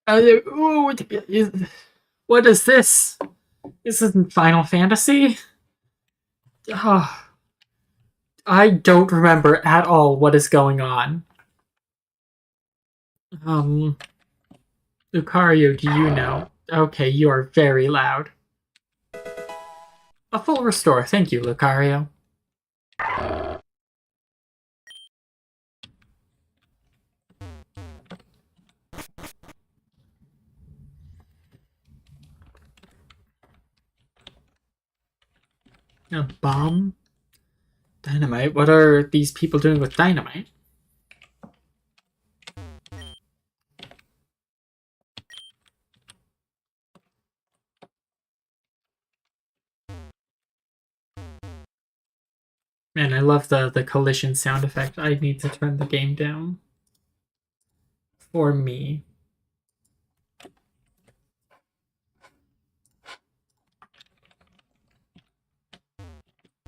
Ooh, what is this? This isn't Final Fantasy? Oh, I don't remember at all what is going on. Lucario, do you know? Okay, you are very loud. A full restore, thank you, Lucario. A bomb? Dynamite? What are these people doing with dynamite? Man, I love the collision sound effect. I need to turn the game down. For me.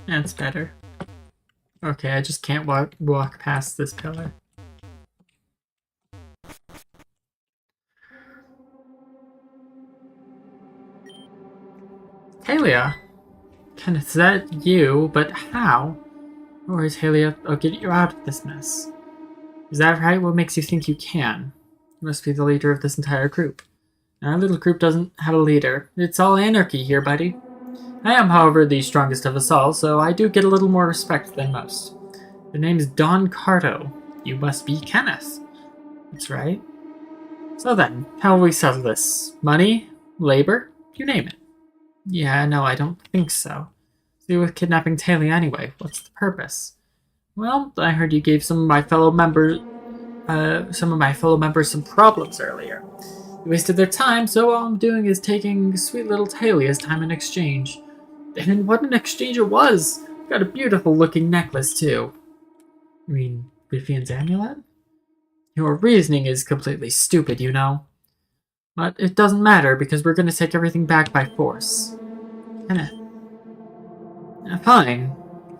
That's better. Okay, I just can't walk past this pillar. Halia! Kenneth, is that you? But how? No worries, Halia. I'll get you out of this mess. Is that right? What makes you think you can? You must be the leader of this entire group. Our little group doesn't have a leader. It's all anarchy here, buddy. I am, however, the strongest of us all, so I do get a little more respect than most. The name is Don Cardo. You must be Kenneth. That's right. So then, how will we settle this? Money? Labor? You name it. Yeah, no, I don't think so. See, with kidnapping Talia anyway, what's the purpose? Well, I heard you gave some of my fellow members some problems earlier. You wasted their time, so all I'm doing is taking sweet little Talia's time in exchange. And what an exchange it was! Got a beautiful looking necklace, too. You mean Vivian's amulet? Your reasoning is completely stupid, you know. But it doesn't matter, because we're gonna take everything back by force. Kenneth. Fine.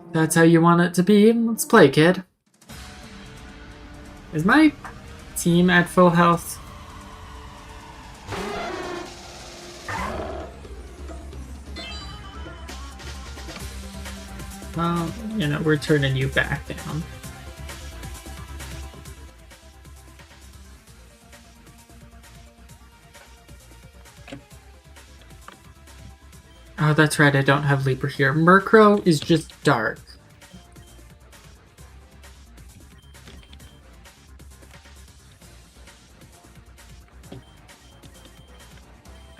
If that's how you want it to be, let's play, kid. Is my team at full health? Well, you know, we're turning you back down. Oh, that's right, I don't have Leaper here. Murkrow is just dark.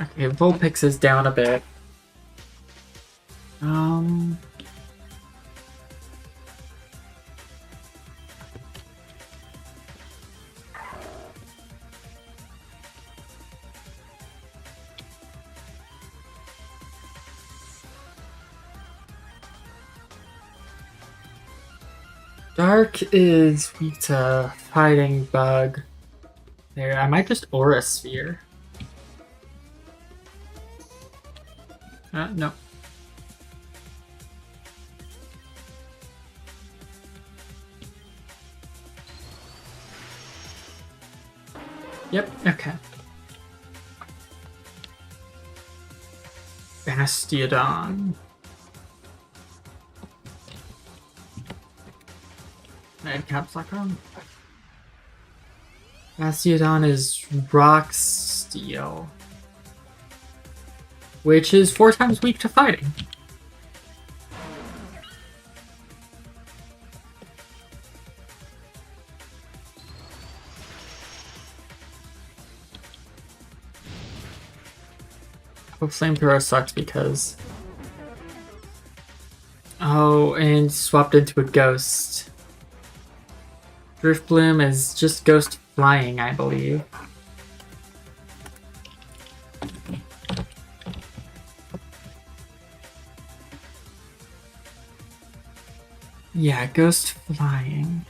Okay, Vulpix is down a bit. Dark is weak to Fighting Bug. There, I might just Aura Sphere. No. Yep, okay. Bastiodon. Red caps lock on. Bastiodon is Rock Steel, which is 4 times weak to fighting. Oh, Flamethrower sucks because... Oh, and swapped into a Ghost. Driftbloom is just Ghost Flying, I believe. Yeah, Ghost Flying.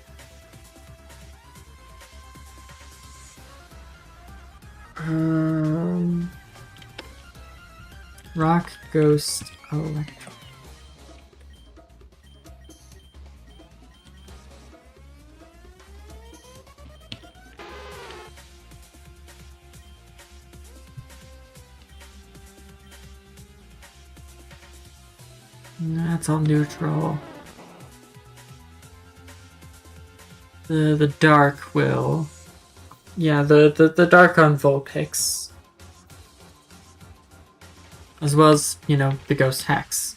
Rock, Ghost, Electro. That's all neutral. The dark will... Yeah, the dark on Vulpix. As well as, you know, the Ghost Hex.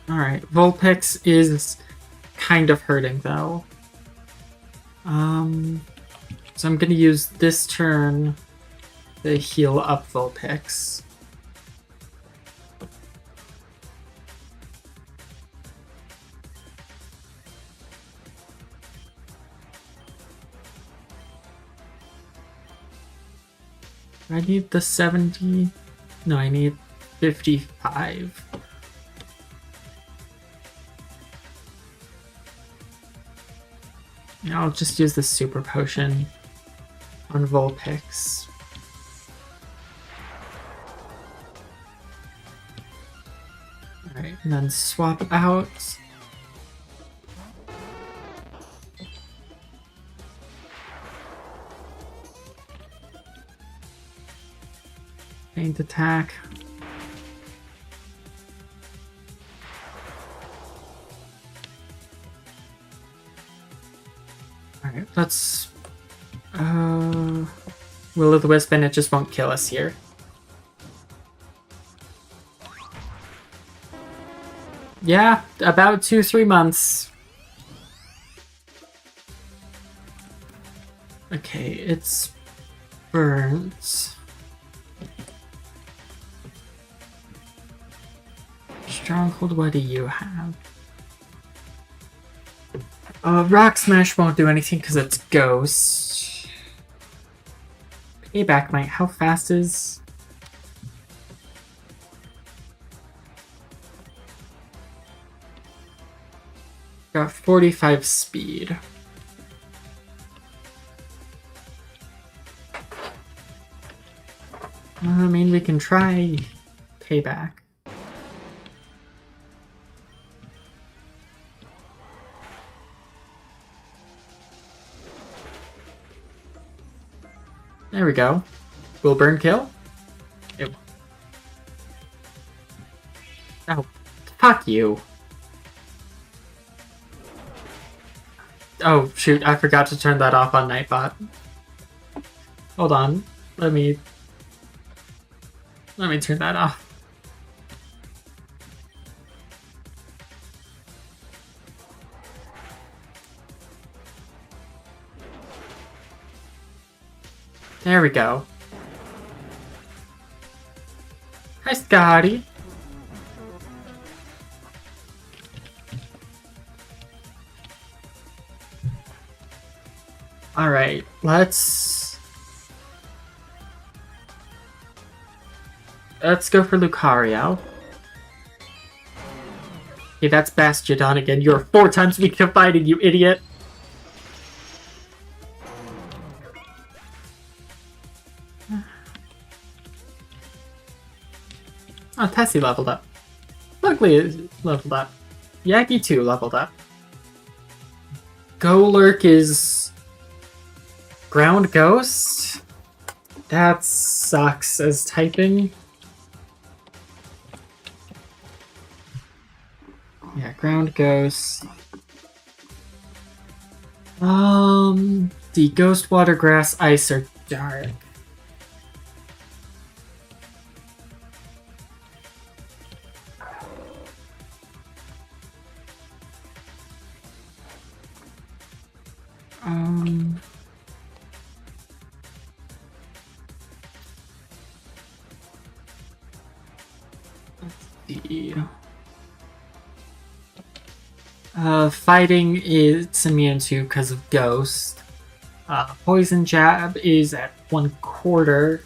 Alright, Vulpix is kind of hurting though. So I'm gonna use this turn to heal up Vulpix. I need the 70. No, I need 55. I'll just use the Super Potion on Vulpix. Alright, and then swap out. Faint attack. Alright, let's... Will-o'-the-Wisp, and it just won't kill us here. Yeah, about 2-3 months. Okay, it's burnt. Stronghold, what do you have? Rock Smash won't do anything because it's Ghost. Payback might. How fast is... Got 45 speed. I mean, we can try Payback. There we go. Will burn kill? It... Oh, fuck you. Oh, shoot, I forgot to turn that off on Nightbot. Hold on. Let me turn that off. There we go. Hi, Scotty. Alright, let's go for Lucario. Okay, that's Bastiodon again. You're 4 times weak to fighting, you idiot! Oh, Tessie leveled up. Luckily, it leveled up. Yagi 2 leveled up. Golurk is Ground Ghost? That sucks as typing. Yeah, Ground Ghost. The Ghost, Water, Grass, Ice, or Dark. Let's see. Fighting is immune to because of Ghost. Poison Jab is at 1/4.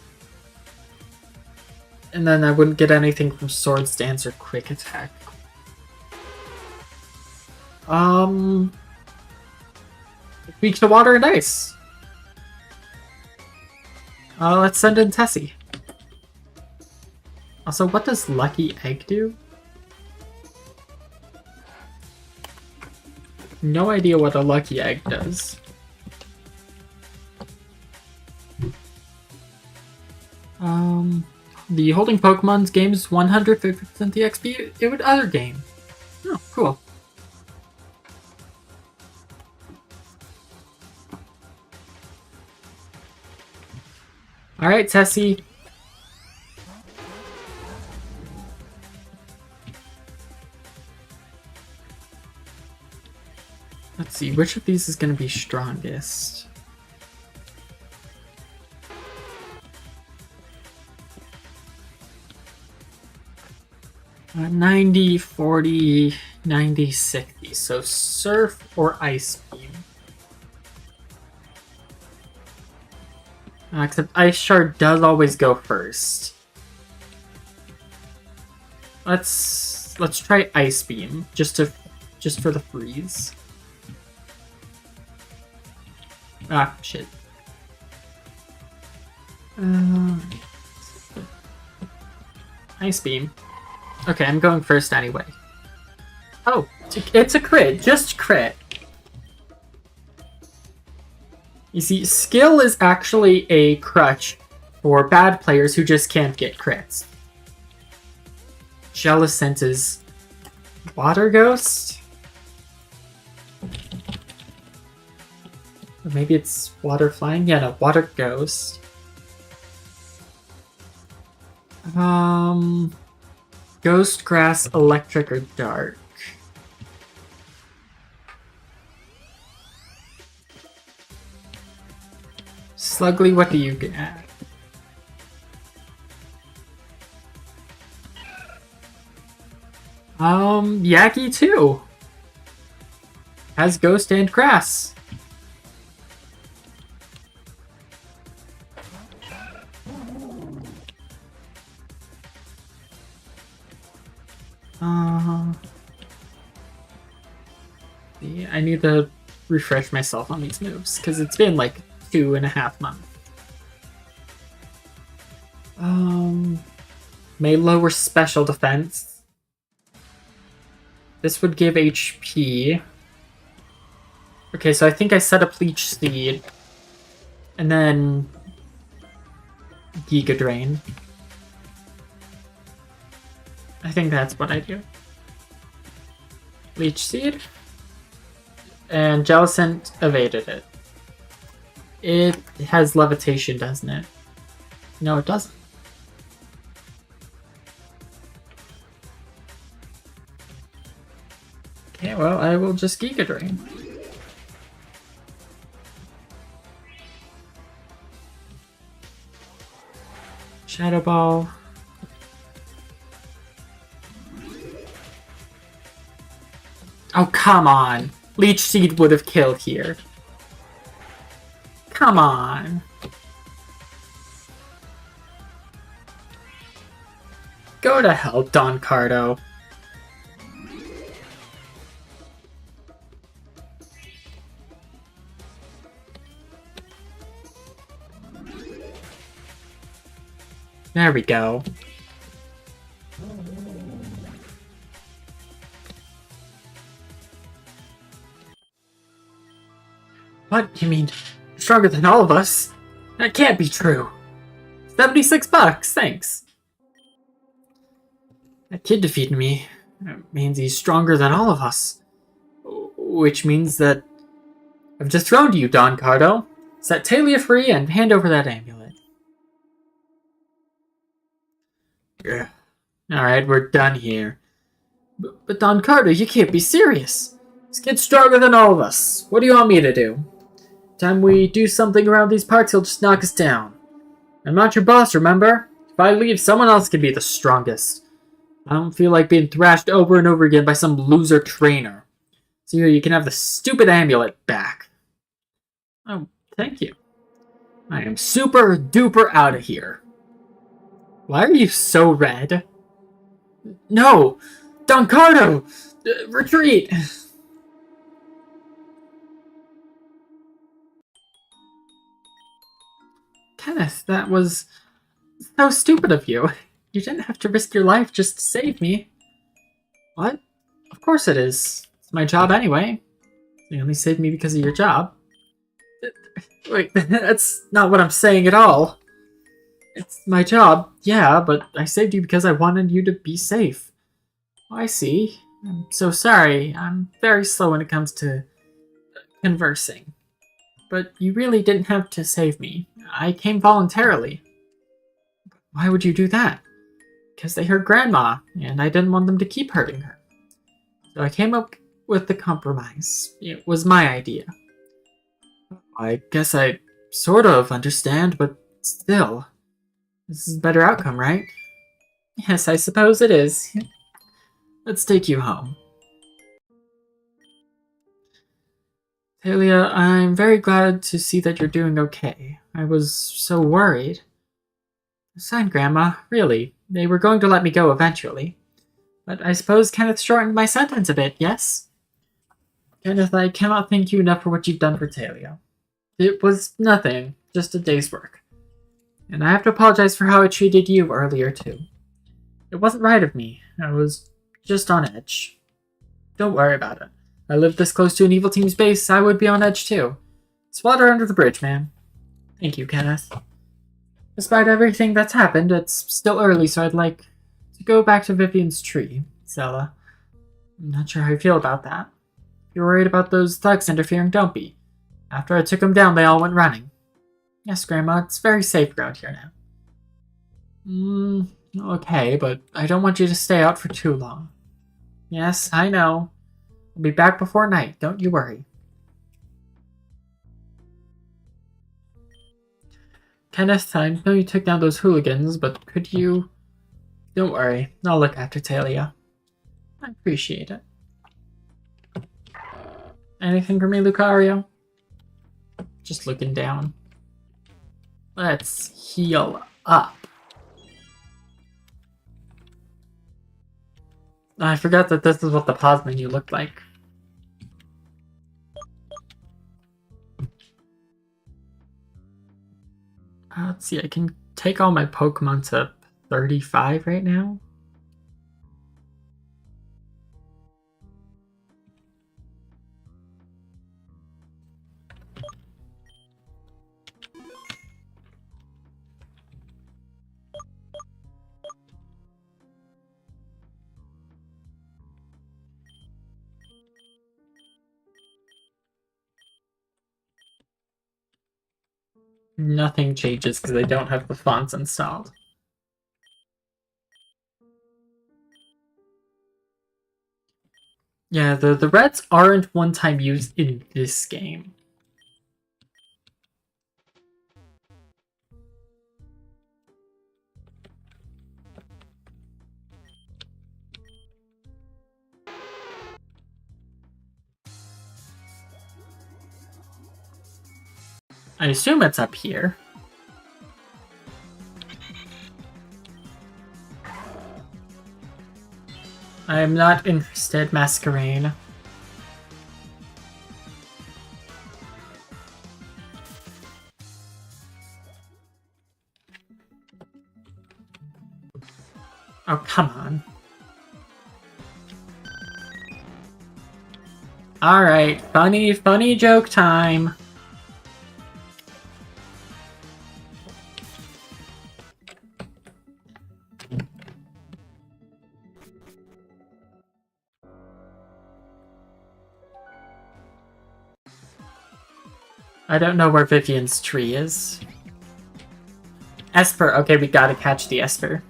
And then I wouldn't get anything from Swords Dance or Quick Attack. Weak to Water and Ice. Let's send in Tessie. Also, what does Lucky Egg do? No idea what a Lucky Egg does. The Holding Pokemon's game's 150% the XP it would other game. Oh, cool. Alright, Tessie. Let's see, which of these is going to be strongest? Uh, 90, 40, 90, 60. So Surf or Ice Beam? Except Ice Shard does always go first. Let's try Ice Beam just for the freeze. Ah, shit. Ice Beam. Okay, I'm going first anyway. Oh, it's a crit. Just crit. You see, skill is actually a crutch for bad players who just can't get crits. Jellicent is Water Ghost? Or maybe it's Water Flying? Yeah, no, Water Ghost. Ghost, Grass, Electric, or Dark? Slugly, what do you get? Yagi too. Has Ghost and Grass. Yeah, I need to refresh myself on these moves because it's been like 2.5 months. May lower special defense. This would give HP. Okay, so I think I set up Leech Seed. And then Giga Drain. I think that's what I do. Leech Seed. And Jellicent evaded it. It has levitation, doesn't it? No, it doesn't. Okay, well, I will just Giga Drain. Shadow Ball. Oh, come on. Leech Seed would have killed here. Come on. Go to hell, Don Cardo. There we go. What? You mean stronger than all of us? That can't be true. $76, thanks. That kid defeated me. That means he's stronger than all of us. Which means that I've dethroned you, Don Cardo. Set Talia free and hand over that amulet. Yeah. Alright, we're done here. But Don Cardo, you can't be serious. This kid's stronger than all of us. What do you want me to do? Time we do something around these parts, he'll just knock us down. I'm not your boss, remember? If I leave, someone else can be the strongest. I don't feel like being thrashed over and over again by some loser trainer. So you can have the stupid amulet back. Oh, thank you. I am super duper out of here. Why are you so red? No! Don Cardo! Retreat! Kenneth, that was so stupid of you. You didn't have to risk your life just to save me. What? Of course it is. It's my job anyway. You only saved me because of your job. Wait, that's not what I'm saying at all. It's my job, yeah, but I saved you because I wanted you to be safe. Oh, I see. I'm so sorry. I'm very slow when it comes to conversing. But you really didn't have to save me. I came voluntarily. Why would you do that? Because they hurt Grandma, and I didn't want them to keep hurting her. So I came up with the compromise. It was my idea. I guess I sort of understand, but still. This is a better outcome, right? Yes, I suppose it is. Let's take you home. Talia, I'm very glad to see that you're doing okay. I was so worried. Sign, Grandma, really. They were going to let me go eventually. But I suppose Kenneth shortened my sentence a bit, yes? Kenneth, I cannot thank you enough for what you've done for Talia. It was nothing, just a day's work. And I have to apologize for how I treated you earlier, too. It wasn't right of me. I was just on edge. Don't worry about it. I lived this close to an evil team's base, I would be on edge, too. It's water under the bridge, man. Thank you, Kenneth. Despite everything that's happened, it's still early, so I'd like to go back to Vivian's tree, Zella. I'm not sure how you feel about that. If you're worried about those thugs interfering, don't be. After I took them down, they all went running. Yes, Grandma, it's very safe around here now. Okay, but I don't want you to stay out for too long. Yes, I know. I'll be back before night, don't you worry. Kenneth, I know you took down those hooligans, but could you... Don't worry, I'll look after Talia. I appreciate it. Anything for me, Lucario? Just looking down. Let's heal up. I forgot that this is what the pause menu looked like. Let's see, I can take all my Pokemon to 35 right now. Nothing changes because I don't have the fonts installed. Yeah, the reds aren't one-time use in this game. I assume it's up here. I am not interested, Masquerade. Oh, come on. Alright, funny joke time. I don't know where Vivian's tree is. Esper. Okay, we gotta catch the Esper.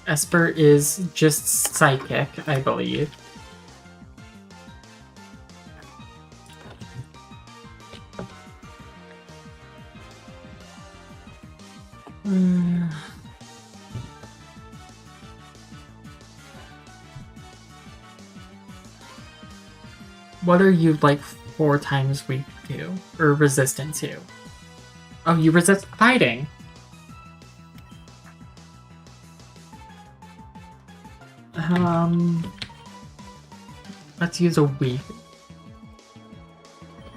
Esper is just psychic, I believe. What are you like 4 times weak to? Or resistant to? Oh, you resist fighting. Let's use a weak.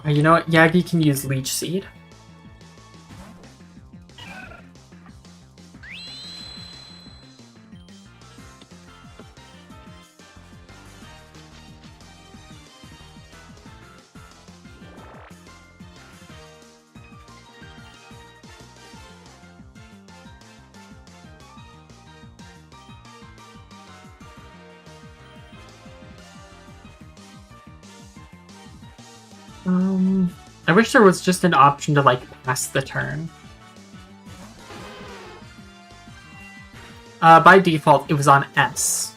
You know what? Yagi can use Leech Seed. I wish there was just an option to, like, pass the turn. By default, it was on S.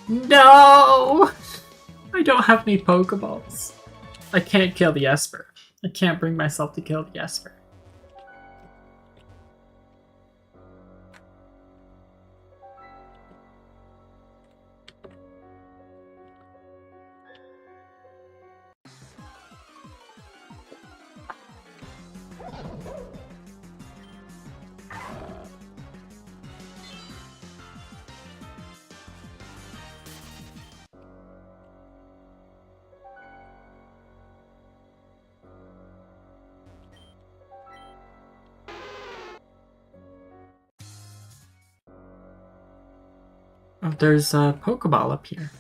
No! I don't have any Pokeballs. I can't kill the Esper. I can't bring myself to kill the Esper. Oh, there's a Pokeball up here.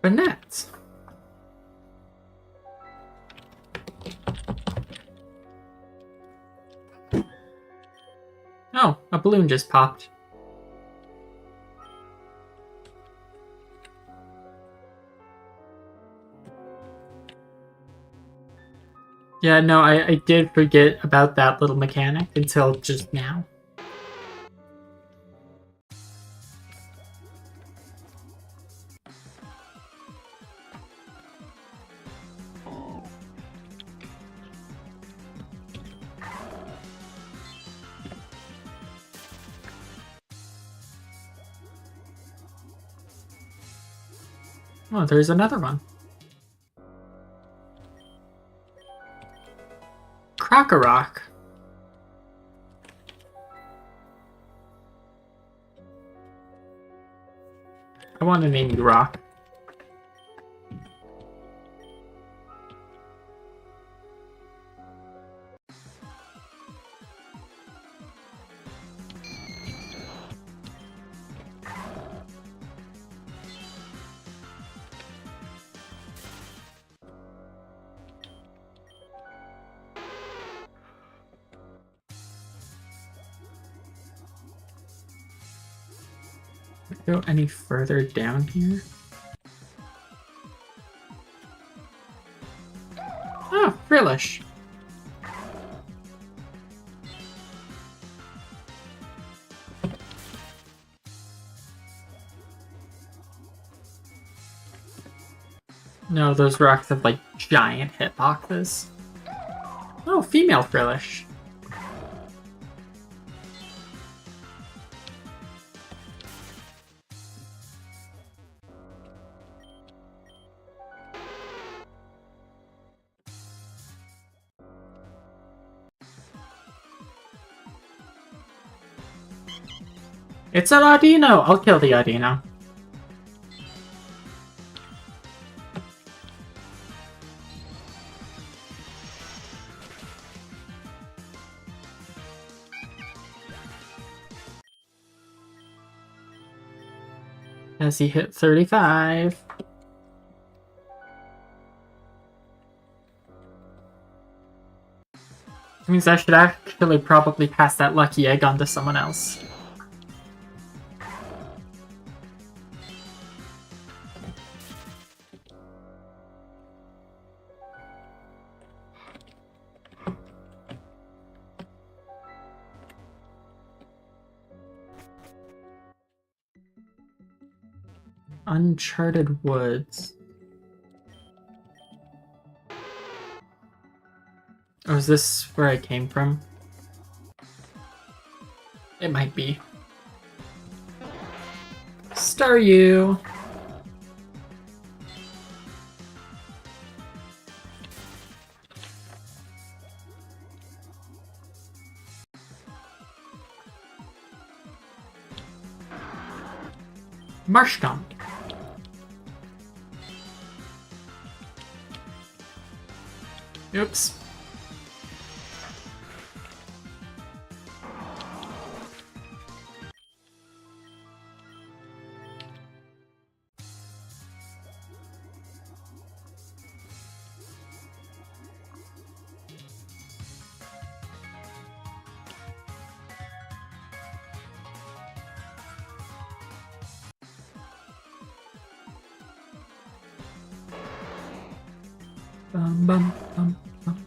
Banette. Oh, a balloon just popped. Yeah, no, I did forget about that little mechanic until just now. Oh, there's another one. Graaaahh. I want to name you Rock. Go any further down here? Oh, Frillish. No, those rocks have like giant hitboxes. Oh, female Frillish. It's an Audino! I'll kill the Audino. As he hit 35. Which means I should actually probably pass that lucky egg on to someone else. Uncharted Woods. Oh, is this where I came from? It might be. Staryu! Marshtomp. Oops. Bum, bum, bum, bum.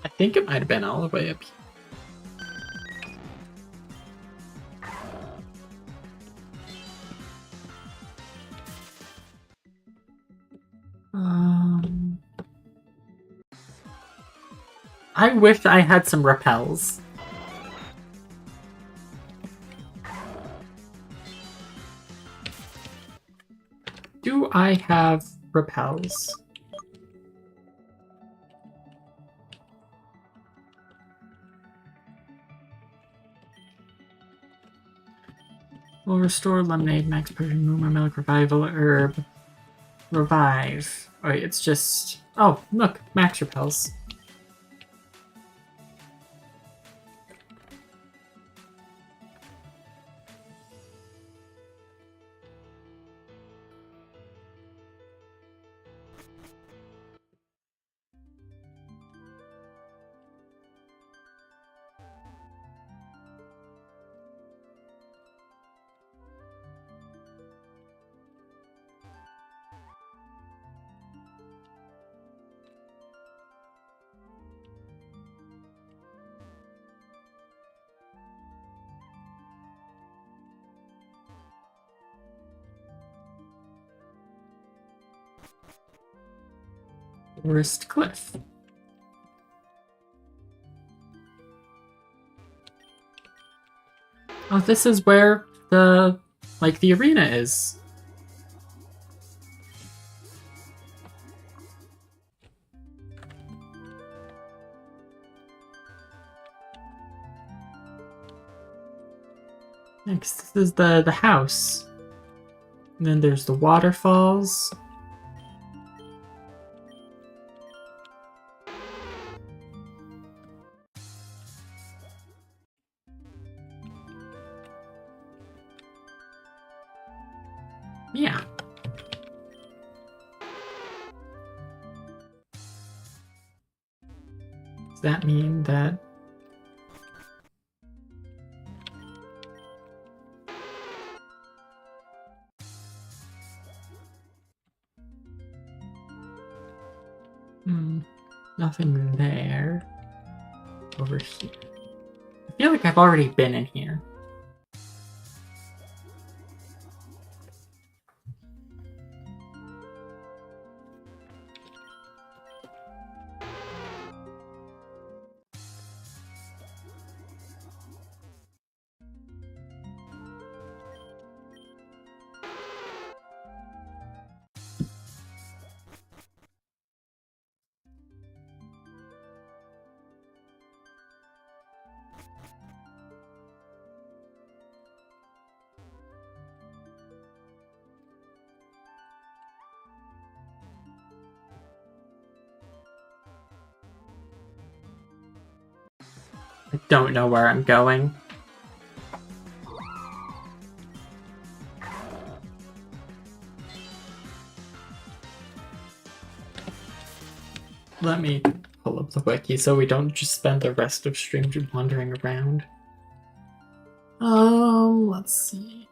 I think it might have been all the way up here. I wish I had some repels. Do I have repels? Will restore lemonade, max potion, more milk, revival herb, revive. Oh, wait, it's just... Oh, look, max repels. Forest Cliff. Oh, this is where the arena is. Next, this is the house. And then there's the waterfalls. Yeah. Does that mean that... Nothing there. Over here. feel like I've already been in here. I don't know where I'm going. Let me pull up the wiki so we don't just spend the rest of stream wandering around. Let's see.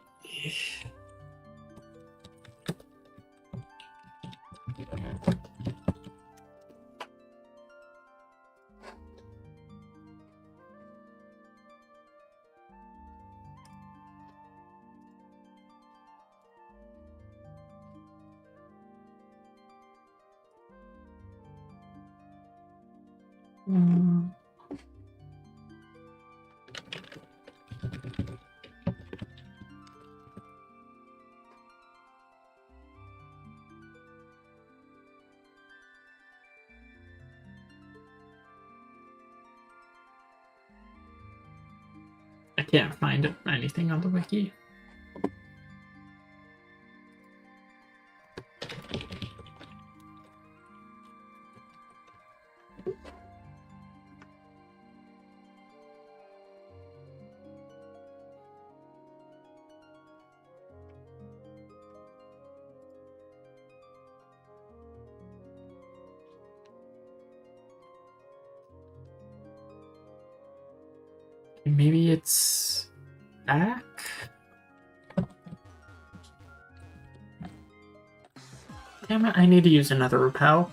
I can't find anything on the wiki. Maybe it's back? Damn it, I need to use another repel.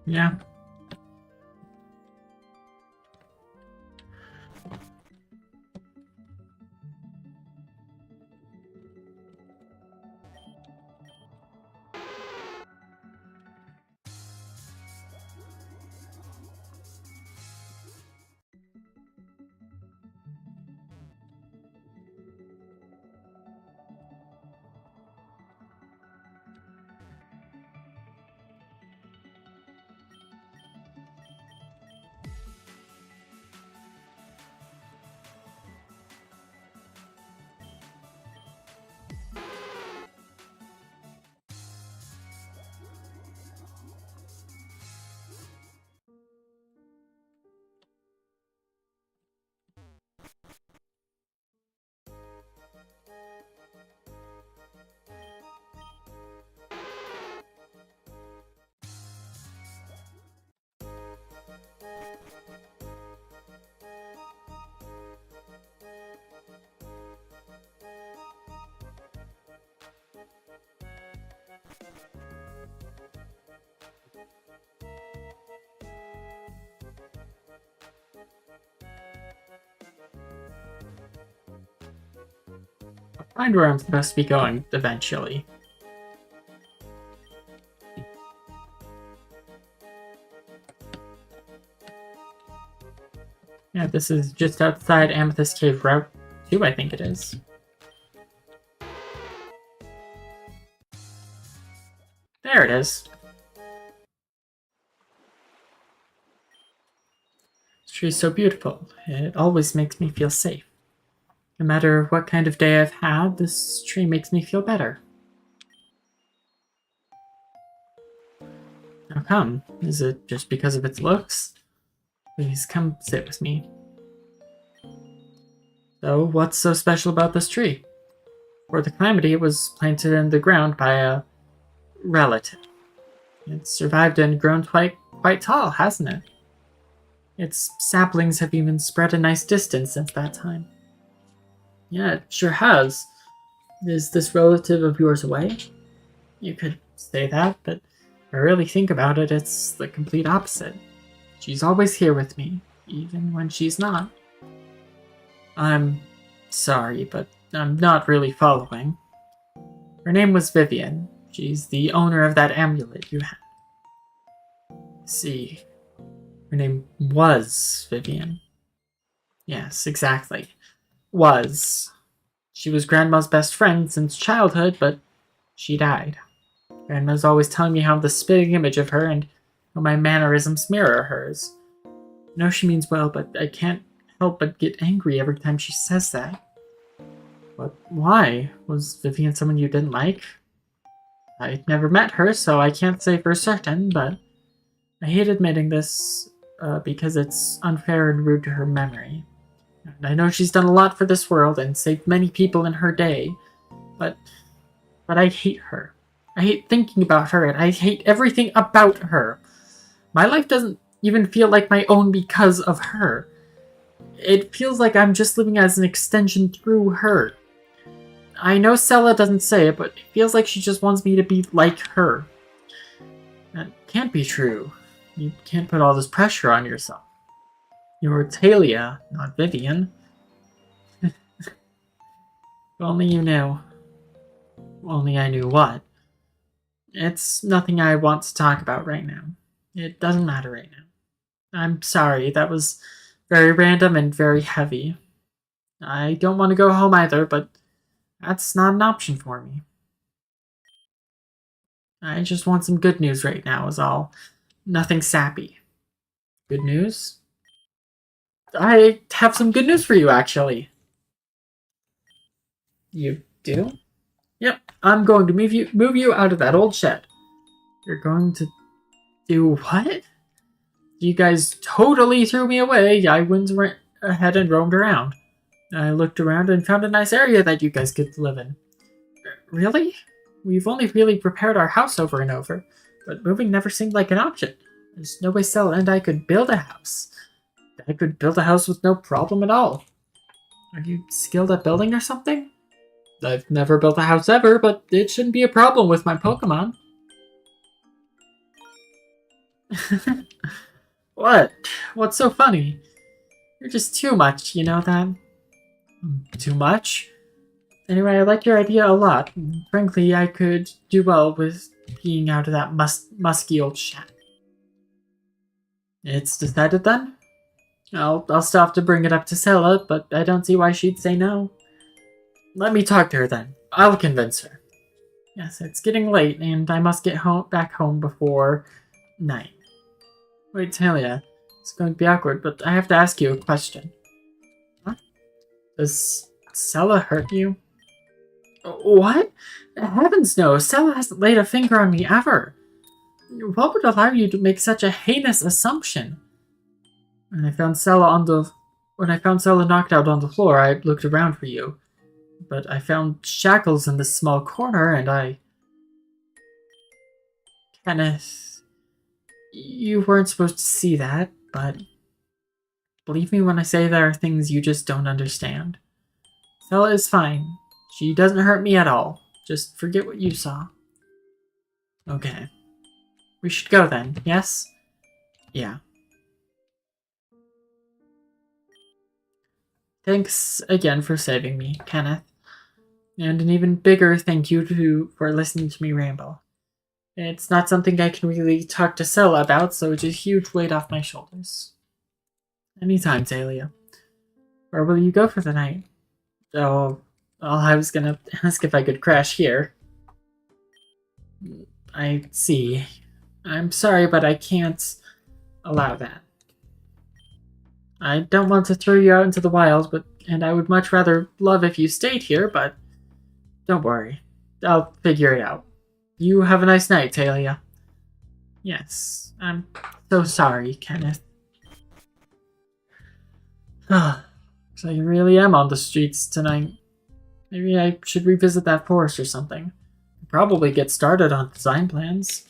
Yeah. Find where I'm supposed to be going eventually. Yeah, this is just outside Amethyst Cave Route 2, I think it is. There it is. This tree is so beautiful. It always makes me feel safe. No matter what kind of day I've had, this tree makes me feel better. How come? Is it just because of its looks? Please come sit with me. So, what's so special about this tree? For the calamity, it was planted in the ground by a relative. It's survived and grown quite tall, hasn't it? Its saplings have even spread a nice distance since that time. Yeah, it sure has. Is this relative of yours away? You could say that, but if I really think about it, it's the complete opposite. She's always here with me, even when she's not. I'm sorry, but I'm not really following. Her name was Vivian. She's the owner of that amulet you had. See, her name was Vivian. Yes, exactly. Was. She was Grandma's best friend since childhood, but she died. Grandma's always telling me how the spitting image of her and how my mannerisms mirror hers. I know she means well, but I can't help but get angry every time she says that. But why? Was Vivian someone you didn't like? I'd never met her, so I can't say for certain, but I hate admitting this because it's unfair and rude to her memory. And I know she's done a lot for this world and saved many people in her day, but I hate her. I hate thinking about her, and I hate everything about her. My life doesn't even feel like my own because of her. It feels like I'm just living as an extension through her. I know Sella doesn't say it, but it feels like she just wants me to be like her. That can't be true. You can't put all this pressure on yourself. You're Talia, not Vivian. If only you knew. Only I knew what. It's nothing I want to talk about right now. It doesn't matter right now. I'm sorry, that was very random and very heavy. I don't want to go home either, but that's not an option for me. I just want some good news right now is all. Nothing sappy. Good news? I have some good news for you, actually. You do? Yep, I'm going to move you out of that old shed. You're going to do what? You guys totally threw me away. I went ahead and roamed around. I looked around and found a nice area that you guys could live in. Really? We've only really prepared our house over and over, but moving never seemed like an option. There's no way Sella and I could build a house. I could build a house with no problem at all. Are you skilled at building or something? I've never built a house ever, but it shouldn't be a problem with my Pokemon. What? What's so funny? You're just too much, you know that? Too much? Anyway, I like your idea a lot. Frankly, I could do well with being out of that musky old shack. It's decided then? I'll still have to bring it up to Sella, but I don't see why she'd say no. Let me talk to her then. I'll convince her. Yes, it's getting late, and I must get back home before 9. Wait, Talia, it's going to be awkward, but I have to ask you a question. What? Does Sella hurt you? What? Heavens no, Sella hasn't laid a finger on me ever. What would allow you to make such a heinous assumption? When I found Sella knocked out on the floor, I looked around for you. But I found shackles in this small corner, and I... Kenneth... You weren't supposed to see that, but... Believe me when I say there are things you just don't understand. Sella is fine. She doesn't hurt me at all. Just forget what you saw. Okay. We should go then, yes? Yeah. Thanks again for saving me, Kenneth. And an even bigger thank you for listening to me ramble. It's not something I can really talk to Sella about, so it's a huge weight off my shoulders. Anytime, Talia. Where will you go for the night? Oh, I was gonna ask if I could crash here. I see. I'm sorry, but I can't allow that. I don't want to throw you out into the wild, and I would much rather love if you stayed here, but don't worry. I'll figure it out. You have a nice night, Talia. Yes, I'm so sorry, Kenneth. Looks like I really am on the streets tonight. Maybe I should revisit that forest or something. Probably get started on design plans.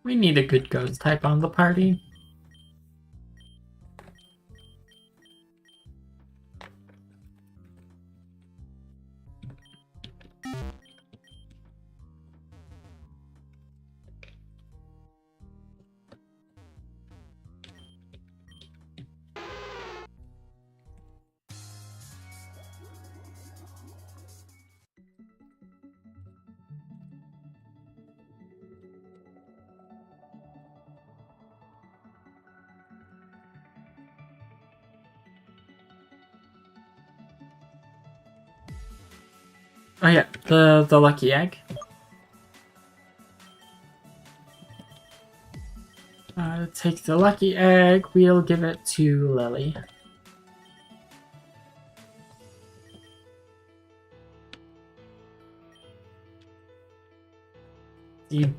We need a good ghost type on the party. Oh yeah, the lucky egg. Take the lucky egg, we'll give it to Lily. The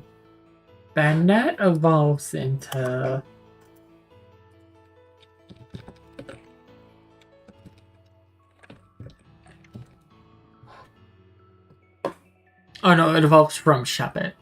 Banette evolves into... Oh no, it evolves from Shepherd.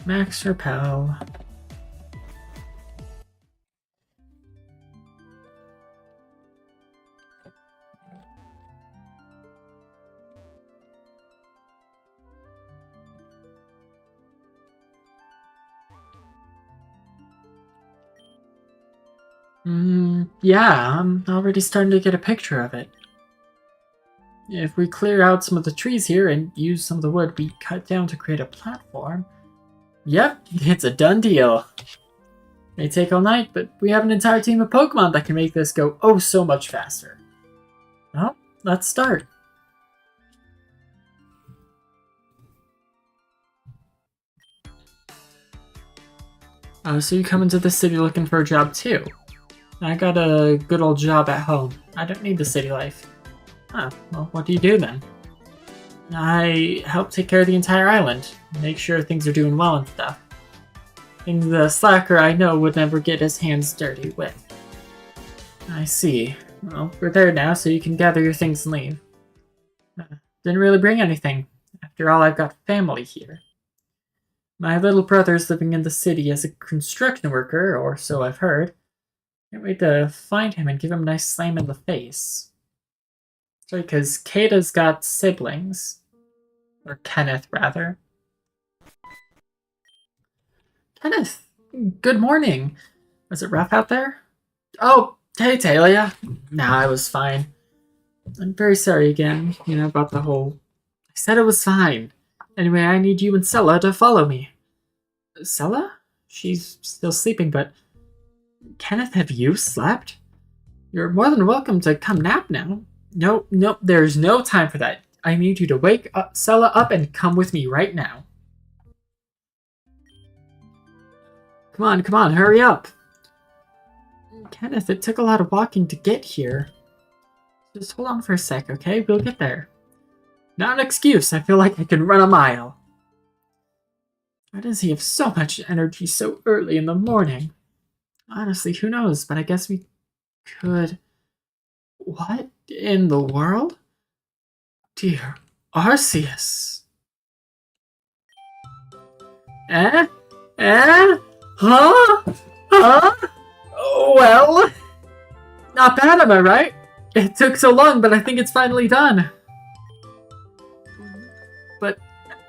Max Repel. Yeah, I'm already starting to get a picture of it. If we clear out some of the trees here and use some of the wood we cut down to create a platform, yep, it's a done deal. May take all night, but we have an entire team of Pokemon that can make this go oh so much faster. Well, let's start. So you come into the city looking for a job too? I got a good old job at home. I don't need the city life. Huh, well, what do you do then? I help take care of the entire island, make sure things are doing well and stuff. Things the slacker I know would never get his hands dirty with. I see. Well, we're there now, so you can gather your things and leave. Didn't really bring anything. After all, I've got family here. My little brother's living in the city as a construction worker, or so I've heard. Can't wait to find him and give him a nice slam in the face. Sorry, because Kata's got siblings. Or Kenneth, rather. Kenneth, good morning. Was it rough out there? Oh, hey, Talia. Nah, I was fine. I'm very sorry again, about the whole... I said it was fine. Anyway, I need you and Sella to follow me. Sella? She's still sleeping, but... Kenneth, have you slept? You're more than welcome to come nap now. No, there's no time for that. I need you to wake up, Sella up and come with me right now. Come on, hurry up. Kenneth, it took a lot of walking to get here. Just hold on for a sec, okay? We'll get there. Not an excuse. I feel like I can run a mile. Why does he have so much energy so early in the morning? Honestly, who knows? But I guess we could... What in the world? Dear Arceus. Huh? Well, not bad, am I right? It took so long, but I think it's finally done.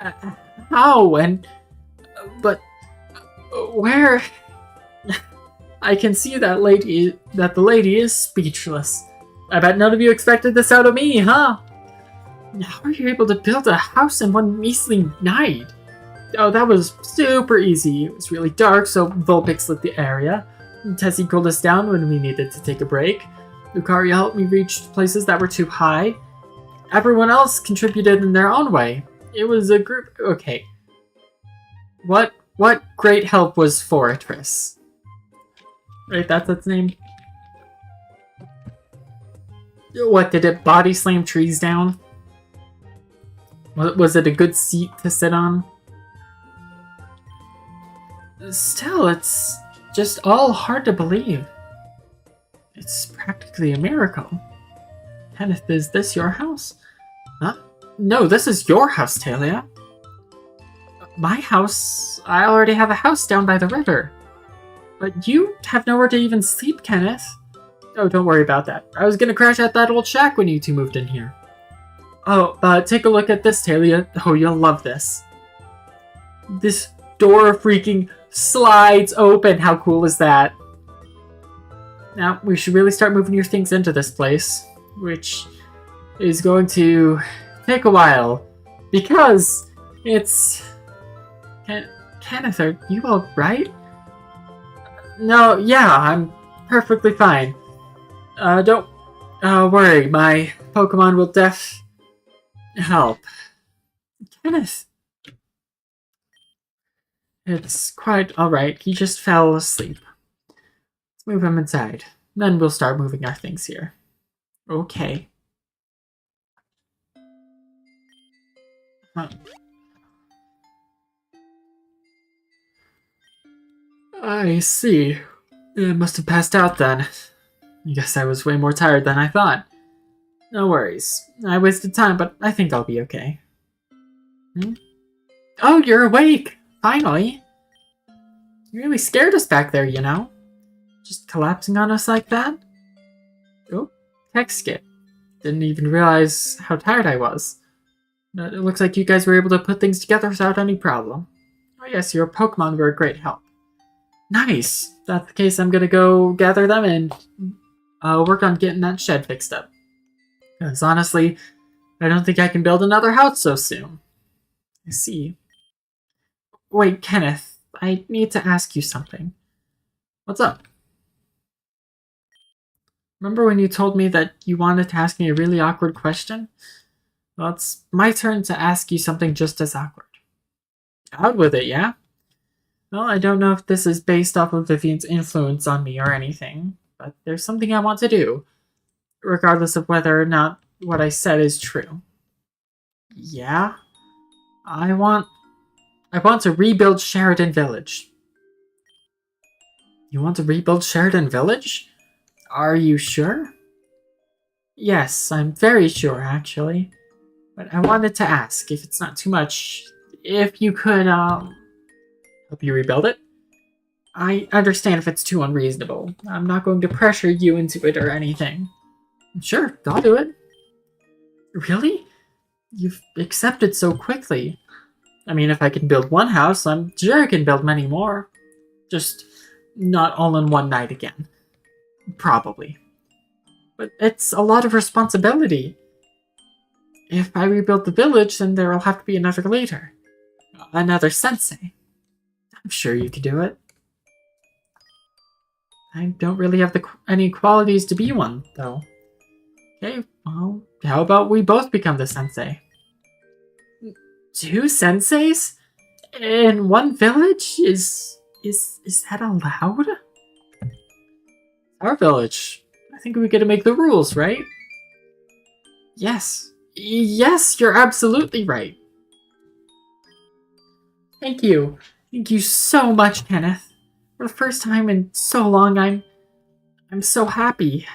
Uh, how? But where? I can see that the lady is speechless. I bet none of you expected this out of me, huh? How are you able to build a house in one measly night? Oh, that was super easy. It was really dark, so Vulpix lit the area. Tessie cooled us down when we needed to take a break. Lucaria helped me reach places that were too high. Everyone else contributed in their own way. It was a group... Okay. What great help was Fortress? Right, that's its name? What, did it body slam trees down? Was it a good seat to sit on? Still, it's just all hard to believe. It's practically a miracle. Kenneth, is this your house? Huh? No, this is your house, Talia. My house? I already have a house down by the river. But you have nowhere to even sleep, Kenneth. Oh, don't worry about that. I was gonna crash at that old shack when you two moved in here. Oh, take a look at this, Talia. Oh, you'll love this. This door freaking slides open. How cool is that? Now, we should really start moving your things into this place, which is going to take a while, because it's... Kenneth, are you alright? No, yeah, I'm perfectly fine. Don't worry, my Pokemon will help. Kenneth. It's quite alright, he just fell asleep. Let's move him inside. Then we'll start moving our things here. Okay. Huh. I see. I must have passed out then. I guess I was way more tired than I thought. No worries. I wasted time, but I think I'll be okay. Oh, you're awake! Finally! You really scared us back there, you know? Just collapsing on us like that? Oh, text skip. Didn't even realize how tired I was. But it looks like you guys were able to put things together without any problem. Oh yes, your Pokemon were a great help. Nice! If that's the case, I'm gonna go gather them and work on getting that shed fixed up. Because honestly, I don't think I can build another house so soon. I see. Wait, Kenneth, I need to ask you something. What's up? Remember when you told me that you wanted to ask me a really awkward question? Well, it's my turn to ask you something just as awkward. Out with it, yeah? Well, I don't know if this is based off of Vivian's influence on me or anything, but there's something I want to do, regardless of whether or not what I said is true. Yeah? I want to rebuild Sheridan Village. You want to rebuild Sheridan Village? Are you sure? Yes, I'm very sure, actually. But I wanted to ask, if it's not too much, if you could, help you rebuild it? I understand if it's too unreasonable. I'm not going to pressure you into it or anything. Sure, I'll do it. Really? You've accepted so quickly. I mean, if I can build one house, I'm sure I can build many more. Just not all in one night again. Probably. But it's a lot of responsibility. If I rebuild the village, then there'll have to be another leader. Another sensei. I'm sure you could do it. I don't really have any qualities to be one, though. Okay, well, how about we both become the sensei? 2 senseis? In one village? Is that allowed? Our village. I think we get to make the rules, right? Yes. Yes, you're absolutely right. Thank you. Thank you so much, Kenneth. For the first time in so long, I'm so happy.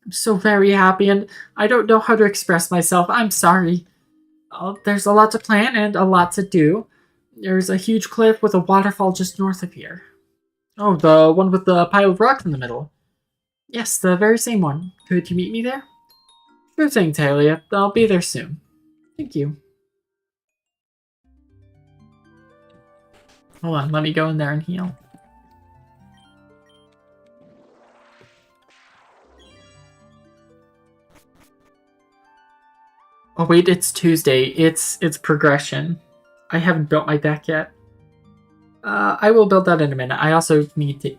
I'm so very happy, and I don't know how to express myself. I'm sorry. There's a lot to plan and a lot to do. There's a huge cliff with a waterfall just north of here. Oh, the one with the pile of rocks in the middle. Yes, the very same one. Could you meet me there? Sure thing, Talia. I'll be there soon. Thank you. Hold on, let me go in there and heal. Oh wait, it's Tuesday. It's progression. I haven't built my deck yet. I will build that in a minute. I also need to eat.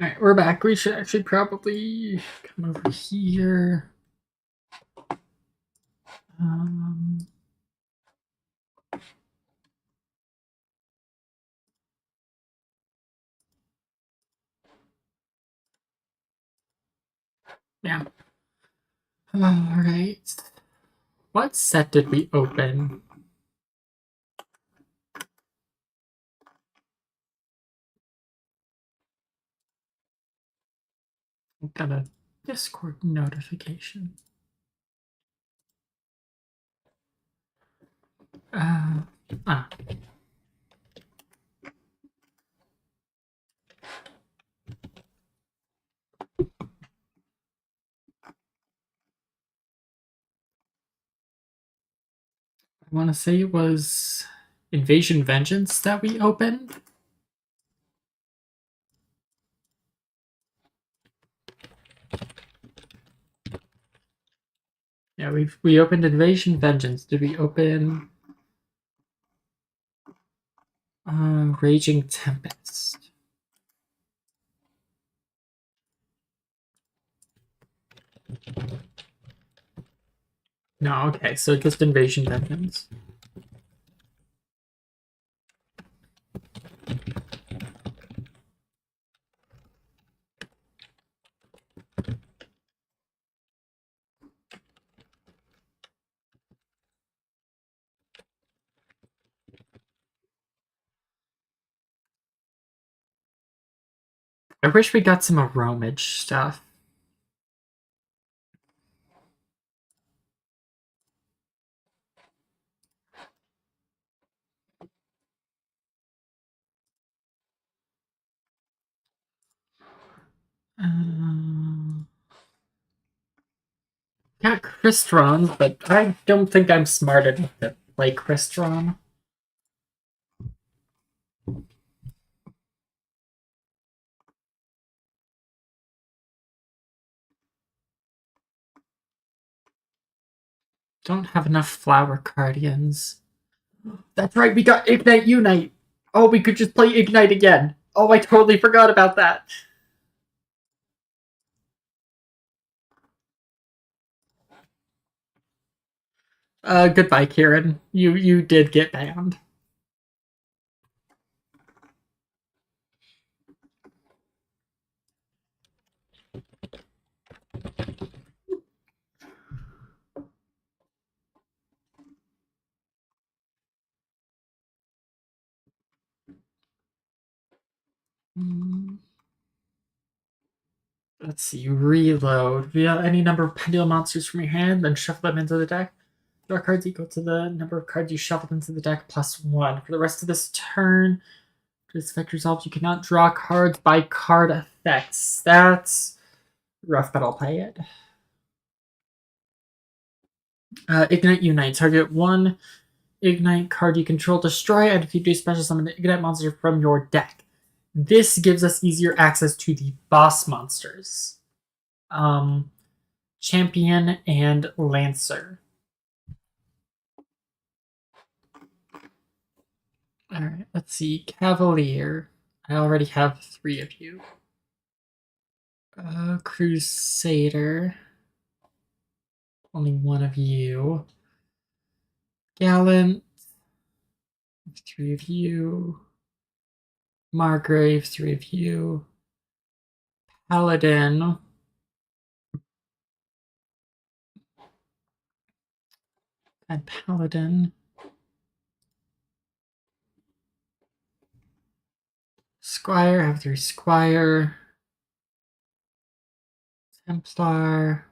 Alright, we're back. We should actually probably come over here. Yeah. Alright. What set did we open? Got a Discord notification. I want to say it was Invasion Vengeance that we opened. Yeah, we opened Invasion Vengeance. Did we open Raging Tempest? No, okay, so just Invasion Vengeance. I wish we got some Aromage stuff. Got Cristrons, but I don't think I'm smart enough to play Crystron. Don't have enough Flower Guardians. That's right, we got Ignite Unite! Oh, we could just play Ignite again! Oh, I totally forgot about that! Goodbye, Kieran. You did get banned. Let's see, reload. Via any number of pendulum monsters from your hand, then shuffle them into the deck. Draw cards equal to the number of cards you shuffled into the deck plus 1. For the rest of this turn, to this effect resolves, you cannot draw cards by card effects. That's rough, but I'll play it. Ignite Unite. Target 1 Ignite card you control, destroy, and if you do, special summon an Ignite monster from your deck. This gives us easier access to the boss monsters. Champion and Lancer. Alright, let's see. Cavalier. I already have 3 of you. Crusader. Only 1 of you. Gallant. 3 of you. Margrave, 3 of you. Paladin. And Paladin. Squire, I have 3 Squire. Templar.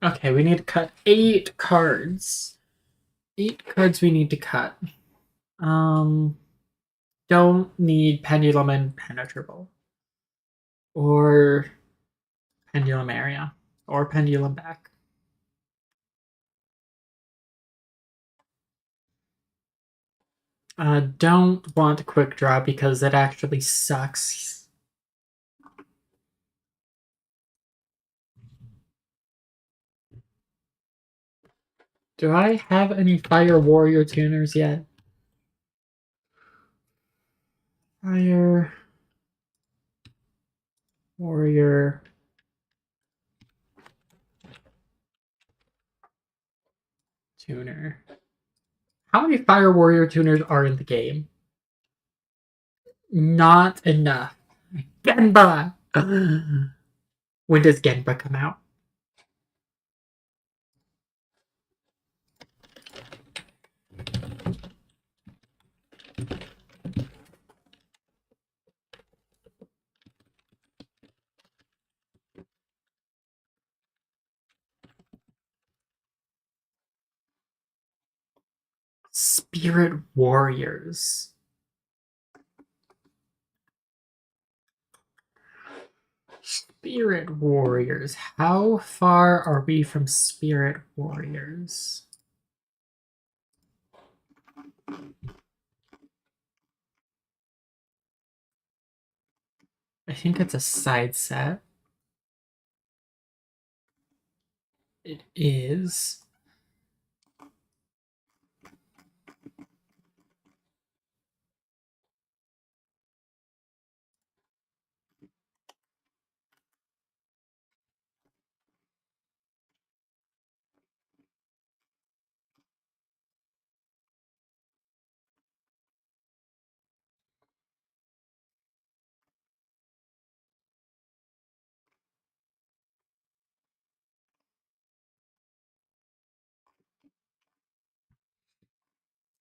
Okay, we need to cut 8 cards. 8 cards we need to cut. Don't need Pendulum and Penetrable. Or Pendulum Area. Or Pendulum Back. Don't want Quick Draw because it actually sucks. Do I have any Fire Warrior tuners yet? Fire warrior tuner. How many fire warrior tuners are in the game? Not enough. Genba! When does Genba come out? Spirit warriors. Spirit warriors. How far are we from spirit warriors? I think it's a side set. It is.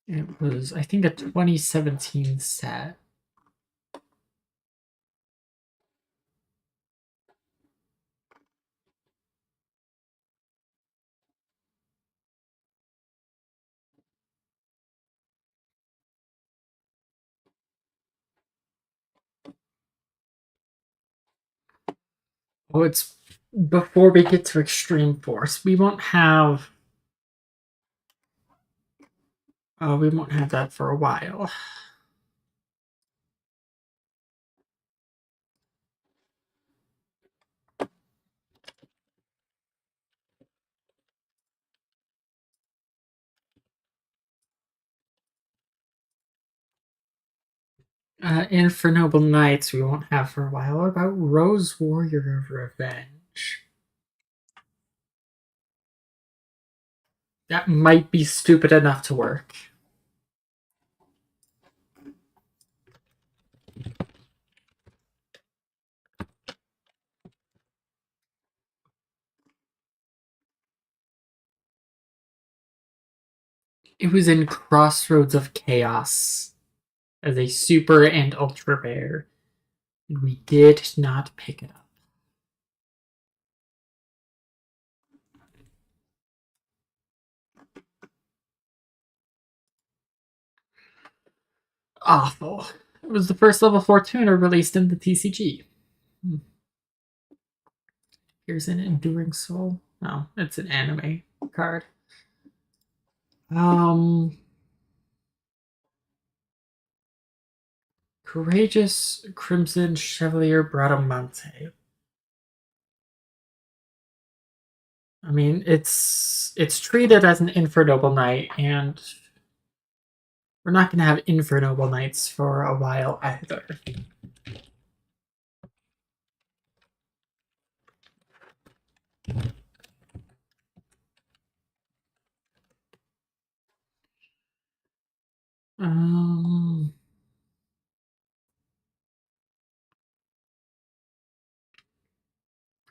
It was, I think, a 2017 set. Oh, it's before we get to Extreme Force. We won't have. Oh, we won't have that for a while. Infernoble Knights we won't have for a while. What about Rose Warrior of Revenge? That might be stupid enough to work. It was in Crossroads of Chaos as a super and ultra rare, and we did not pick it up. Awful. It was the first level 4 tuner released in the TCG. Here's an Enduring Soul. No, it's an anime card. Courageous Crimson Chevalier Bradamante. I mean, it's treated as an Infernoble Knight, and we're not going to have Infernoble Knights for a while either.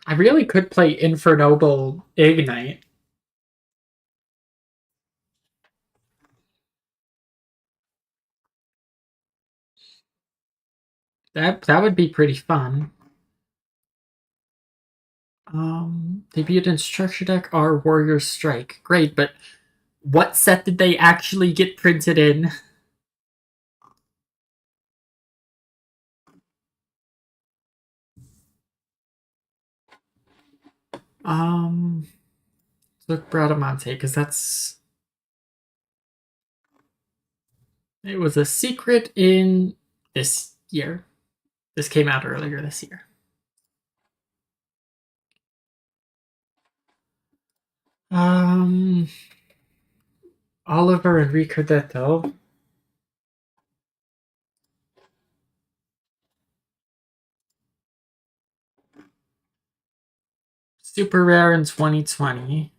I really could play Infernoble Ignite. That would be pretty fun. Debuted in Structure Deck are Warrior Strike. Great, but what set did they actually get printed in? Look, Bradamante, because that's. It was a secret in this year. This came out earlier this year. Oliver and Ricardetto. Super rare in 2020.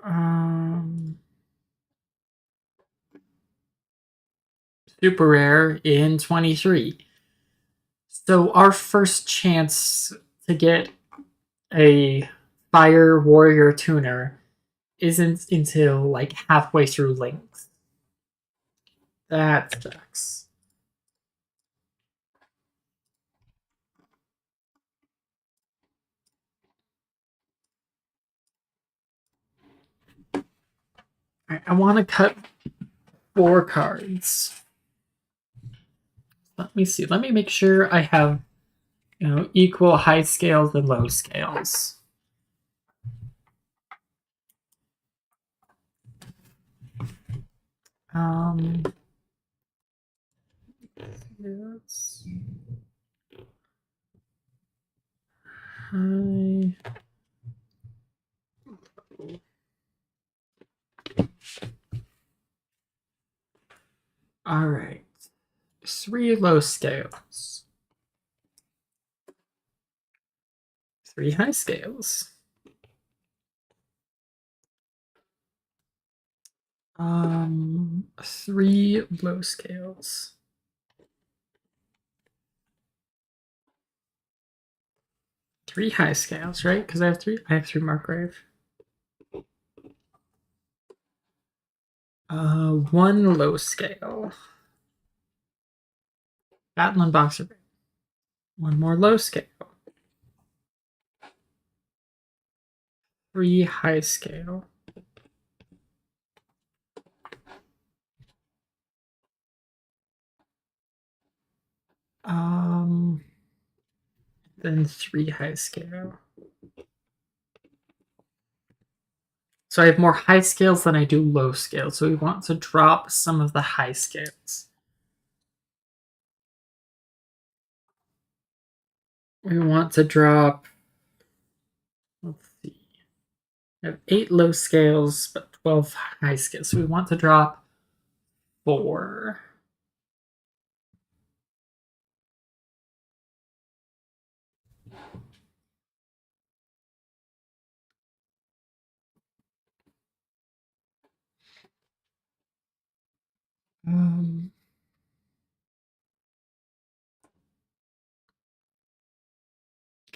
Um, super rare in 23. So our first chance to get a Fire Warrior tuner isn't until like halfway through Links. That sucks. I want to cut 4 cards. Let me see. Let me make sure I have, equal high scales and low scales. Yes. High. All right. 3 low scales. 3 high scales. 3 low scales. 3 high scales, right? Because I have 3. I have 3 Markgrave. 1 low scale. Battleland Boxer. 1 more low scale. 3 high scale. Then 3 high scale. So I have more high scales than I do low scales. So we want to drop some of the high scales. We want to drop, let's see, I have 8 low scales, but 12 high scales. So we want to drop 4.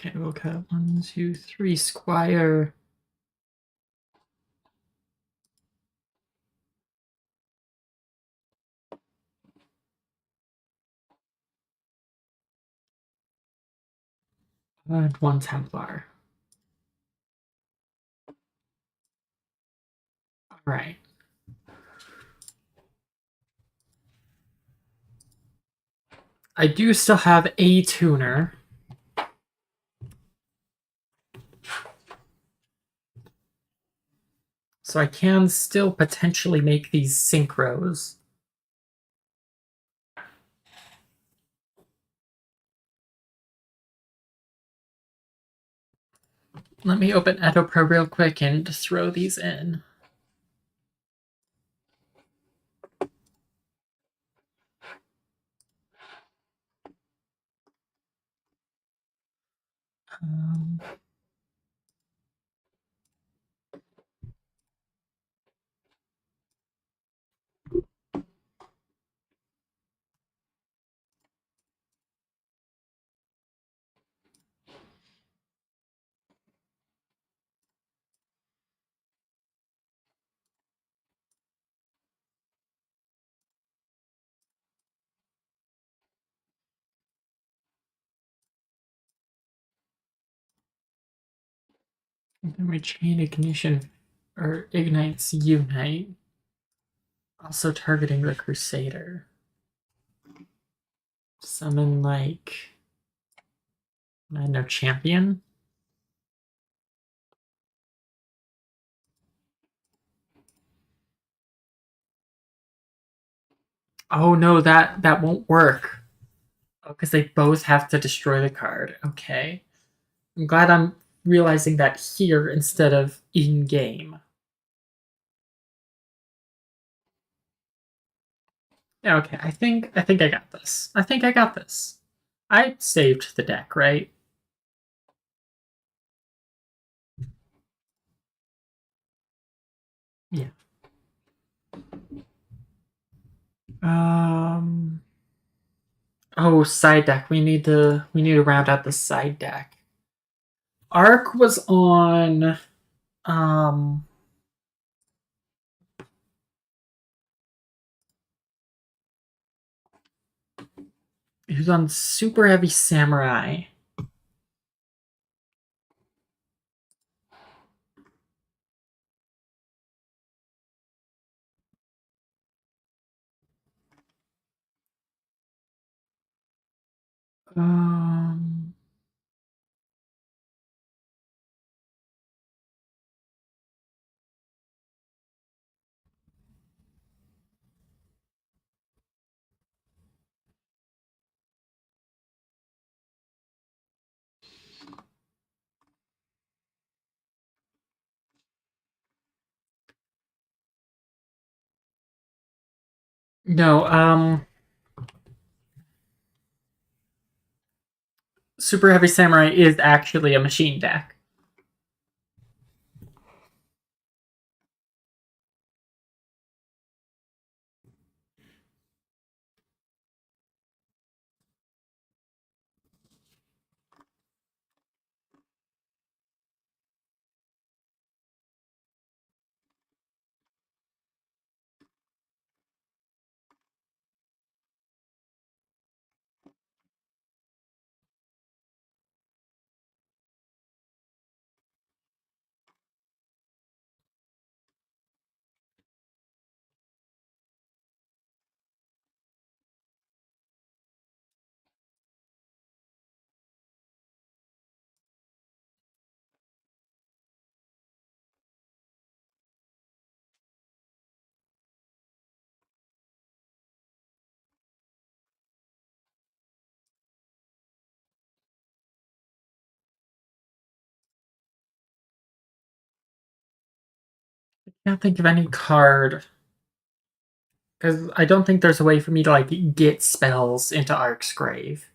Okay, we'll cut 1, 2, 3 Squire. And 1 Templar. All right. I do still have a tuner. So I can still potentially make these synchros. Let me open EdoPro real quick and throw these in. And then we chain ignition or ignites unite. Also targeting the Crusader. Summon like, I don't know, champion. Oh no, that won't work. Oh, because they both have to destroy the card. Okay. I'm glad I'm realizing that here instead of in-game. Yeah, okay. I think I got this. I think I got this. I saved the deck, right? Yeah. Um. Oh, side deck. We need to round out the side deck. Arc was on. Um. He was on Super Heavy Samurai. Um. No. Super Heavy Samurai is actually a machine deck. I can't think of any card because I don't think there's a way for me to like get spells into Ark's grave.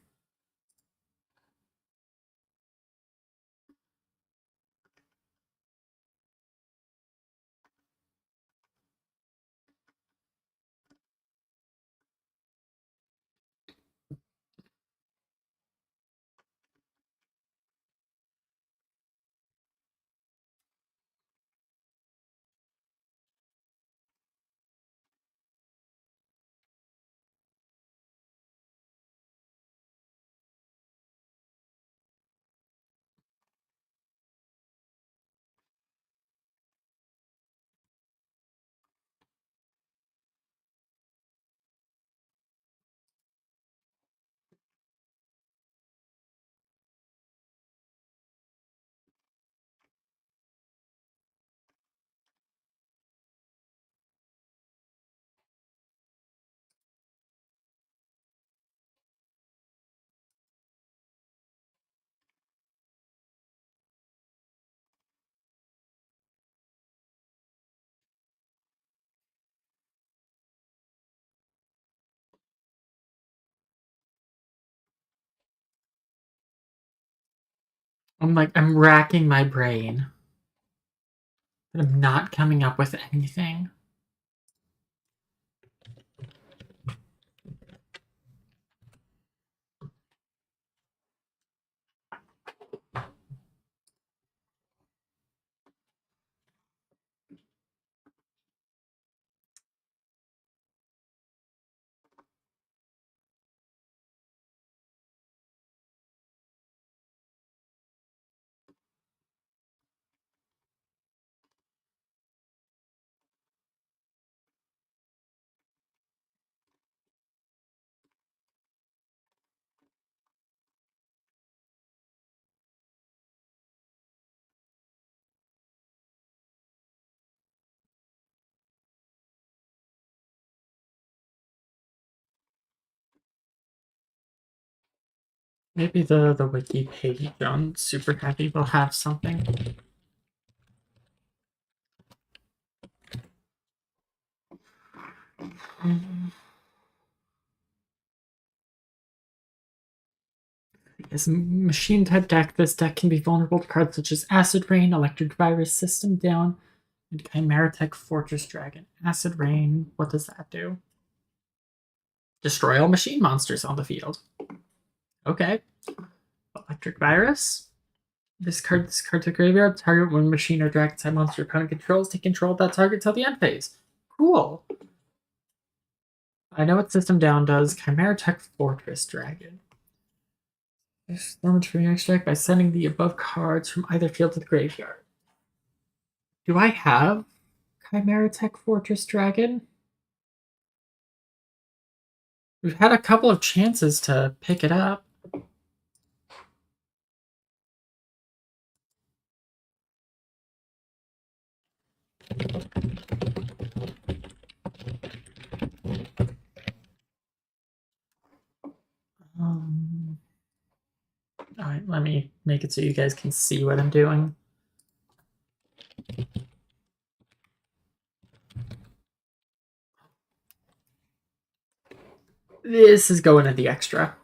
I'm racking my brain, but I'm not coming up with anything. Maybe the wiki page on Super Happy will have something. As a machine type deck, this deck can be vulnerable to cards such as Acid Rain, Electric Virus, System Down, and Chimera Tech Fortress Dragon. Acid Rain, what does that do? Destroy all machine monsters on the field. Okay. Electric Virus. Discard this card to graveyard. Target one machine or dragon type monster opponent controls. Take control of that target till the end phase. Cool. I know what System Down does. Chimera Tech Fortress Dragon. Damage from your extract by sending the above cards from either field to the graveyard. Do I have Chimera Tech Fortress Dragon? We've had a couple of chances to pick it up. Alright, let me make it so you guys can see what I'm doing. This is going in the extra.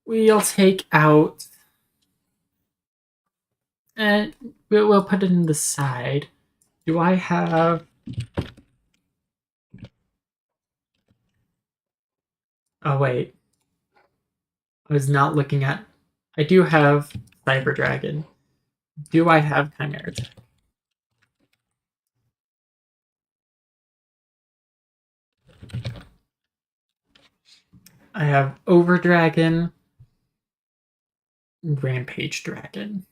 We'll take out... and we'll put it in the side. Do I have... oh, wait. I was not looking at... I do have Cyber Dragon. Do I have Chimera Tech? I have Over Dragon, Rampage Dragon.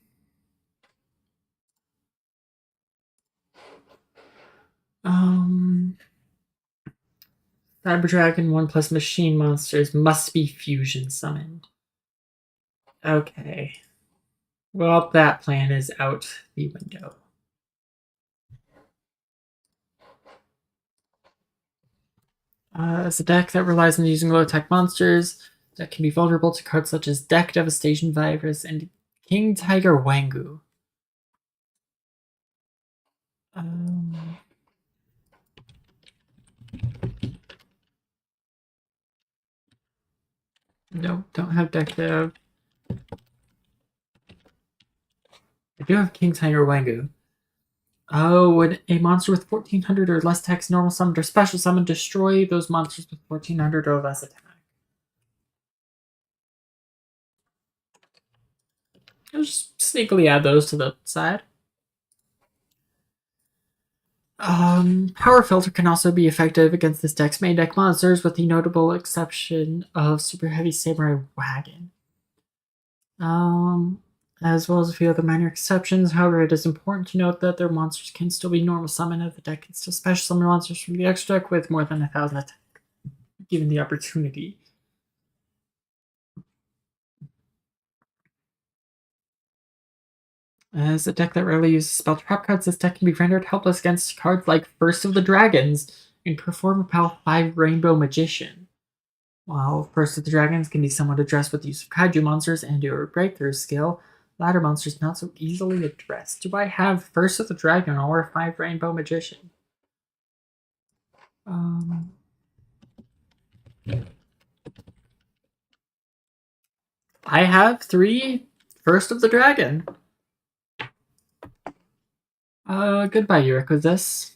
Cyber Dragon 1+ machine monsters must be fusion summoned. Okay. Well, that plan is out the window. As a deck that relies on using low-tech monsters, that can be vulnerable to cards such as Deck Devastation Virus and King Tiger Wangu. No, don't have Deck Dev. I do have King Tiger Wangu. Oh, when a monster with 1400 or less attacks normal summoned or special summoned, destroy those monsters with 1400 or less attack. I'll just sneakily add those to the side. Power Filter can also be effective against this deck's main deck monsters, with the notable exception of Super Heavy Samurai Wagon. As well as a few other minor exceptions. However, it is important to note that their monsters can still be normal summon, and the deck can still special summon monsters from the extra deck with more than 1,000 attack, given the opportunity. As a deck that rarely uses spell trap cards, this deck can be rendered helpless against cards like First of the Dragons and Perform a Power 5 Rainbow Magician. While First of the Dragons can be somewhat addressed with the use of kaiju monsters and or breakthrough skill, latter monsters not so easily addressed. Do I have First of the Dragon or 5 Rainbow Magician? I have 3 First of the Dragon. Goodbye, Eurycletus.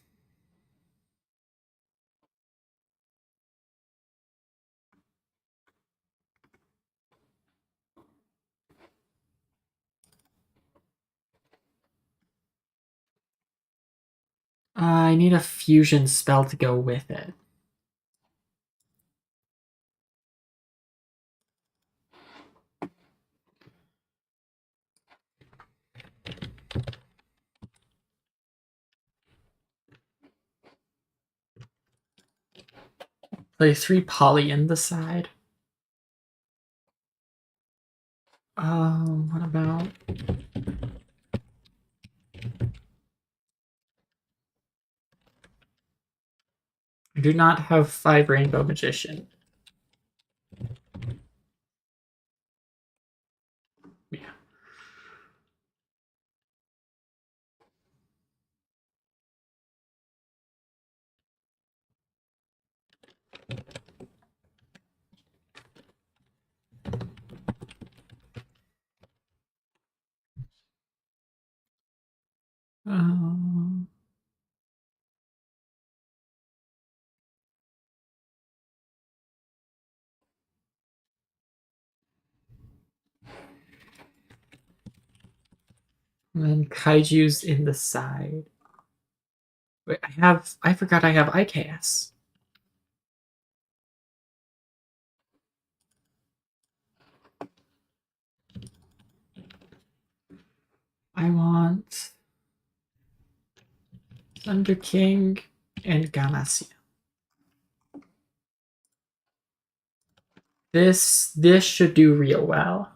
I need a fusion spell to go with it. Play 3 poly in the side. What about... I do not have 5 Rainbow Magician. Yeah. And then Kaiju's in the side. Wait, I forgot I have IKS. I want Thunder King and Gamasia. This should do real well.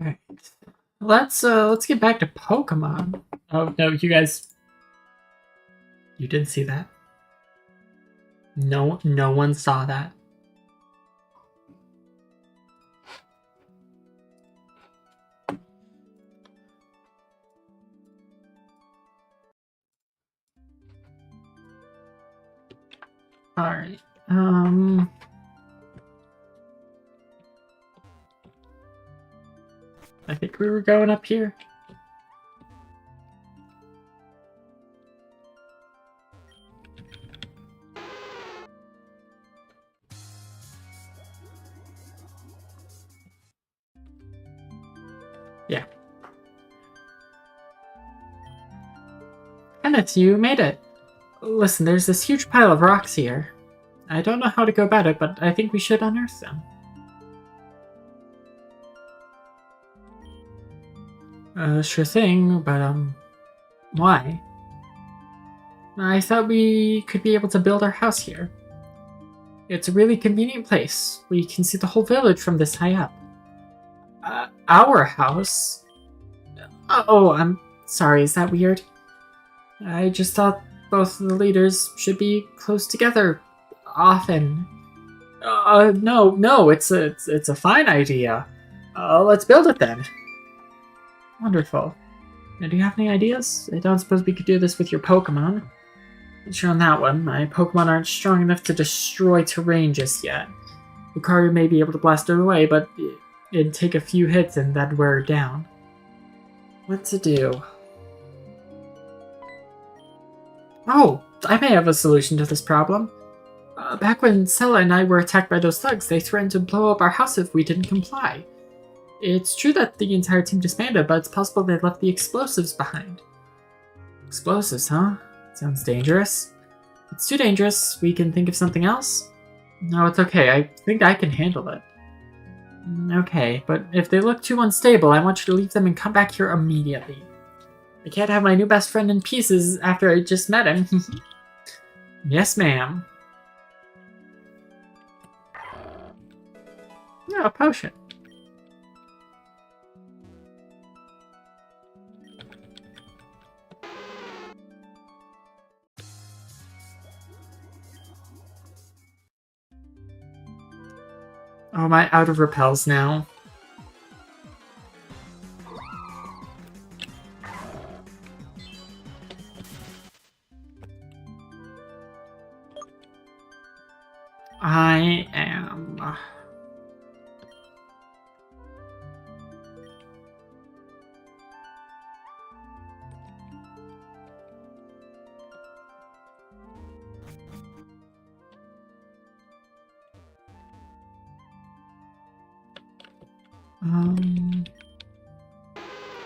Alright. Let's get back to Pokemon. Oh no, you guys, you didn't see that. No one saw that. Alright. I think we were going up here. Yeah. Kenneth, you made it. Listen, there's this huge pile of rocks here. I don't know how to go about it, but I think we should unearth them. Sure thing, but, why? I thought we could be able to build our house here. It's a really convenient place. We can see the whole village from this high up. Our house? Oh, I'm sorry, is that weird? I just thought both of the leaders should be close together often. No, it's a fine idea. Let's build it then. Wonderful. Now, do you have any ideas? I don't suppose we could do this with your Pokemon. Not sure on that one. My Pokemon aren't strong enough to destroy terrain just yet. Lucario may be able to blast it away, but it'd take a few hits and that'd wear her down. What to do? Oh, I may have a solution to this problem. Back when Sella and I were attacked by those thugs, they threatened to blow up our house if we didn't comply. It's true that the entire team disbanded, but it's possible they left the explosives behind. Explosives, huh? Sounds dangerous. If it's too dangerous, we can think of something else? No, it's okay. I think I can handle it. Okay, but if they look too unstable, I want you to leave them and come back here immediately. I can't have my new best friend in pieces after I just met him. Yes, ma'am. Yeah, a potion. Oh, am I out of repels now? I am...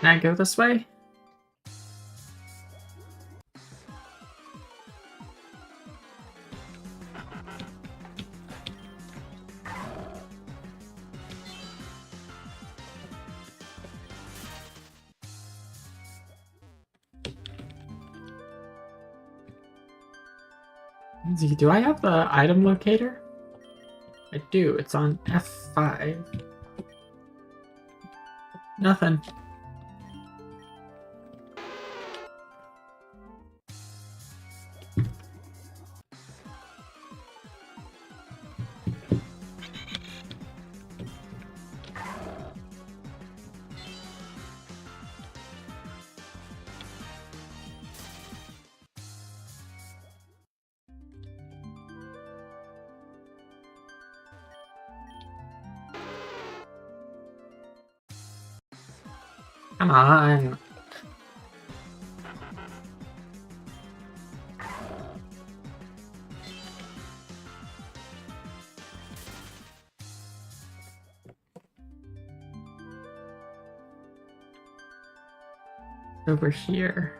Can I go this way? Do I have the item locator? I do. It's on F5. Nothing. Come on. Over here.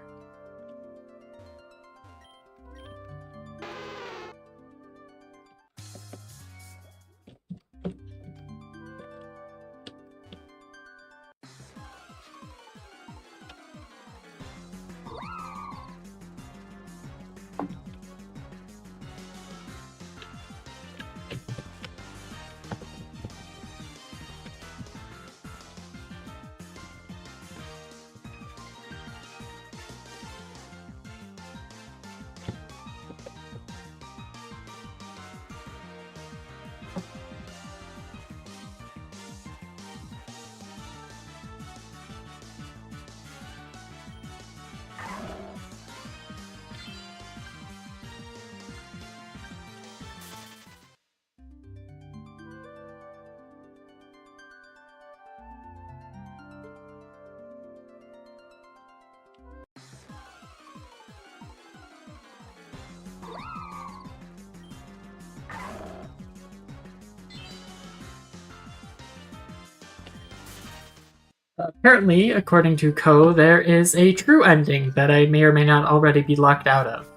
Apparently, according to Ko, there is a true ending that I may or may not already be locked out of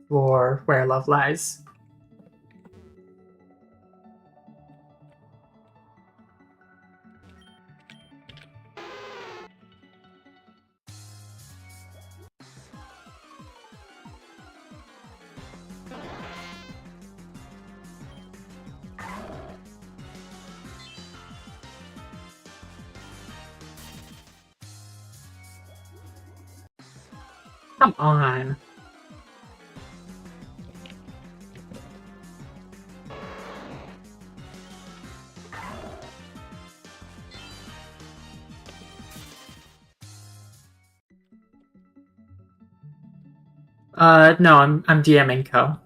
for Where Love Lies. Come on. No, I'm DMing Ko.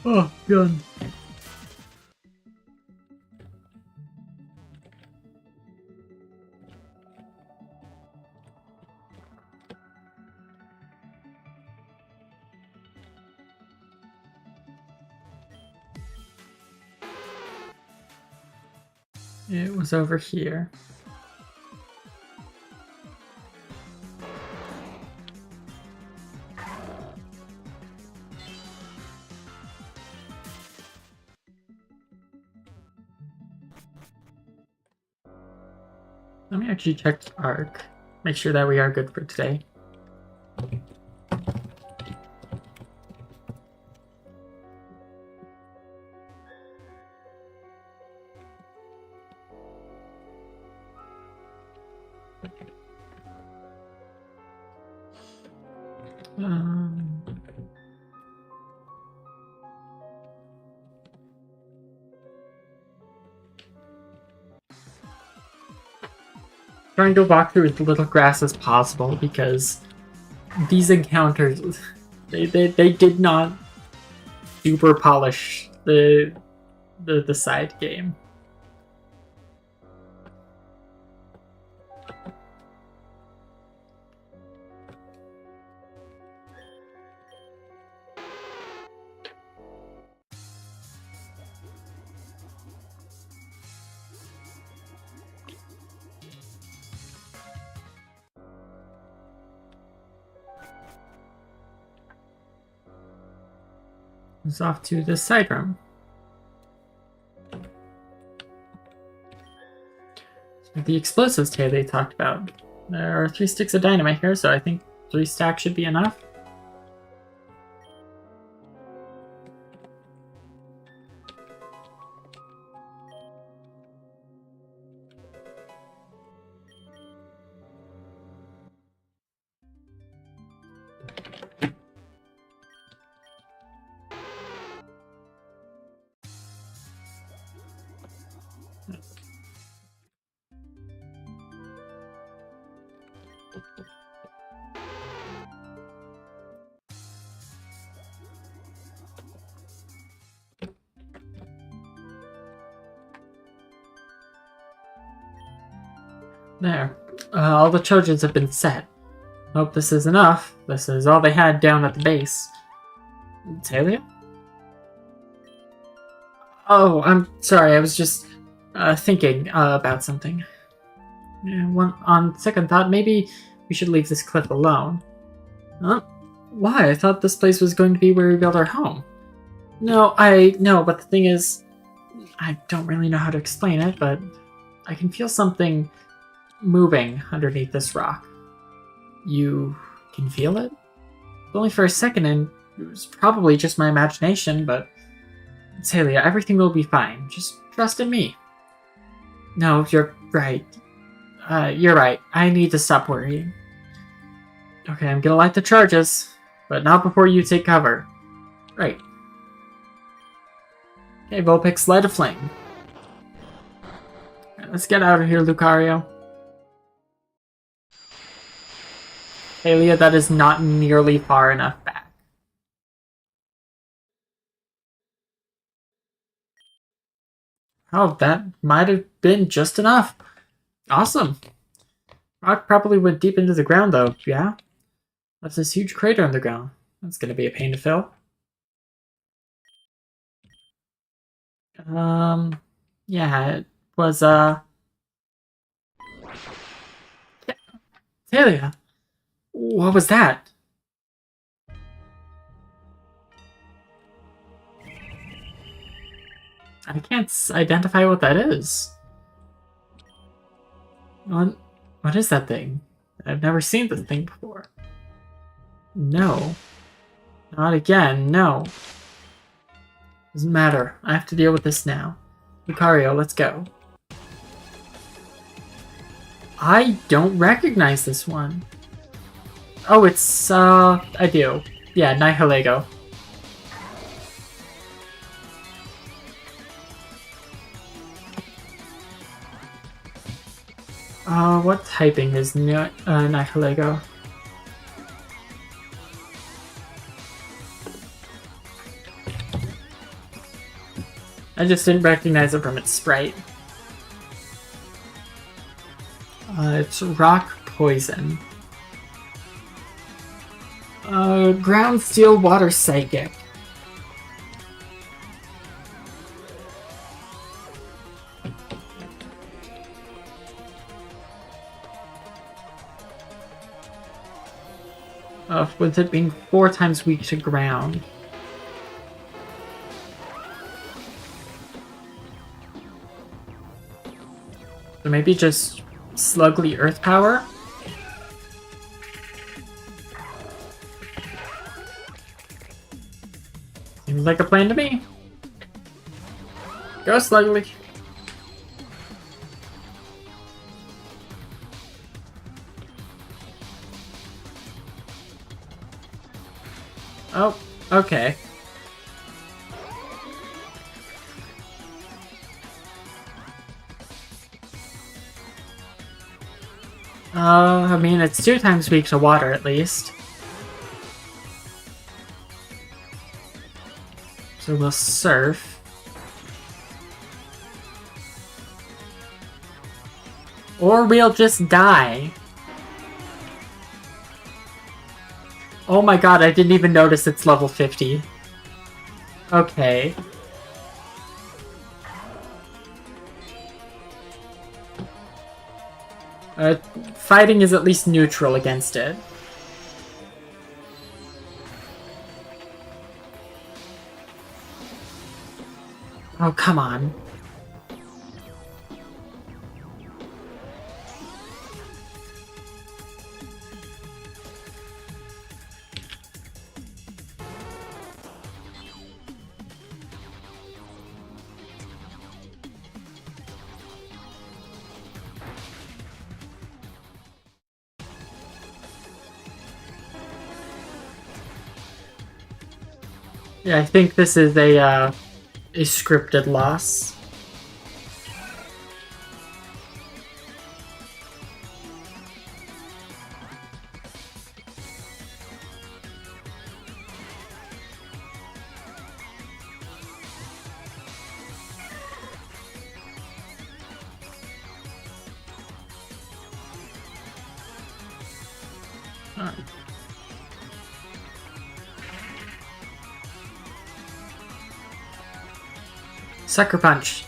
Oh, God. It was over here. Let me actually check Arc. Make sure that we are good for today. Um, trying to walk through as little grass as possible because these encounters, they did not super polish the side game. It's off to the side room. So the explosives Taylor talked about. There are 3 sticks of dynamite here, so I think 3 stacks should be enough. There. All the Trojans have been set. Hope this is enough. This is all they had down at the base. Talia? Oh, I'm sorry. I was just thinking about something. On second thought, maybe we should leave this cliff alone. Huh? Why? I thought this place was going to be where we built our home. No, I know, but the thing is, I don't really know how to explain it, but I can feel something moving underneath this rock. You can feel it? Only for a second, and it was probably just my imagination, but Talia, everything will be fine. Just trust in me. No, you're right. You're right. I need to stop worrying. Okay, I'm gonna light the charges, but not before you take cover. Right. Okay, Vulpix, light a flame. Right, let's get out of here, Lucario. Hey, Leah, that is not nearly far enough back. Oh, that might have been just enough. Awesome. Rock probably went deep into the ground, though, yeah? That's this huge crater on the ground. That's gonna be a pain to fill. Yeah, it was, Talia, what was that? I can't identify what that is. What is that thing? I've never seen this thing before. No. Not again, no. Doesn't matter. I have to deal with this now. Lucario, let's go. I don't recognize this one. Oh, it's, I do. Yeah, Nihilego. What typing is Nihilego? I just didn't recognize it from its sprite. It's rock poison. Ground steel water psychic. With it being 4 times weak to ground. So maybe just slugly earth power? Seems like a plan to me. Go slugly. Oh, okay. I mean, it's 2 times weak to water, at least. So we'll surf. Or we'll just die. Oh my god, I didn't even notice it's level 50. Okay. Fighting is at least neutral against it. Oh, come on. Yeah, I think this is a scripted loss. Sucker punch.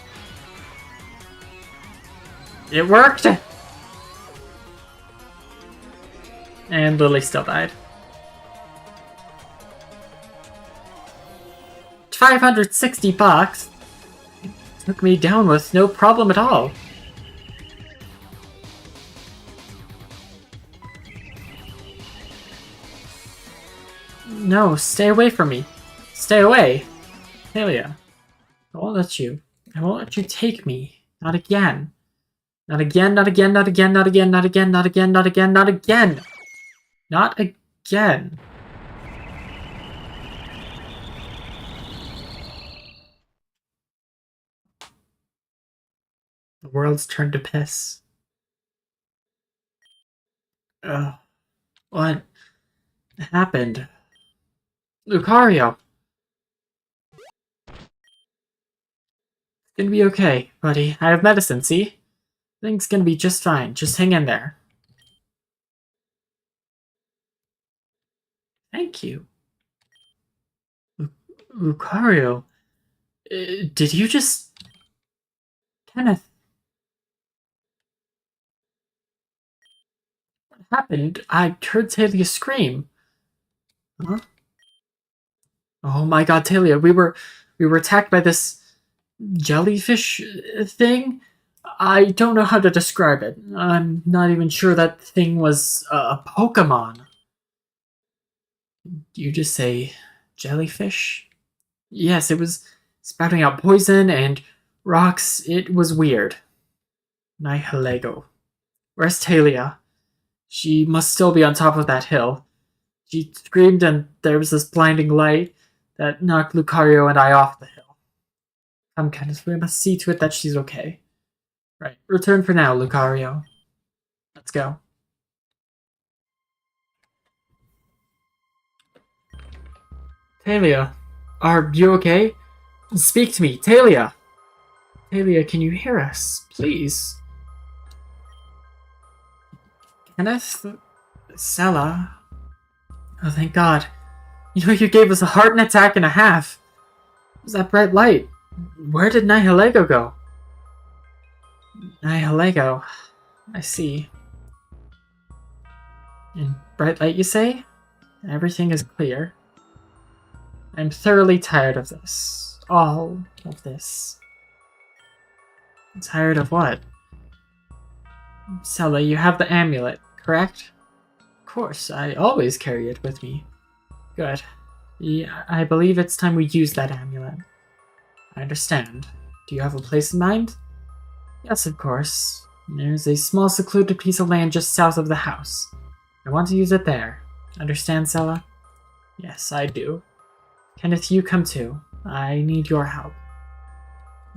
It worked! And Lily still died. 560 bucks? Took me down with no problem at all. No, stay away from me. Stay away. Thalia. I won't let you. I won't let you take me. Not again. Not again, not again, not again, not again, not again, not again, not again, not again. Not again. The world's turned to piss. Ugh. What happened? Lucario! It's gonna be okay, buddy. I have medicine, see? Things gonna be just fine. Just hang in there. Thank you. Lucario, did you just... Kenneth? What happened? I heard Talia scream. Huh? Oh my god, Talia, we were attacked by this jellyfish thing? I don't know how to describe it. I'm not even sure that thing was a Pokemon. You just say jellyfish? Yes, it was spouting out poison and rocks. It was weird. Nihilego. Where's Talia? She must still be on top of that hill. She screamed and there was this blinding light that knocked Lucario and I off the hill. Come, Kenneth, we must see to it that she's okay. Right, return for now, Lucario. Let's go. Talia, are you okay? Speak to me, Talia! Talia, can you hear us? Please. Kenneth? Sella? Oh, thank God. You know, you gave us a heart attack and a half. What was that bright light? Where did Nihilego go? Nihilego. I see. And bright light, you say? Everything is clear. I'm thoroughly tired of this. All of this. Tired of what? Sella, you have the amulet, correct? Of course, I always carry it with me. Good. Yeah, I believe it's time we use that amulet. I understand. Do you have a place in mind? Yes, of course. There's a small secluded piece of land just south of the house. I want to use it there. Understand, Sella? Yes, I do. Kenneth, you come too. I need your help.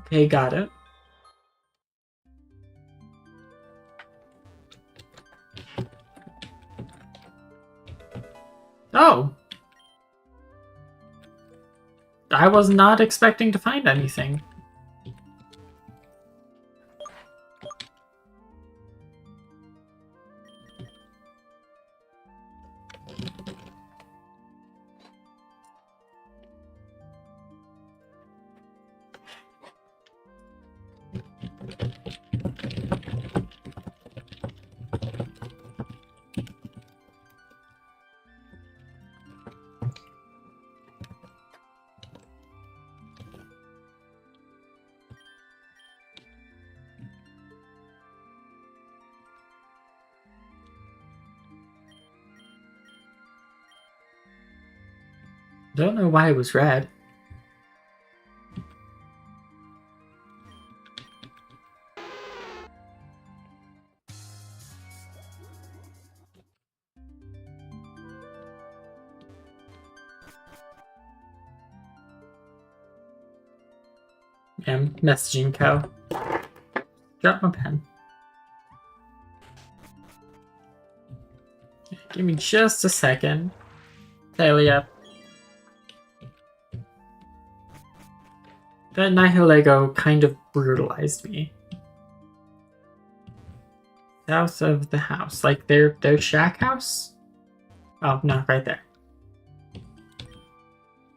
Okay, got it. Oh! I was not expecting to find anything. Don't know why it was red. I'm messaging Co. Drop my pen. Give me just a second. Thalia. That Nihilego kind of brutalized me. South of the house. Like their shack house? Oh, no, right there.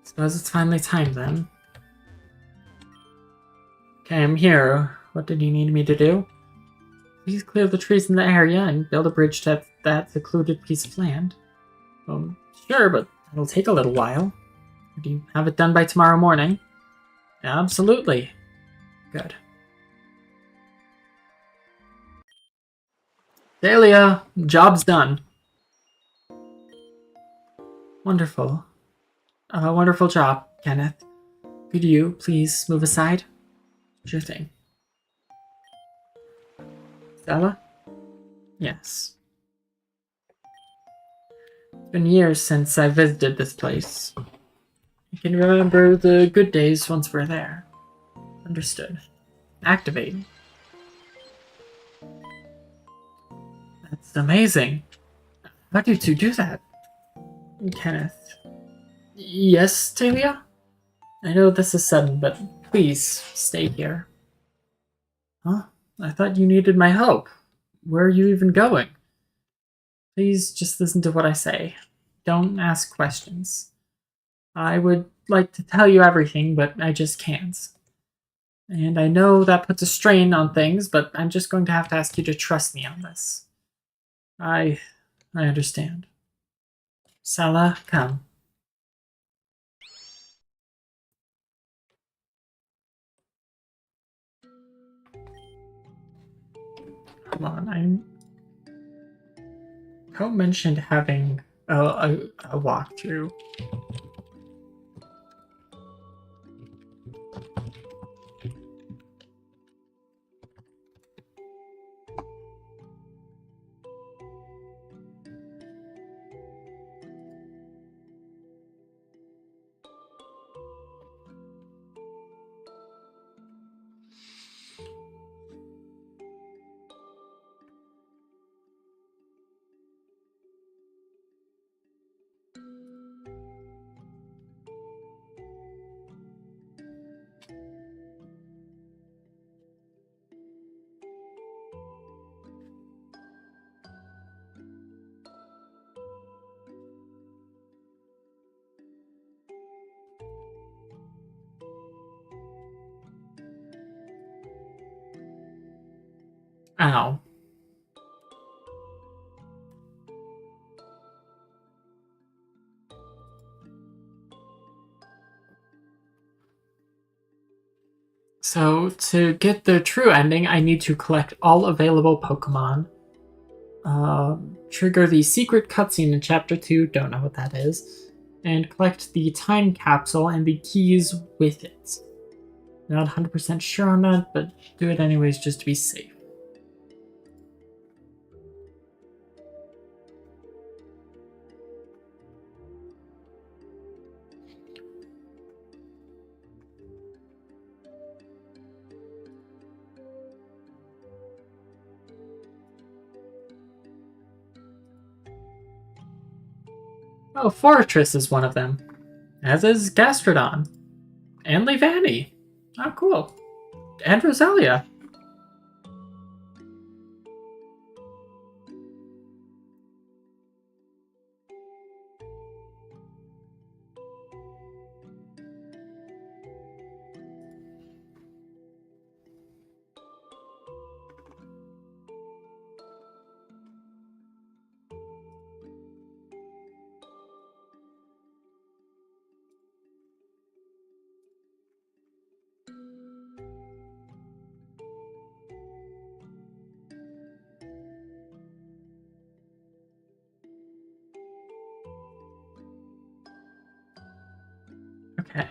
Suppose it's finally time then. Okay, I'm here. What did you need me to do? Please clear the trees in the area and build a bridge to that secluded piece of land. Sure, but it'll take a little while. Do you have it done by tomorrow morning? Absolutely. Good. Dahlia, job's done. Wonderful. Wonderful job, Kenneth. Could you please move aside? Sure thing. Stella? Yes. It's been years since I visited this place. I can remember the good days once we're there. Understood. Activate. That's amazing. How did you do that? Kenneth. Yes, Talia? I know this is sudden, but please stay here. Huh? I thought you needed my help. Where are you even going? Please just listen to what I say. Don't ask questions. I would like to tell you everything, but I just can't. And I know that puts a strain on things, but I'm just going to have to ask you to trust me on this. I understand. Sala, come. Come on, Poe mentioned having a walkthrough. Ow. So, to get the true ending, I need to collect all available Pokemon. Trigger the secret cutscene in Chapter 2, don't know what that is. And collect the time capsule and the keys with it. Not 100% sure on that, but do it anyways just to be safe. Oh, Fortress is one of them. As is Gastrodon. And Leavanny. Oh, cool. And Roselia. Okay.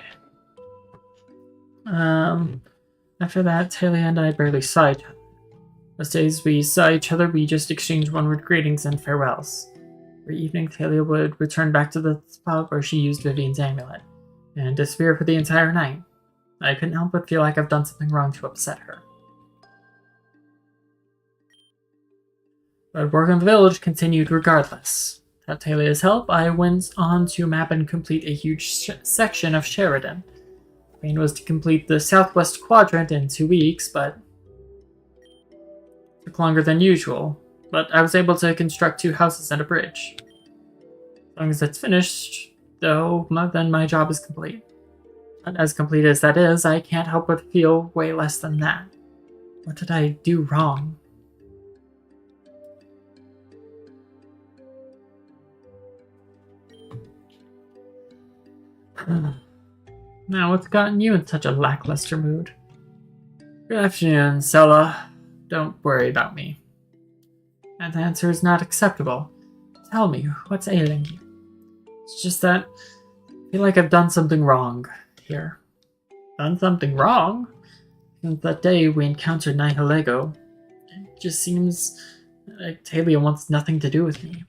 After that, Talia and I barely saw each other. Those days we saw each other, we just exchanged one-word greetings and farewells. Every evening, Talia would return back to the spot where she used Vivian's amulet, and disappear for the entire night. I couldn't help but feel like I've done something wrong to upset her. But work in the village continued regardless. Without Talia's help, I went on to map and complete a huge section of Sheridan. The plan was to complete the southwest quadrant in 2 weeks, but it took longer than usual. But I was able to construct 2 houses and a bridge. As long as it's finished, though, then my job is complete. But as complete as that is, I can't help but feel way less than that. What did I do wrong? Now, what's gotten you in such a lackluster mood? Good afternoon, Sella. Don't worry about me. That answer is not acceptable. Tell me, what's ailing you? It's just that I feel like I've done something wrong here. Done something wrong? Since that day we encountered Nihilego, it just seems like Talia wants nothing to do with me.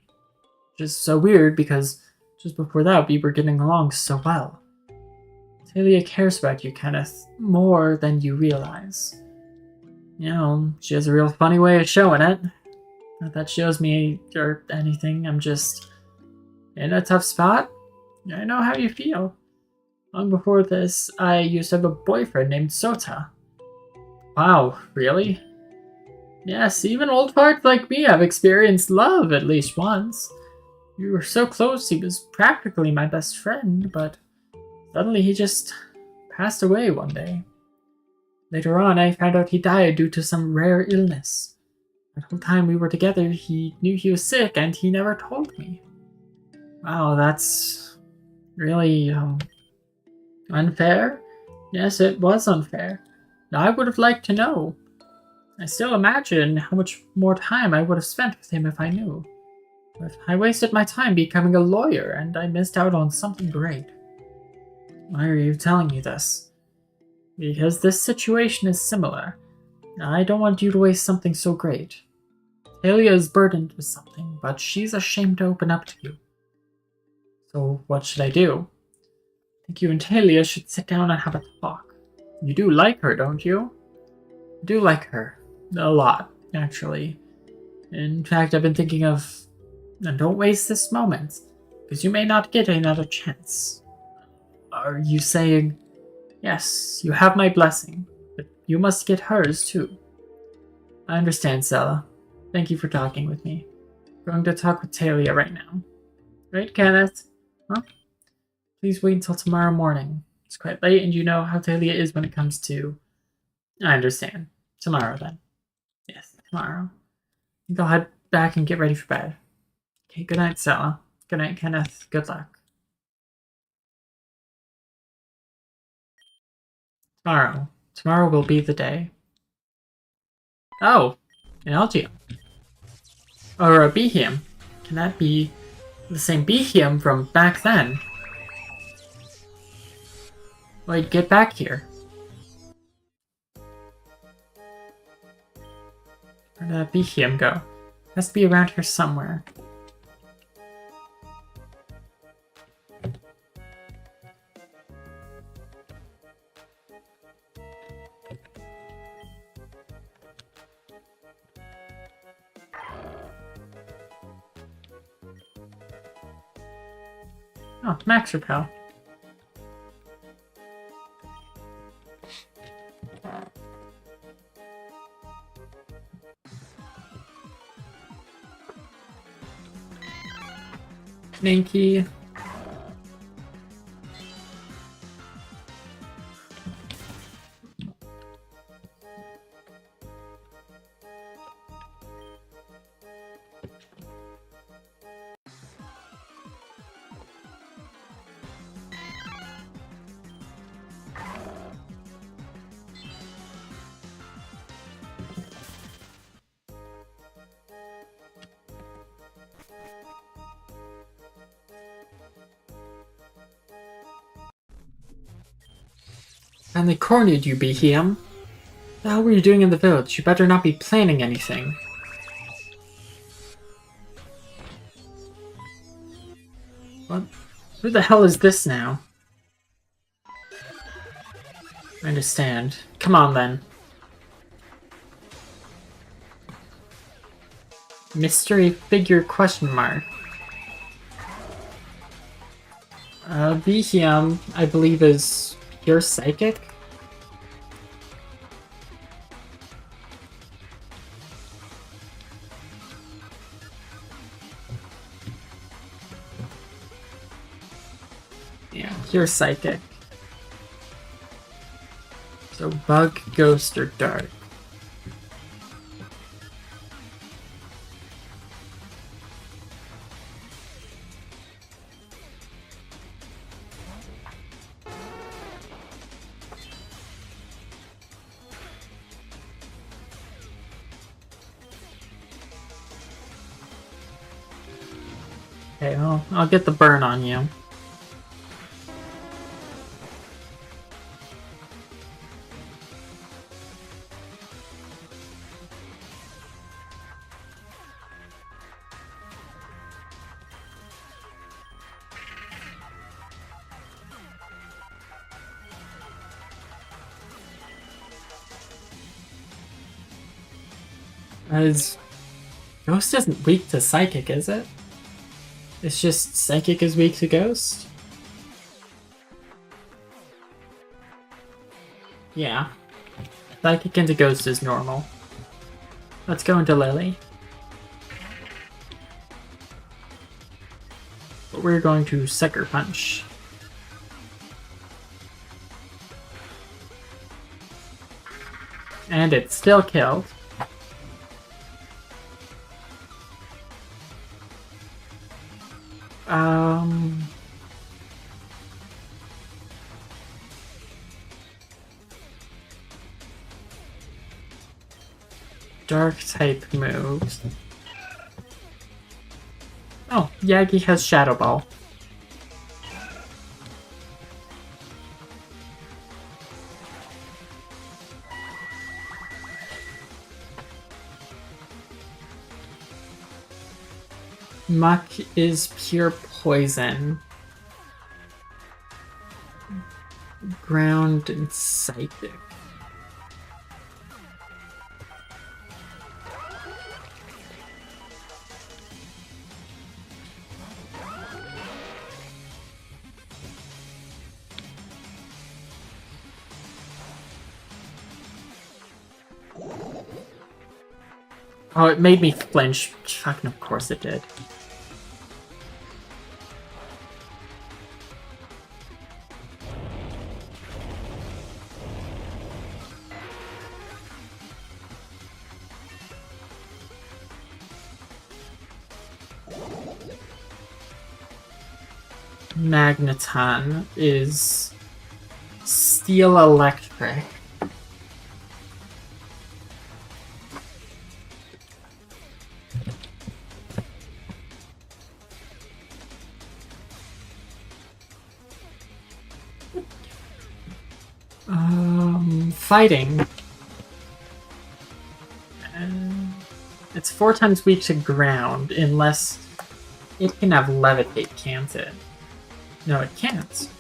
Just so weird because just before that we were getting along so well. Talia cares about you, Kenneth, more than you realize. You know, she has a real funny way of showing it. Not that shows me or anything, I'm just in a tough spot. I know how you feel. Long before this, I used to have a boyfriend named Sota. Wow, really? Yes, even old farts like me have experienced love at least once. We were so close, he was practically my best friend, but suddenly he just passed away one day. Later on, I found out he died due to some rare illness. The whole time we were together, he knew he was sick and he never told me. Wow, that's really, unfair? Yes, it was unfair. I would have liked to know. I still imagine how much more time I would have spent with him if I knew. But I wasted my time becoming a lawyer and I missed out on something great. Why are you telling me this? Because this situation is similar. I don't want you to waste something so great. Talia is burdened with something, but she's ashamed to open up to you. So what should I do? I think you and Talia should sit down and have a talk. You do like her, don't you? I do like her. A lot, actually. In fact, I've been thinking of... And don't waste this moment, because you may not get another chance. Are you saying... Yes, you have my blessing, but you must get hers too. I understand, Sella. Thank you for talking with me. I'm going to talk with Talia right now. Right, Kenneth? Huh? Please wait until tomorrow morning. It's quite late, and you know how Talia is when it comes to... I understand. Tomorrow, then. Yes, tomorrow. Go head back and get ready for bed. Okay, good night, Sella. Good night, Kenneth. Good luck. Tomorrow. Tomorrow will be the day. Oh, an Algium. Or a Behem. Can that be the same Behem from back then? Wait, get back here. Where did that Behem go? Has to be around here somewhere. Oh, Max Repel. Ninky. Finally cornered you, Behem. What the hell were you doing in the village? You better not be planning anything. What? Who the hell is this now? I understand. Come on then. Mystery figure question mark. Behem, I believe, is pure psychic? Yeah, pure psychic. So bug, ghost, or dark. Okay, well, I'll get the burn on you. Ghost isn't weak to psychic, is it? It's just psychic is weak to ghost? Yeah. Psychic into ghost is normal. Let's go into Lily. But we're going to Sucker Punch. And it's still killed. Dark type moves. Oh, Yagi has Shadow Ball. Muck is pure poison. Ground and psychic. Oh, it made me flinch. Fucking of course it did. Magneton is Steel Electric. Fighting. It's 4 times weak to ground unless it can have levitate, can't it? No, it can't.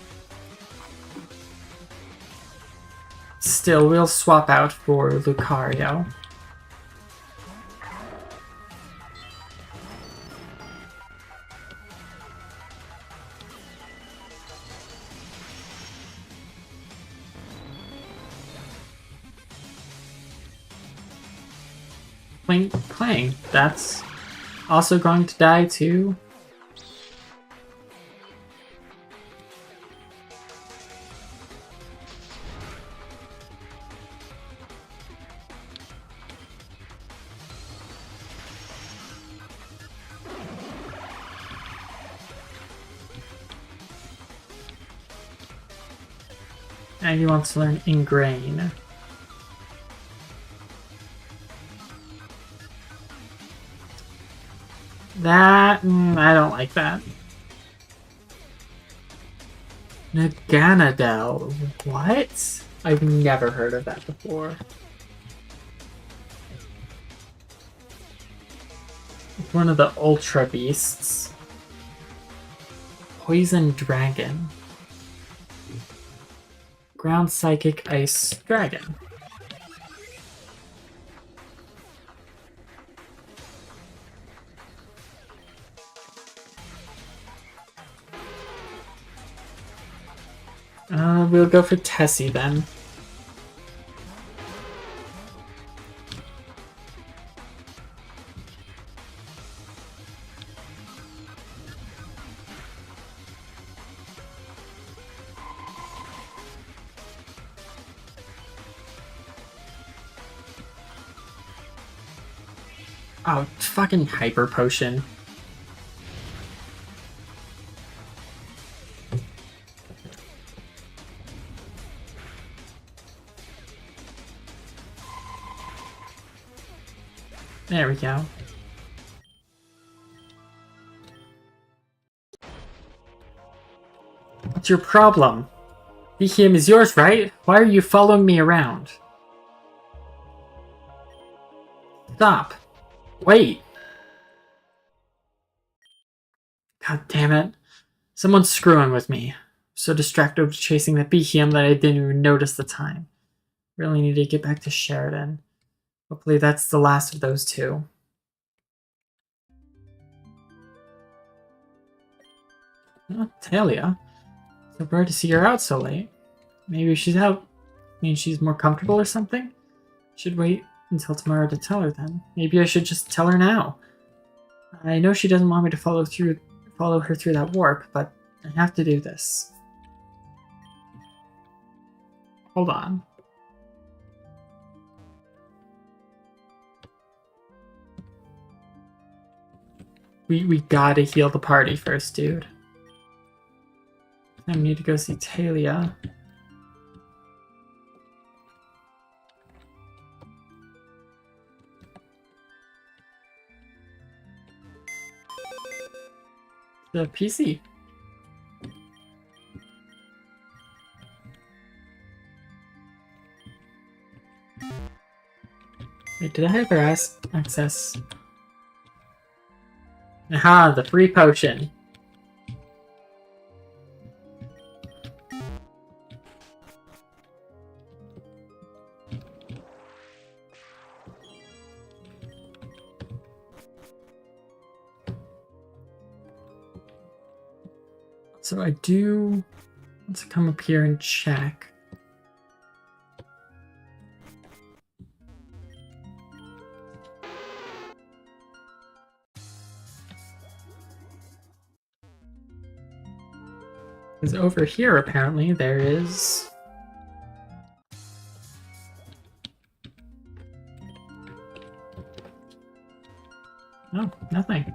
Still, we'll swap out for Lucario. Clang. That's also going to die too. And he wants to learn Ingrain. That, I don't like that. Naganadel. What? I've never heard of that before. It's one of the Ultra Beasts. Poison Dragon. Ground Psychic Ice Dragon. We'll go for Tessie then. Oh, fucking Hyper Potion. There we go. What's your problem? Behem is yours, right? Why are you following me around? Stop. Wait. God damn it. Someone's screwing with me. So distracted with chasing that Behem that I didn't even notice the time. Really need to get back to Sheridan. Hopefully that's the last of those two. Oh, Talia. So rare to see her out so late. Maybe she's out. Means she's more comfortable or something? Should wait until tomorrow to tell her then. Maybe I should just tell her now. I know she doesn't want me to follow her through that warp, but I have to do this. Hold on. We gotta heal the party first, dude. I need to go see Talia. The PC. Wait, did I have her access? Aha, the free potion. So I do want to come up here and check. Because over here, apparently, there is... Oh, nothing.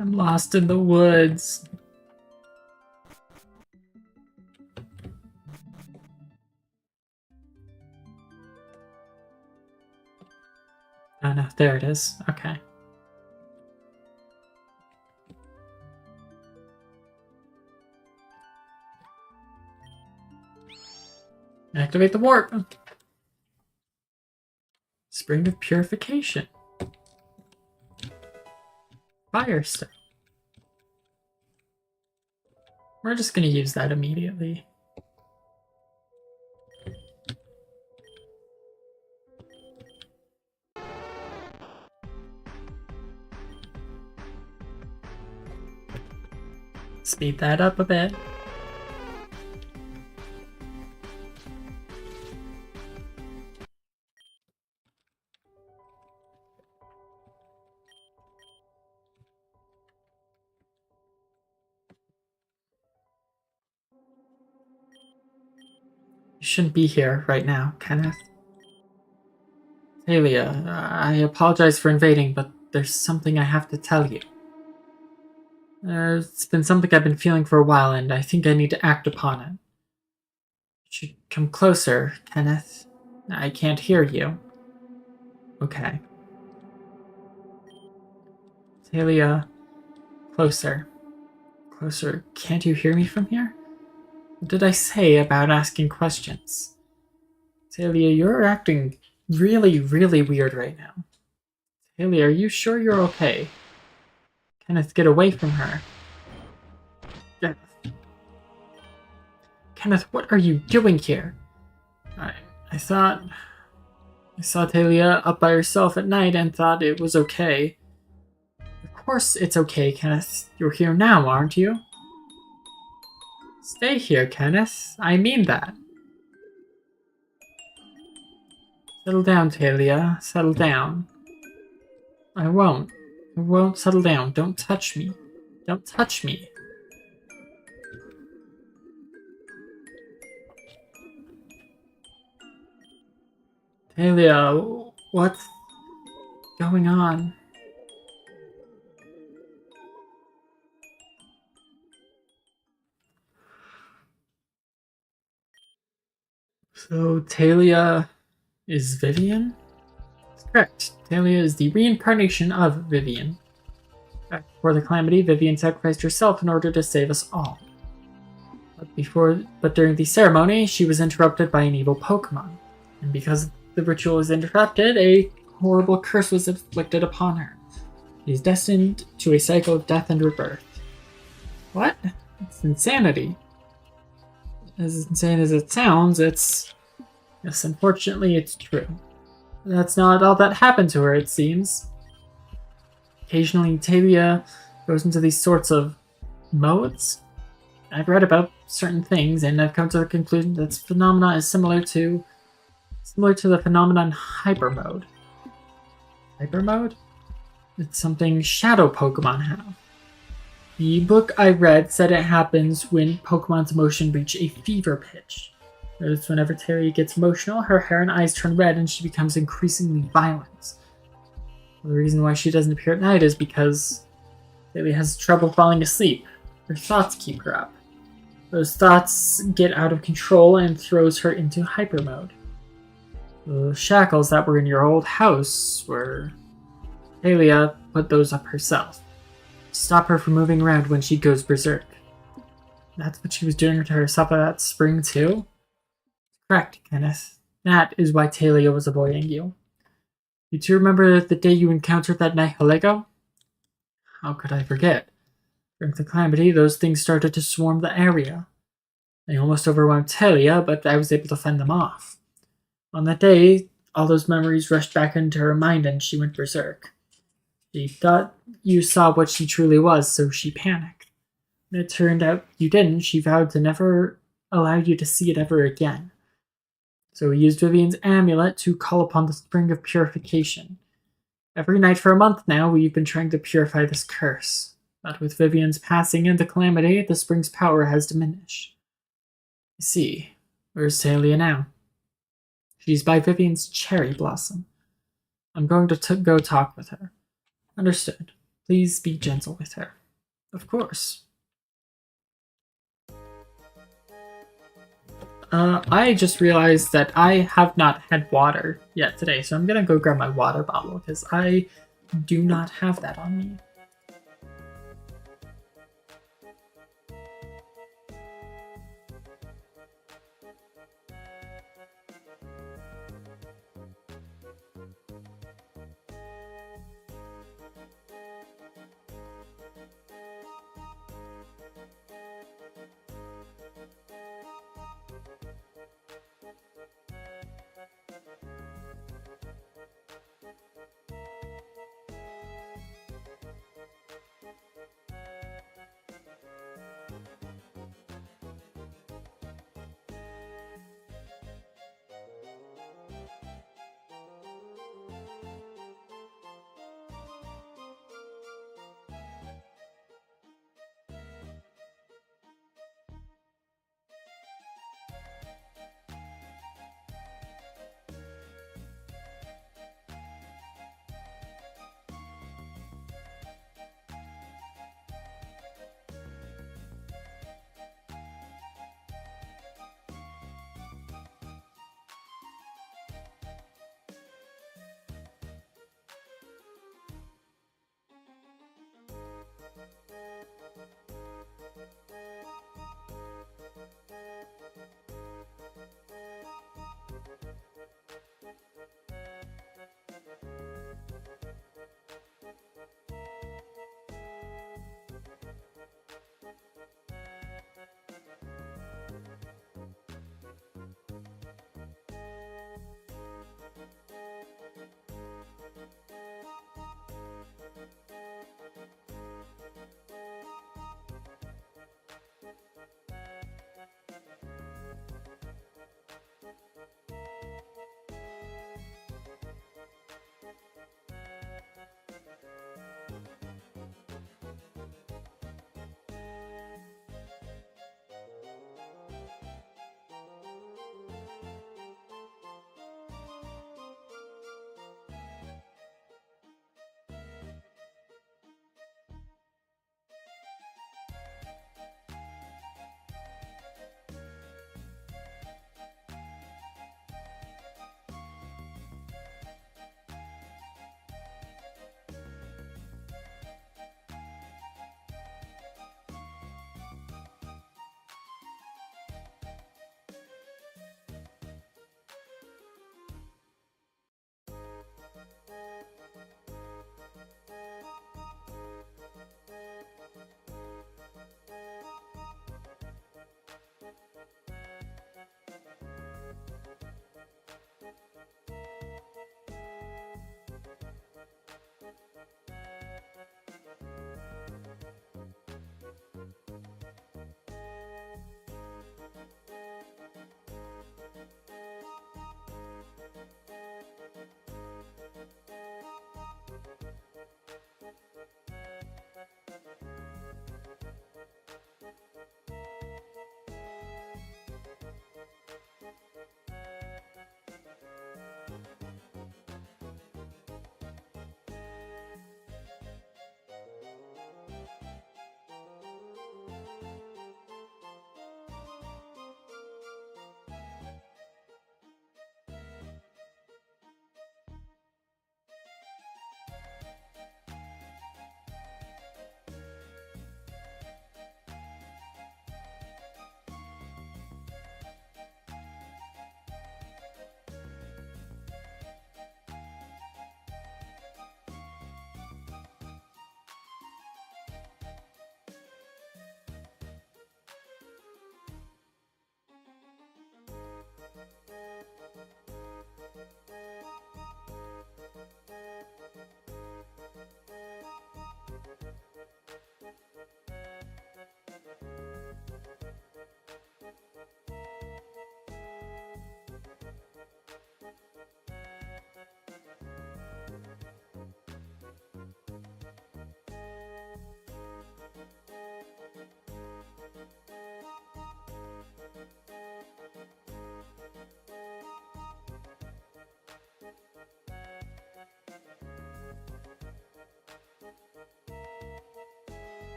I'm lost in the woods. Oh no, there it is. Okay. Activate the warp. Spring of Purification. Fire Stone. We're just going to use that immediately. Speed that up a bit. You shouldn't be here right now, Kenneth. Talia, I apologize for invading, but there's something I have to tell you. It's been something I've been feeling for a while, and I think I need to act upon it. You should come closer, Kenneth. I can't hear you. Okay. Talia, closer. Closer. Can't you hear me from here? What did I say about asking questions? Talia, you're acting really, really weird right now. Talia, are you sure you're okay? Kenneth, get away from her. Kenneth, what are you doing here? I thought... I saw Talia up by herself at night and thought it was okay. Of course it's okay, Kenneth. You're here now, aren't you? Stay here, Kenneth. I mean that. Settle down, Talia. Settle down. I won't. I won't settle down. Don't touch me. Don't touch me. Talia, what's going on? So, Talia is Vivian? That's correct. Talia is the reincarnation of Vivian. Back before the calamity, Vivian sacrificed herself in order to save us all. But during the ceremony, she was interrupted by an evil Pokemon. And because the ritual was interrupted, a horrible curse was inflicted upon her. She is destined to a cycle of death and rebirth. What? It's insanity. As insane as it sounds, it's... Yes, unfortunately, it's true. That's not all that happened to her, it seems. Occasionally, Talia goes into these sorts of modes. I've read about certain things, and I've come to the conclusion that this phenomena is similar to the phenomenon Hyper Mode. Hyper Mode? It's something Shadow Pokemon have. The book I read said it happens when Pokemon's emotion reach a fever pitch. Notice whenever Talia gets emotional, her hair and eyes turn red and she becomes increasingly violent. The reason why she doesn't appear at night is because Talia has trouble falling asleep. Her thoughts keep her up. Those thoughts get out of control and throws her into hyper mode. The shackles that were in your old house were... Talia put those up herself. To stop her from moving around when she goes berserk. That's what she was doing to herself that spring too? Correct, Kenneth. That is why Talia was avoiding you. You two remember the day you encountered that Nihilego? How could I forget? During the calamity, those things started to swarm the area. They almost overwhelmed Talia, but I was able to fend them off. On that day, all those memories rushed back into her mind and she went berserk. She thought you saw what she truly was, so she panicked. When it turned out you didn't, she vowed to never allow you to see it ever again. So we used Vivian's amulet to call upon the Spring of Purification. Every night for a month now, we've been trying to purify this curse. But with Vivian's passing and the calamity, the spring's power has diminished. You see, where's Talia now? She's by Vivian's cherry blossom. I'm going to go talk with her. Understood. Please be gentle with her. Of course. I just realized that I have not had water yet today, so I'm gonna go grab my water bottle, because I do not have that on me.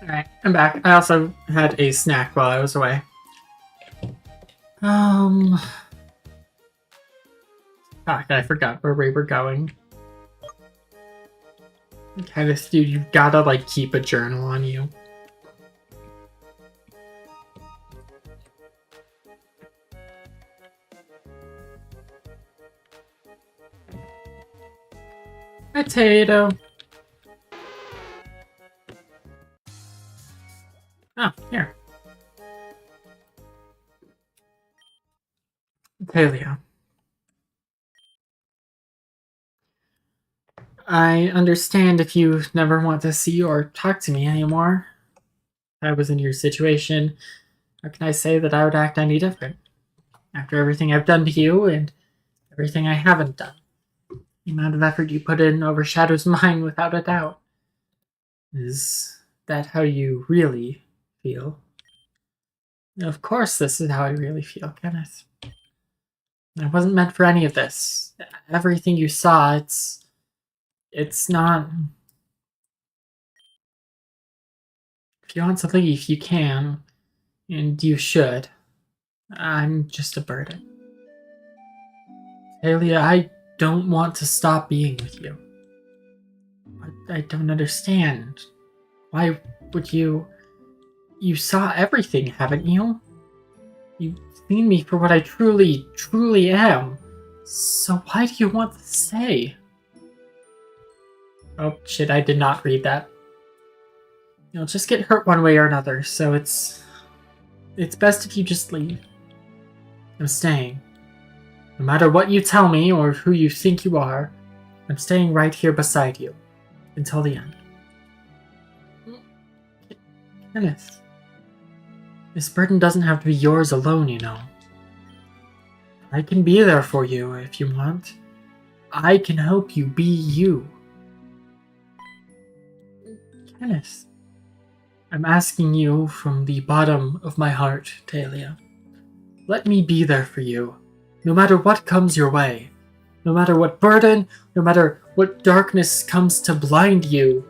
Alright, I'm back. I also had a snack while I was away. Fuck, I forgot where we were going. Okay, this dude, you've gotta, like, keep a journal on you. Potato. Oh, here. Talia. I understand if you never want to see or talk to me anymore. If I was in your situation, how can I say that I would act any different? After everything I've done to you and everything I haven't done. The amount of effort you put in overshadows mine without a doubt. Is that how you really feel? Of course this is how I really feel, Kenneth. I wasn't meant for any of this. Everything you saw, it's not... If you want to leave, you can. And you should. I'm just a burden. Talia, I don't want to stop being with you. But I don't understand. Why would you... You saw everything, haven't you? You've seen me for what I truly, truly am. So why do you want to stay? Oh shit, I did not read that. You'll just get hurt one way or another, so it's best if you just leave. I'm staying. No matter what you tell me or who you think you are, I'm staying right here beside you. Until the end. Kenneth. This burden doesn't have to be yours alone, you know. I can be there for you if you want. I can help you be you. Kenneth. I'm asking you from the bottom of my heart, Talia. Let me be there for you, no matter what comes your way. No matter what burden, no matter what darkness comes to blind you.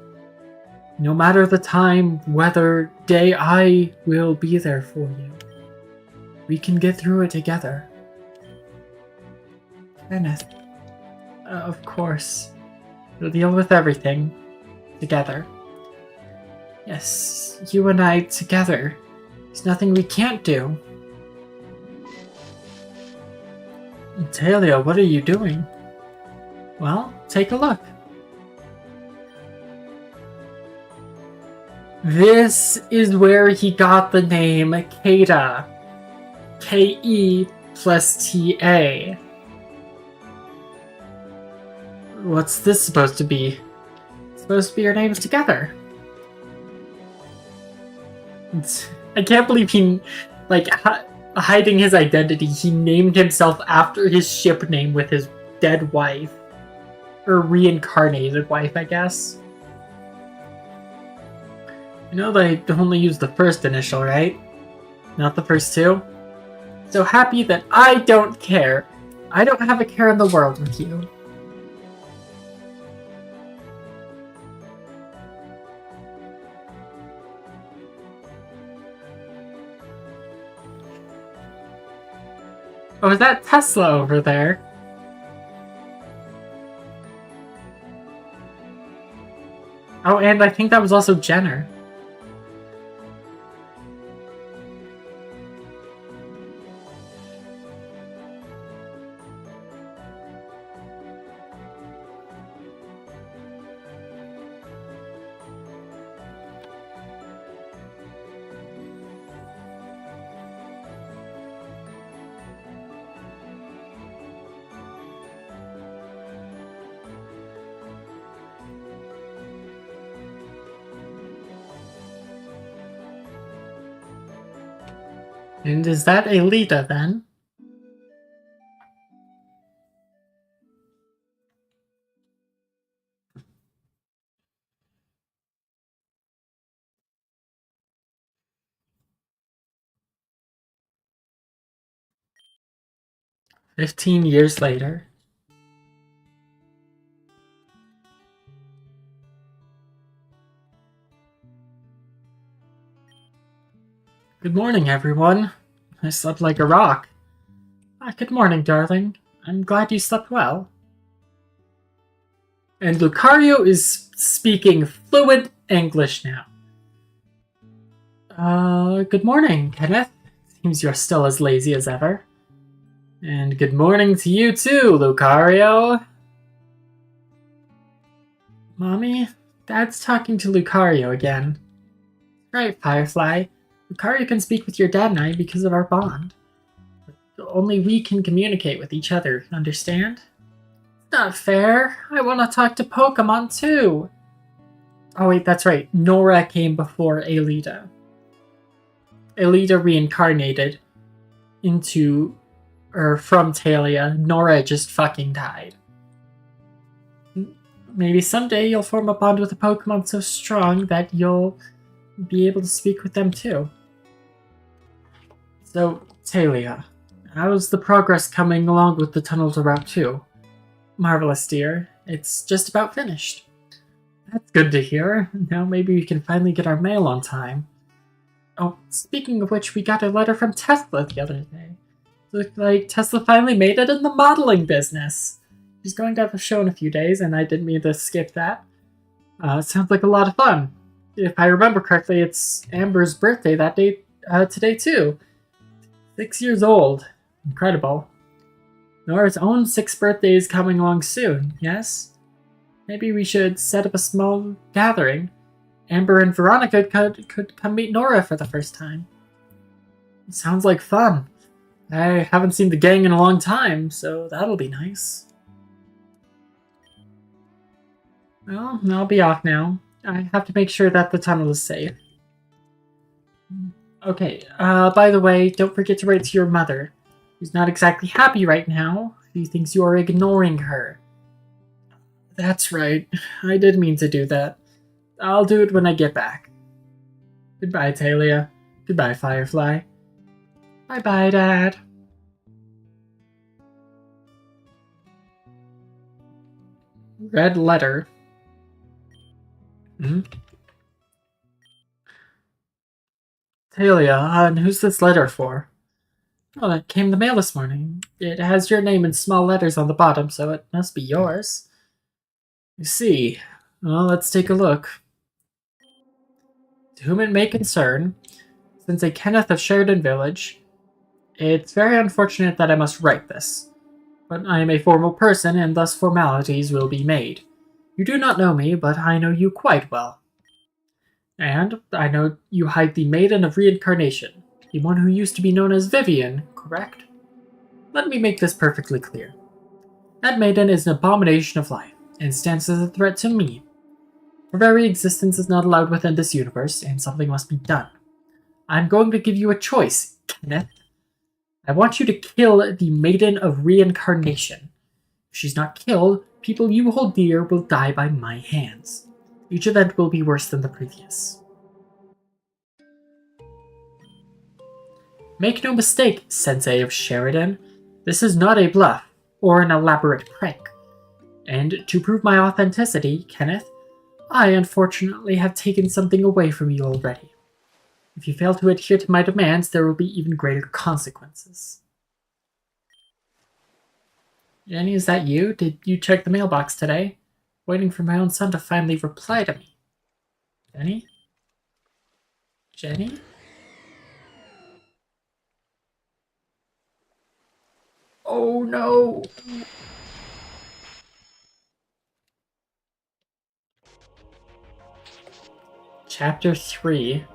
No matter the time, weather, day, I will be there for you. We can get through it together. Kenneth. Of course. We'll deal with everything. Together. Yes, you and I together. There's nothing we can't do. Talia, what are you doing? Well, take a look. This is where he got the name Kata. K-E plus T-A. What's this supposed to be? It's supposed to be your names together. I can't believe he, like, hiding his identity, he named himself after his ship name with his dead wife. Or reincarnated wife, I guess. You know they only use the first initial, right? Not the first two? So happy that I don't care. I don't have a care in the world with you. Oh, is that Tesla over there? Oh, and I think that was also Jenner. And is that Alita then? $15 years later. Good morning, everyone. I slept like a rock. Good morning, darling. I'm glad you slept well. And Lucario is speaking fluent English now. Good morning, Kenneth. Seems you're still as lazy as ever. And good morning to you too, Lucario. Mommy, Dad's talking to Lucario again. Right, Firefly. Lucario can speak with your dad and I because of our bond. But only we can communicate with each other, understand? Not fair. I want to talk to Pokemon too. Oh wait, that's right. Nora came before Alita. Alita reincarnated into, or from Talia. Nora just fucking died. Maybe someday you'll form a bond with a Pokemon so strong that you'll be able to speak with them too. So, Talia, how's the progress coming along with the tunnel to Route 2? Marvelous, dear. It's just about finished. That's good to hear. Now maybe we can finally get our mail on time. Oh, speaking of which, we got a letter from Tesla the other day. Looked like Tesla finally made it in the modeling business. She's going to have a show in a few days, and I didn't mean to skip that. Sounds like a lot of fun. If I remember correctly, it's Amber's birthday that day today too. 6 years old. Incredible. Nora's own 6th birthday is coming along soon, yes? Maybe we should set up a small gathering. Amber and Veronica could come meet Nora for the first time. It sounds like fun. I haven't seen the gang in a long time, so that'll be nice. Well, I'll be off now. I have to make sure that the tunnel is safe. Okay, by the way, don't forget to write to your mother. She's not exactly happy right now. She thinks you are ignoring her. That's right. I did mean to do that. I'll do it when I get back. Goodbye, Talia. Goodbye, Firefly. Bye-bye, Dad. Red letter. Talia, and who's this letter for? Oh, it came in the mail this morning. It has your name in small letters on the bottom, so it must be yours. You see. Well, let's take a look. To whom it may concern, since a Kenneth of Sheridan Village, it's very unfortunate that I must write this. But I am a formal person, and thus formalities will be made. You do not know me, but I know you quite well. And I know you hide the Maiden of Reincarnation, the one who used to be known as Vivian, correct? Let me make this perfectly clear. That maiden is an abomination of life, and stands as a threat to me. Her very existence is not allowed within this universe, and something must be done. I'm going to give you a choice, Kenneth. I want you to kill the Maiden of Reincarnation. If she's not killed, people you hold dear will die by my hands. Each event will be worse than the previous. Make no mistake, Sensei of Sheridan. This is not a bluff, or an elaborate prank. And to prove my authenticity, Kenneth, I unfortunately have taken something away from you already. If you fail to adhere to my demands, there will be even greater consequences. Jenny, is that you? Did you check the mailbox today? Waiting for my own son to finally reply to me. Jenny? Jenny? Oh no! Chapter 3.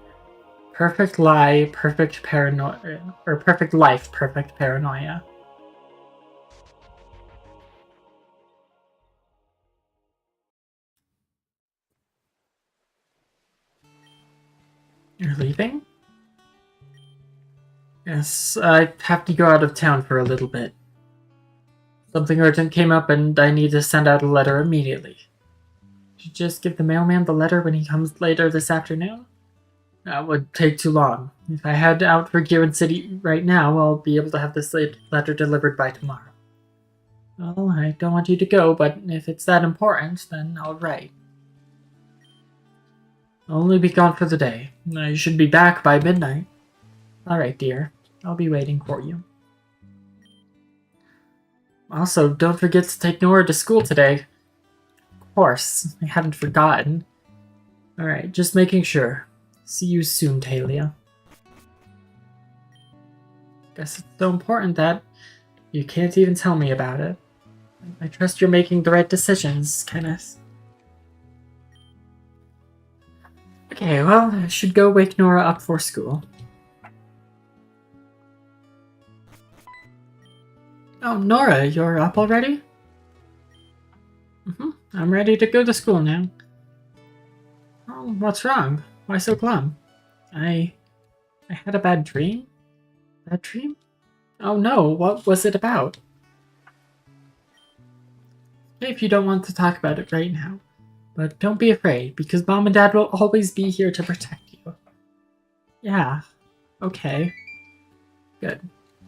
Perfect lie, perfect paranoia. Or perfect life, perfect paranoia. You're leaving? Yes, I have to go out of town for a little bit. Something urgent came up and I need to send out a letter immediately. Should just give the mailman the letter when he comes later this afternoon? That would take too long. If I head out for Giron City right now, I'll be able to have this letter delivered by tomorrow. Well, I don't want you to go, but if it's that important, then I'll write. I'll only be gone for the day. I should be back by midnight. Alright, dear. I'll be waiting for you. Also, don't forget to take Nora to school today. Of course, I haven't forgotten. Alright, just making sure. See you soon, Talia. Guess it's so important that you can't even tell me about it. I trust you're making the right decisions, Kenneth. Okay, well, I should go wake Nora up for school. Oh, Nora, you're up already? I'm ready to go to school now. Oh, what's wrong? Why so glum? I had a bad dream? Bad dream? Oh no, what was it about? If you don't want to talk about it right now. But don't be afraid, because Mom and Dad will always be here to protect you. Yeah, okay. Good.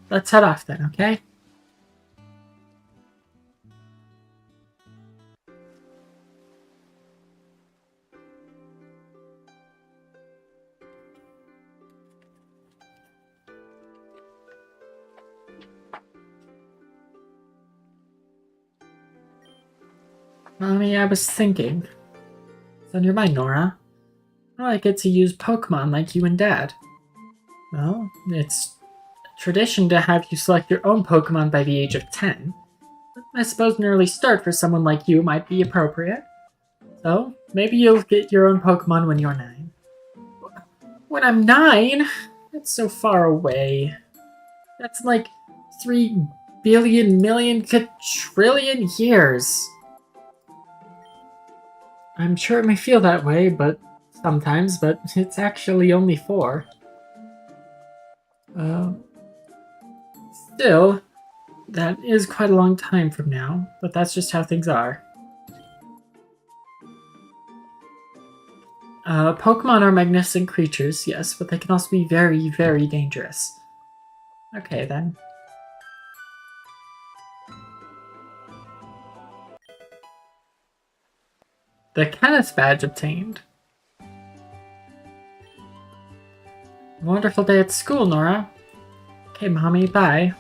Let's head off then, okay? Mommy, I was thinking. It's on your mind, Nora. I get to use Pokemon like you and Dad. Well, it's tradition to have you select your own Pokemon by the age of 10. I suppose an early start for someone like you might be appropriate. So, maybe you'll get your own Pokemon when you're 9. When I'm 9? That's so far away. That's like 3 billion million quadrillion years. I'm sure it may feel that way, but sometimes, but it's actually only 4. Still, that is quite a long time from now, but that's just how things are. Pokemon are magnificent creatures, yes, but they can also be very, very dangerous. Okay, then. The Kenneth badge obtained. Wonderful day at school, Nora. Okay, Mommy, bye.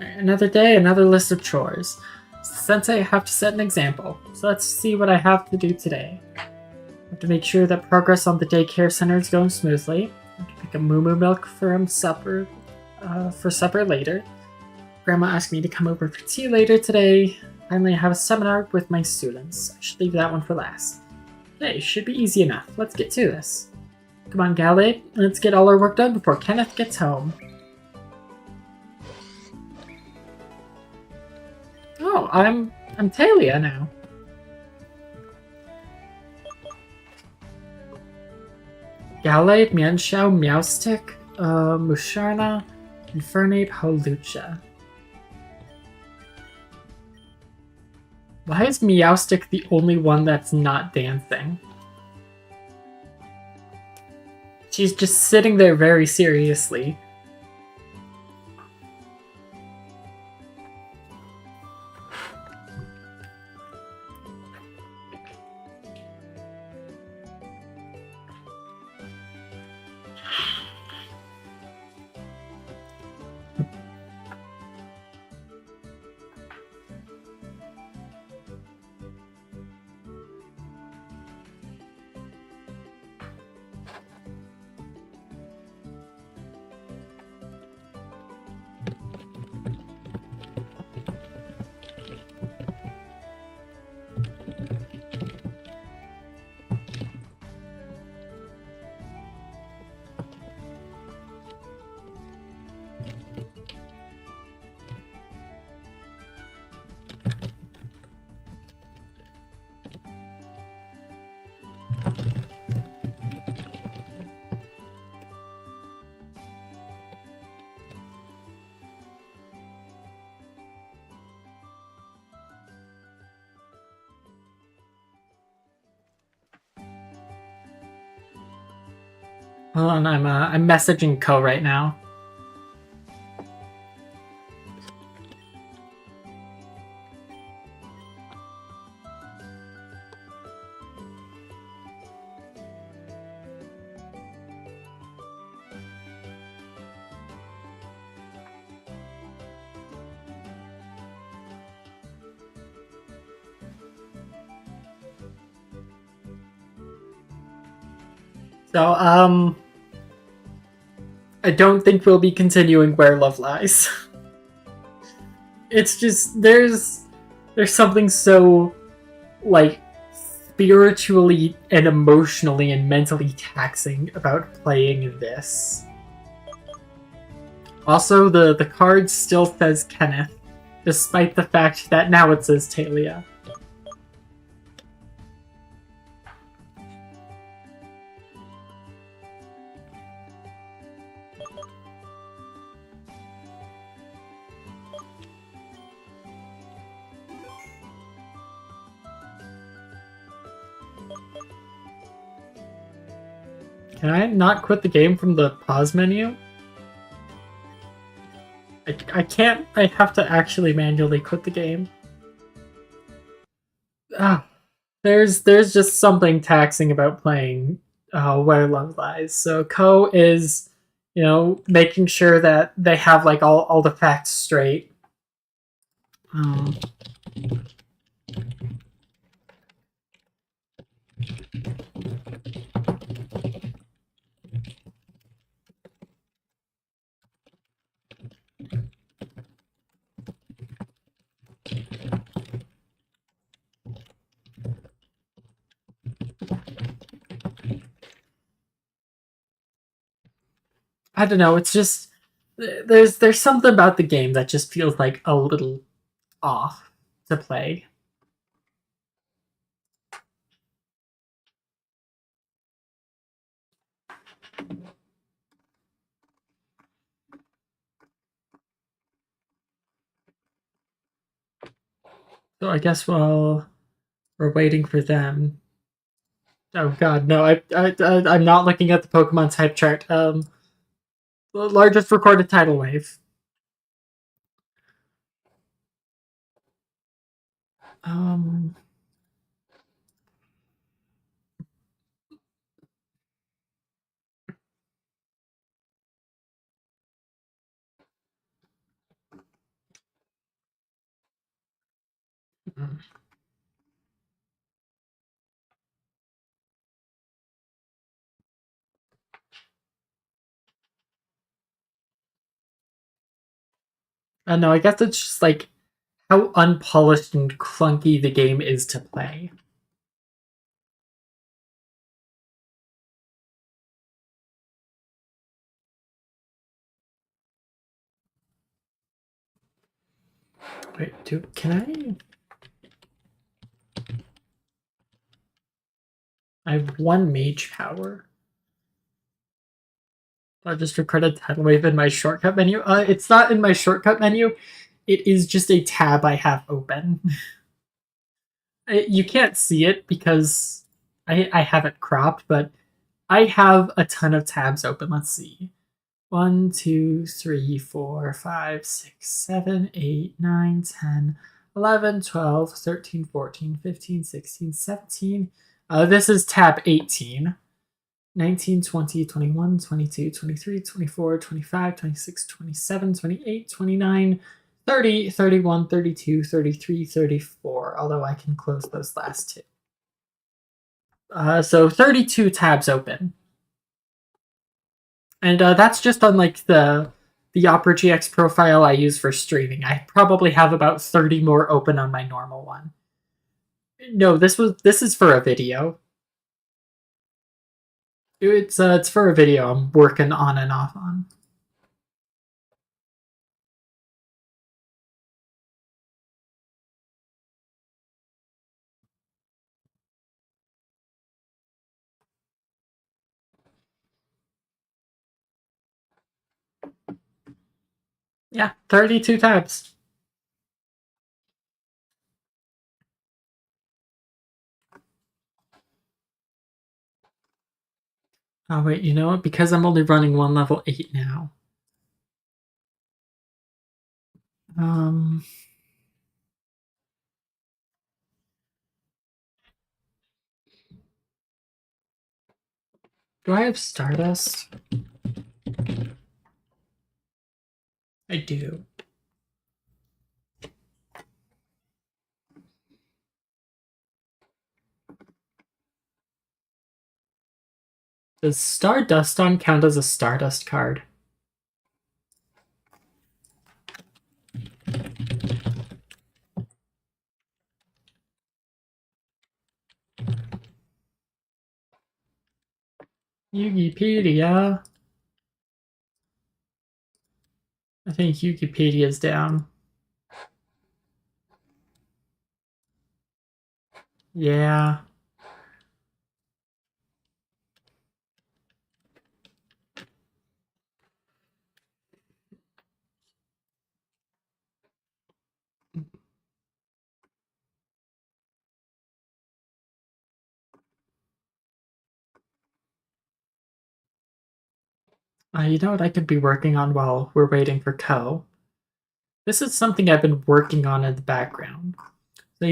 Another day, another list of chores. Sensei, I have to set an example, so let's see what I have to do today. I have to make sure that progress on the daycare center is going smoothly. I have to pick up Moo Moo milk for supper later. Grandma asked me to come over for tea later today. Finally, I have a seminar with my students. I should leave that one for last. Okay, should be easy enough. Let's get to this. Come on, Graaaahh, let's get all our work done before Kenneth gets home. Oh, I'm Talia now. Graaaahh, Mienshao, Meowstic, Musharna, Infernape, Holucha. Why is Meowstic the only one that's not dancing? She's just sitting there very seriously. Hold on, I'm messaging Ko right now. So, I don't think we'll be continuing Where Love Lies. It's just there's something so like spiritually and emotionally and mentally taxing about playing this. Also, the card still says Kenneth, despite the fact that now it says Talia. Can I not quit the game from the pause menu? I can't. I have to actually manually quit the game. Ah, there's just something taxing about playing Where Love Lies. So Ko is, making sure that they have like all the facts straight. Um, I don't know. It's just there's something about the game that just feels like a little off to play. So I guess while we're waiting for them. Oh God, no! I'm not looking at the Pokemon type chart. The largest recorded tidal wave. Um, I don't know. I guess it's just like how unpolished and clunky the game is to play. Wait, can I have one mage power. I just recorded tidal wave in my shortcut menu. It's not in my shortcut menu. It is just a tab I have open. You can't see it because I have it cropped, but I have a ton of tabs open. Let's see. 1, 2, 3, 4, 5, 6, 7, 8, 9, 10, 11, 12, 13, 14, 15, 16, 17. This is tab 18. 19, 20, 21, 22, 23, 24, 25, 26, 27, 28, 29, 30, 31, 32, 33, 34. Although I can close those last two. So 32 tabs open. And that's just on like the Opera GX profile I use for streaming. I probably have about 30 more open on my normal one. No, this is for a video. It's for a video I'm working on and off on. Yeah, 32 times. Oh wait, you know what? Because I'm only running one level 8 now. Um, do I have Stardust? I do. Does Stardust on count as a Stardust card? Wikipedia. I think Wikipedia's down. Yeah. You know what I could be working on while we're waiting for Ko? This is something I've been working on in the background. So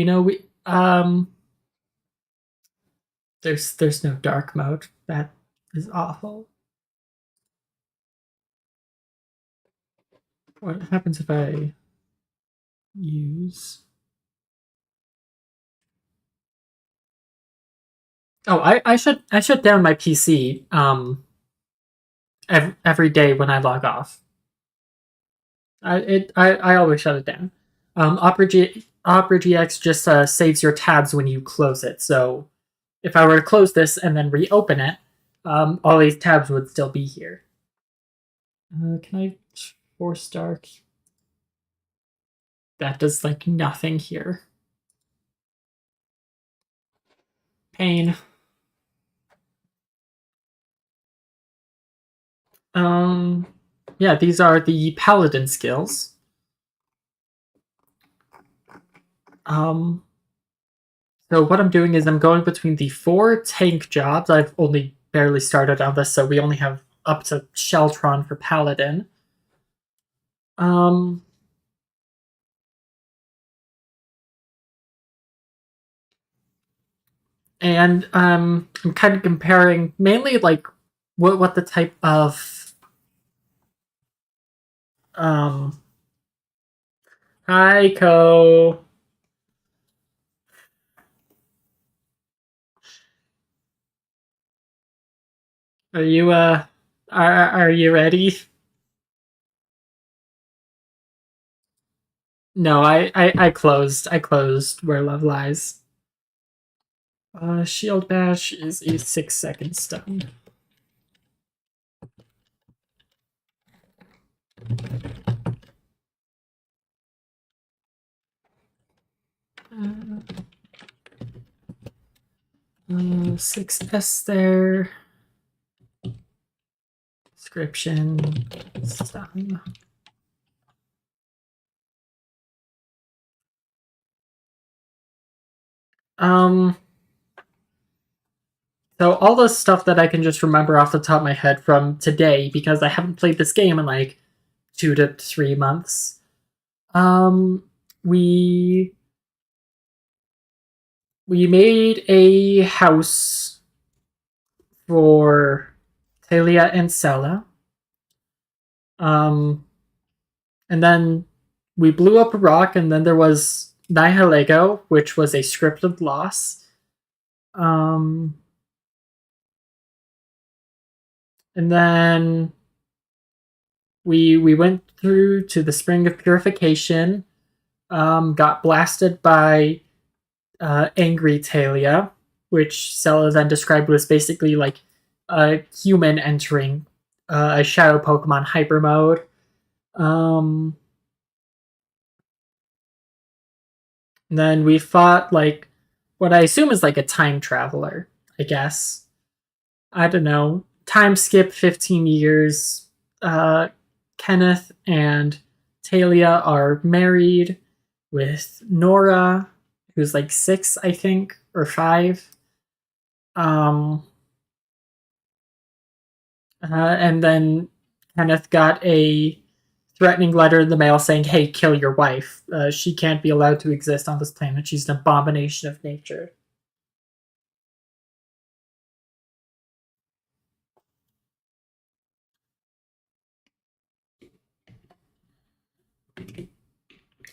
there's no dark mode. That is awful. What happens if I use? Oh, I shut down my PC every day when I log off. I always shut it down. Opera GX just saves your tabs when you close it. So if I were to close this and then reopen it, all these tabs would still be here. Can I force dark? That does like nothing here. Pain. Yeah, these are the paladin skills. Um, so what I'm doing is I'm going between the 4 tank jobs. I've only barely started on this, so we only have up to Sheltron for paladin. Um, and I'm kind of comparing mainly like what the type of um. Hi, Ko. Are you are you ready? No, I closed Where Love Lies. Shield Bash is a 6-second stun. Uh, 6S there. Description. Stun. Um, so all the stuff that I can just remember off the top of my head from today, because I haven't played this game in like 2 to 3 months. Um, we we made a house for Talia and Sela. Um, and then we blew up a rock, and then there was Nihilego, which was a scripted loss. Um, and then we went through to the Spring of Purification, got blasted by Angry Talia, which Sela then described was basically like a human entering a Shadow Pokemon hyper mode. Um, then we fought like what I assume is like a time traveler, I guess. I don't know. Time skip 15 years. Kenneth and Talia are married with Nora, who's like 6, I think, or 5. Um, and then Kenneth got a threatening letter in the mail saying, "Hey, kill your wife. She can't be allowed to exist on this planet. She's an abomination of nature."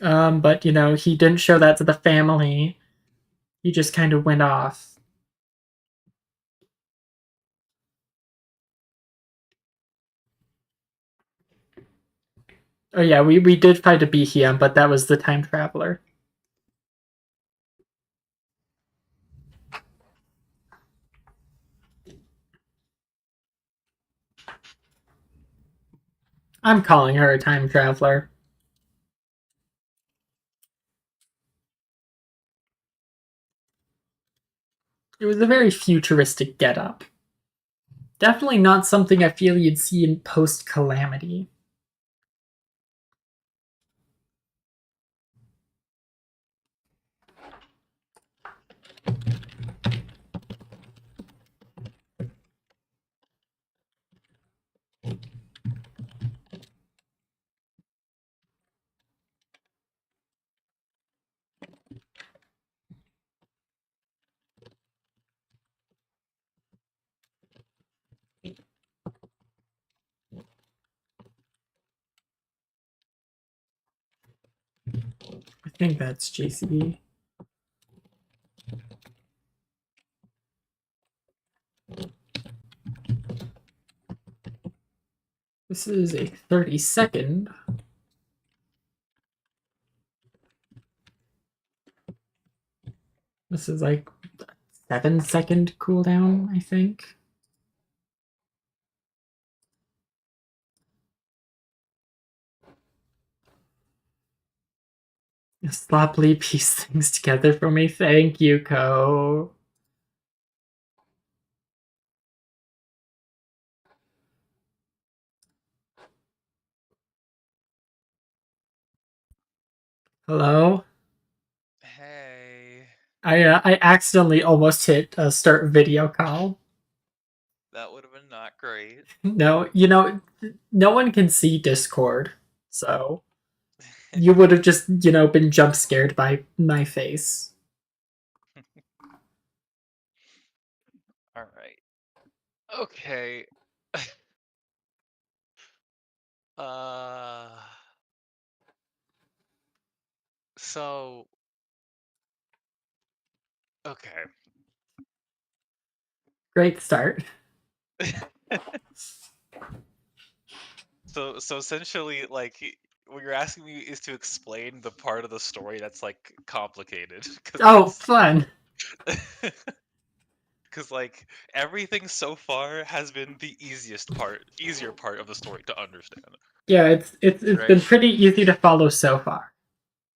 But he didn't show that to the family. He just kind of went off. Oh yeah, we did fight a Behem, but that was the time traveler. I'm calling her a time traveler. It was a very futuristic getup. Definitely not something I feel you'd see in post Calamity. I think that's JCB. This is a 30-second. This is like 7-second cooldown, I think. Sloppily piece things together for me. Thank you, Ko. Hello? Hey, I accidentally almost hit a start video call. that would have been not great. No, no one can see Discord, so you would have just, been jump scared by my face. All right. Okay. Uh, so okay. Great start. So essentially, like, what you're asking me is to explain the part of the story that's like complicated, because Oh, that's fun. because like everything so far has been the easier part of the story to understand, Yeah, it's right? been pretty easy to follow so far.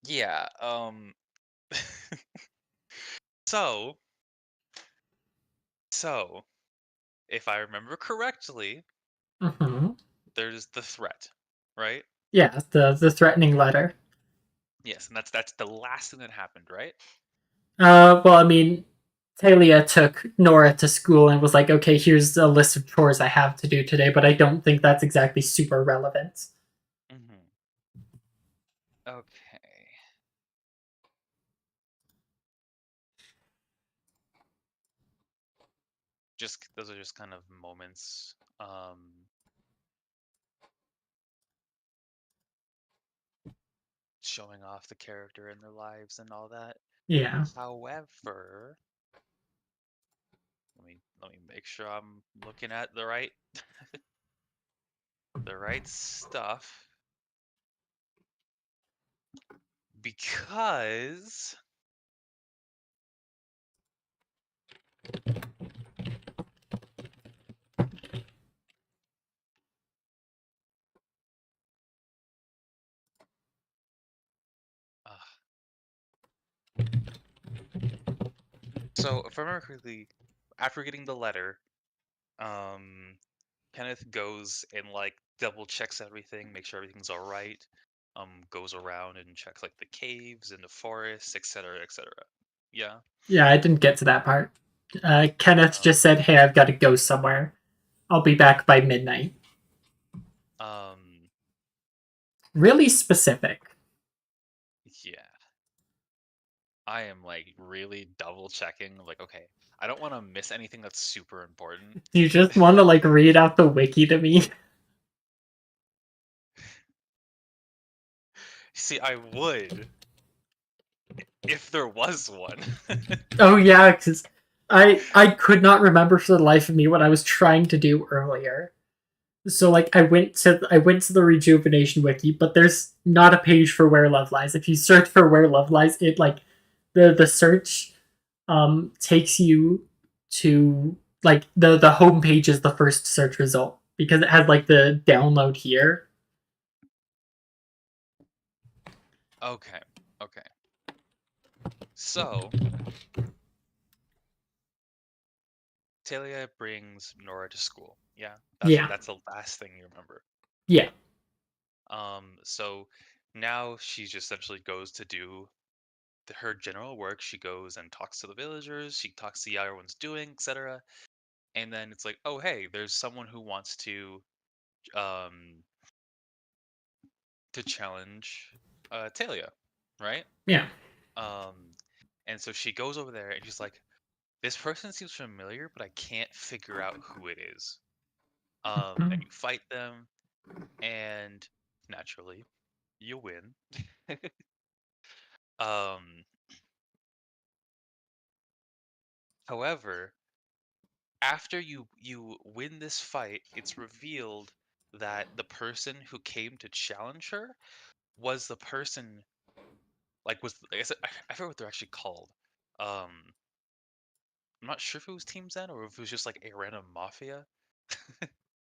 Yeah. So so if I remember correctly, Hmm. there's the threat, right? Yeah, the threatening letter. Yes, and that's the last thing that happened, right? Well, I mean, Talia took Nora to school and was like, "Okay, here's a list of chores I have to do today," but I don't think that's exactly super relevant. Hmm. Okay. Just those are just kind of moments, showing off the character in their lives and all that. Yeah. However, let me make sure I'm looking at the right stuff, because uh, so if I remember correctly, after getting the letter, um Kenneth goes and like double checks everything, make sure everything's all right. goes around and checks like the caves and the forests, etc., etc. Yeah. Yeah, I didn't get to that part. Kenneth Um, just said, "Hey, I've got to go somewhere. I'll be back by midnight." um, Really specific. yeah. I am like really double checking. Like, okay, I don't want to miss anything that's super important. Do you just want to like read out the wiki to me? See, I would if there was one. Oh yeah, because I could not remember for the life of me what I was trying to do earlier. So like I went to the Rejuvenation wiki, but there's not a page for Where Love Lies. If you search for Where Love Lies, it like the search takes you to like the home page is the first search result because it has like the download here. Okay, okay. So, Talia brings Nora to school. Yeah, Yeah. that's the last thing you remember. Yeah. So now she just essentially goes to do her general work. She goes and talks to the villagers. She talks to see how everyone's doing, etc. And then it's like, oh hey, there's someone who wants um to challenge Talia, right? Yeah. Um, and so she goes over there and she's like, this person seems familiar, but I can't figure out who it is. And Mhm. you fight them, and naturally, you win. um, However, after you win this fight, it's revealed that the person who came to challenge her was the person like was I guess I forget what they're actually called. Um, I'm not sure if it was Team Zen or if it was just like a random mafia.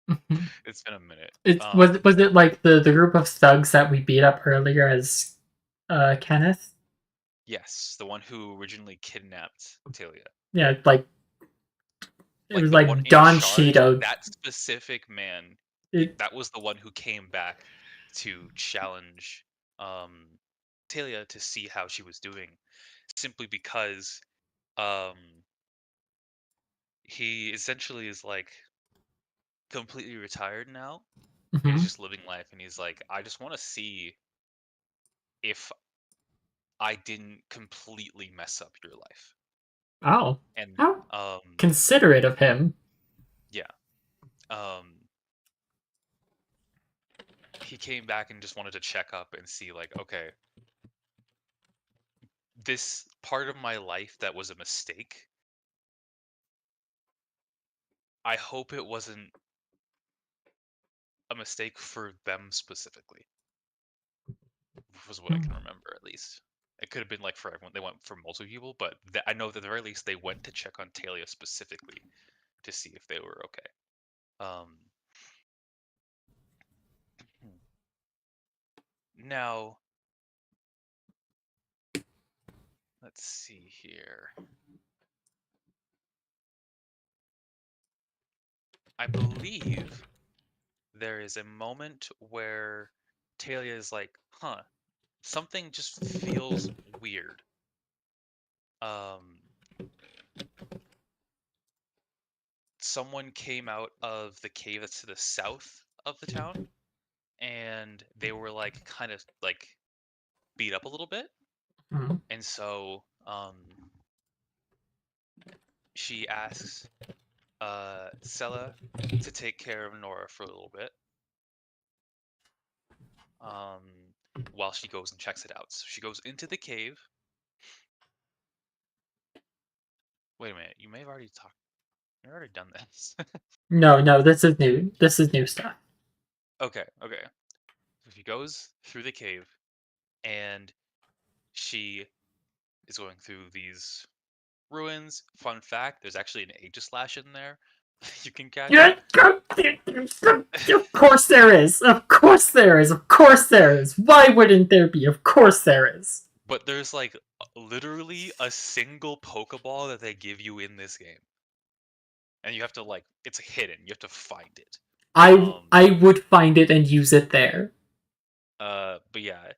Mhm. It's been a minute. It was it like the group of thugs that we beat up earlier as Kenneth? Yes, the one who originally kidnapped Talia. Yeah, like it Like was the one like in Don charge, Cheeto. that specific man, It, that was the one who came back to challenge um Talia to see how she was doing, simply because um he essentially is like completely retired now and he's mhm. just living life and he's like, I just want to see if I didn't completely mess up your life. Oh, And how um considerate of him. yeah. Um he came back and just wanted to check up and see like, okay, this part of my life that was a mistake, I hope it wasn't a mistake for them specifically, was what I can remember at least. It could have been like for everyone. They went for multiple people, but I know that at the very least they went to check on Talia specifically to see if they were okay. Um, Now, let's see here. I believe there is a moment where Talia is like, huh, something just feels weird. Um, Someone came out of the cave that's to the south of the town, and they were like kind of like beat up a little bit, Mhm. and so she asks Sella to take care of Nora for a little bit, um, while she goes and checks it out. So she goes into the cave. Wait a minute, you may have already talked. You've already done this. No, no, this is new. This is new stuff. Okay, okay. So she goes through the cave, and she is going through these ruins. Fun fact: there's actually an Aegislash in there you can catch. Yeah, of course there is. Of course there is. Of course there is. Why wouldn't there be? Of course there is. But there's like literally a single Pokeball that they give you in this game, and you have to like it's hidden. You have to find it. I Um, I would find it and use it there. But yeah,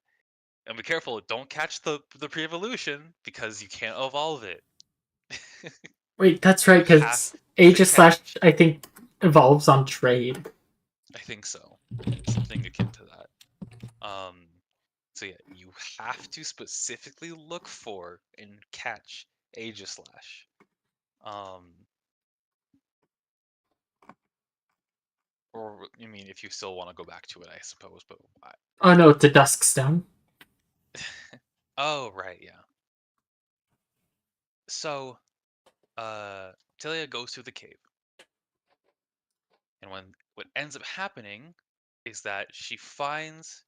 and be careful. Don't catch the pre-evolution because you can't evolve it. Wait, that's You right, have because to Aegis Slash, catch. I think, evolves on trade. I think so. Something akin to that. So yeah, you have to specifically look for and catch Aegislash. Um, or I mean, if you still want to go back to it, I suppose. But Oh no, it's a Duskstone. oh right, yeah. So Tilia goes through the cave, and what ends up happening is that she finds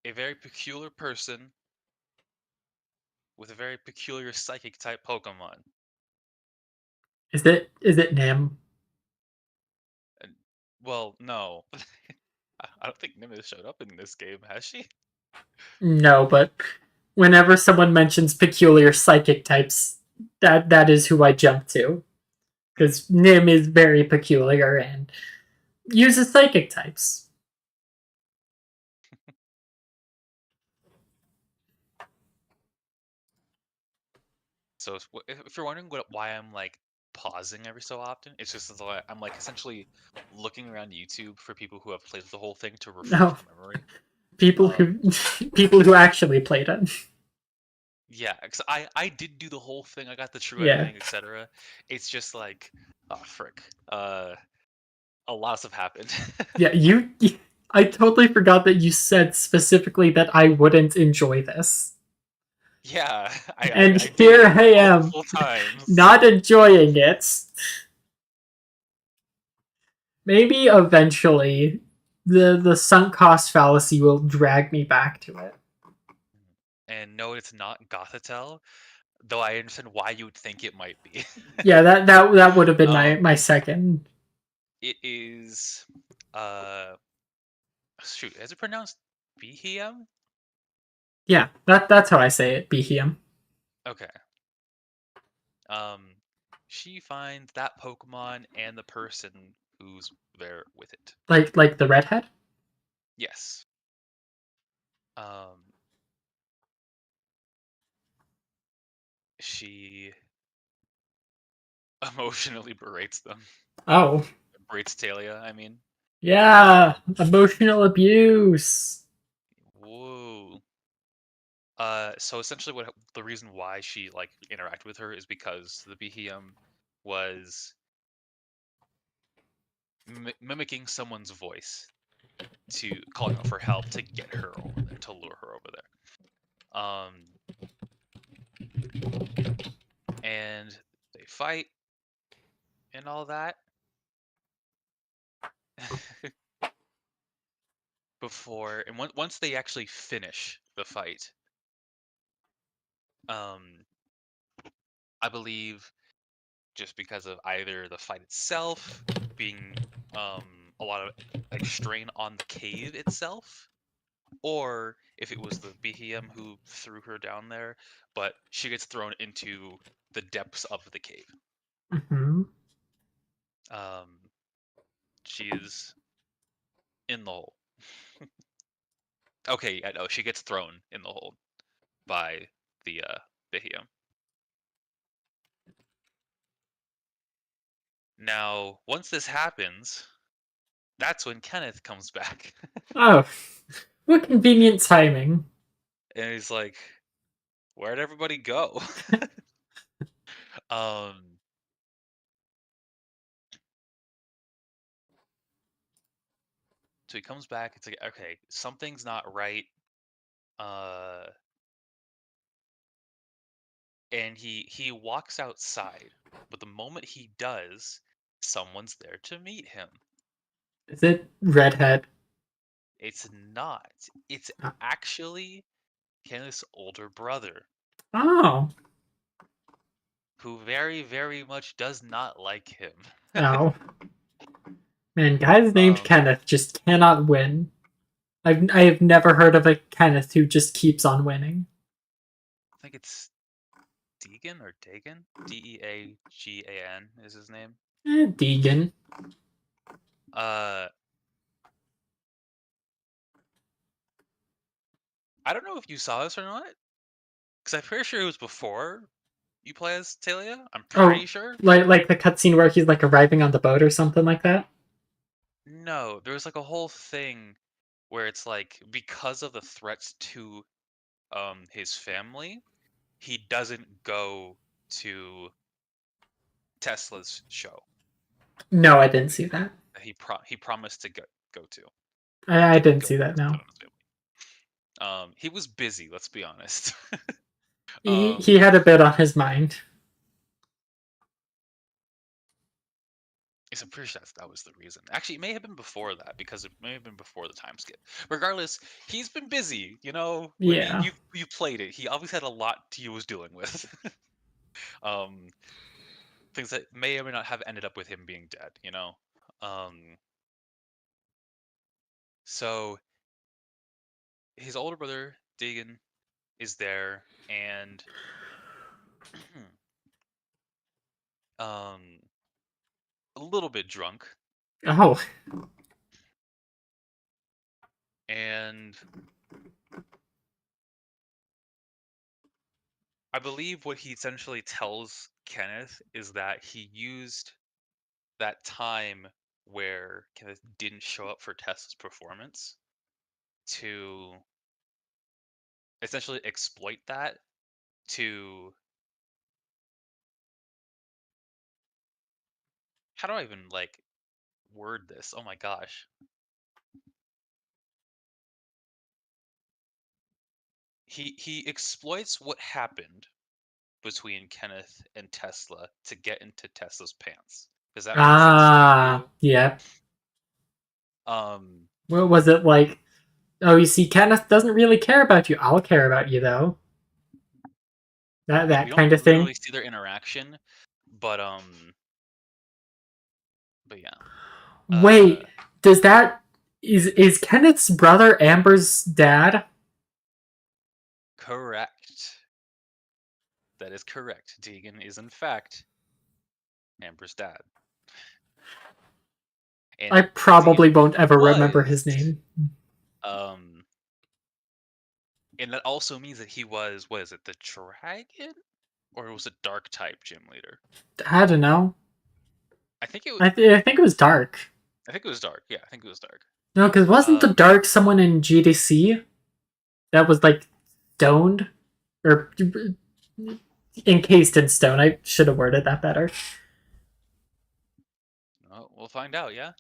a very peculiar person with a very peculiar psychic type Pokemon. Is it Nim? And well, no, I don't think Nim has showed up in this game, has she? No, but whenever someone mentions peculiar psychic types, that is who I jump to. Because Nim is very peculiar and uses psychic types. So if you're wondering why I'm like pausing every so often, it's just that I'm like essentially looking around YouTube for people who have played the whole thing to refresh No, my memory. people Um, who people who actually played it. yeah, because I did do the whole thing. I got the true Yeah, ending, etc. It's just like, oh frick, a lot have happened. yeah. I totally forgot that you said specifically that I wouldn't enjoy this, Yeah, and I here did I am, multiple times. not enjoying it. Maybe eventually, the sunk cost fallacy will drag me back to it. And no, it's not Gothitelle, though I understand why you would think it might be. Yeah, that would have been my um, my second. it is, uh, shoot, is it pronounced Behem? Yeah, that's how I say it. Behem. Okay. Um, she finds that Pokemon and the person who's there with it. Like the redhead. Yes. Um, she emotionally berates them. Oh, Berates Talia, I mean. yeah, emotional abuse. Whoa. So essentially, what the reason why she like interacted with her is because the Behem was mimicking someone's voice to calling out for help to get her over there, to lure her over there. And they fight and all that before, and once they actually finish the fight, um, I believe just because of either the fight itself being a lot of like strain on the cave itself, or if it was the Behem who threw her down there, but she gets thrown into the depths of the cave. Hmm. Um, she is in the hole. Okay, yeah, no, she gets thrown in the hole by the Behem. Now, once this happens, that's when Kenneth comes back, Oh, what convenient timing. and he's like, "Where'd everybody go?" um, so he comes back. It's like, okay, something's not right. Uh, and he walks outside, but the moment he does, someone's there to meet him. Is it redhead? It's not. It's Uh, actually Kenneth's older brother, Oh, who very, very much does not like him. oh, man, guys named um, Kenneth just cannot win. I have never heard of a Kenneth who just keeps on winning. I think it's Deegan or Dagan. Deagan is his name. Deegan. Uh, I don't know if you saw this or not, because I'm pretty sure it was before you play as Talia. I'm Oh, pretty sure. like the cutscene where he's like arriving on the boat or something like that. No, there was like a whole thing where it's like because of the threats to his family, he doesn't go to Tesla's show No, I didn't see that. that he promised to go to. He I didn't didn't go see that. because No, of his family. He was busy. Let's be honest. he had a bit on his mind. Yes, I'm pretty sure that was the reason. Actually, it may have been before that because it may have been before the time skip. Regardless, he's been busy. You know, when Yeah. you played it, he obviously had a lot he was dealing with. um, things that may or may not have ended up with him being dead. You know, um, so his older brother Deegan is there, and um, a little bit drunk, Oh, and I believe what he essentially tells Kenneth is that he used that time where Kenneth didn't show up for Tessa's performance to essentially exploit that to how do I even like word this? Oh my gosh. He exploits what happened between Kenneth and Tesla to get into Tesla's pants. Does that make sense to you? yeah. Um What was it like? Oh, you see, Kenneth doesn't really care about you. I'll care about you though. we That don't kind of thing. literally see their interaction, but but yeah. Uh Wait, does that is Kenneth's brother Amber's dad? correct. That is correct. Deegan is in fact Amber's dad. I And probably Deegan won't ever remember his was name. um and that also means that he was what is it, the dragon? Or was it dark type gym leader? I don't know. I think it I think it was Dark. I think it was dark. Yeah, I think it was dark. No, because wasn't the Um Dark someone in GDC that was like stoned or encased in stone? I should have worded that better. oh, we'll find out, yeah.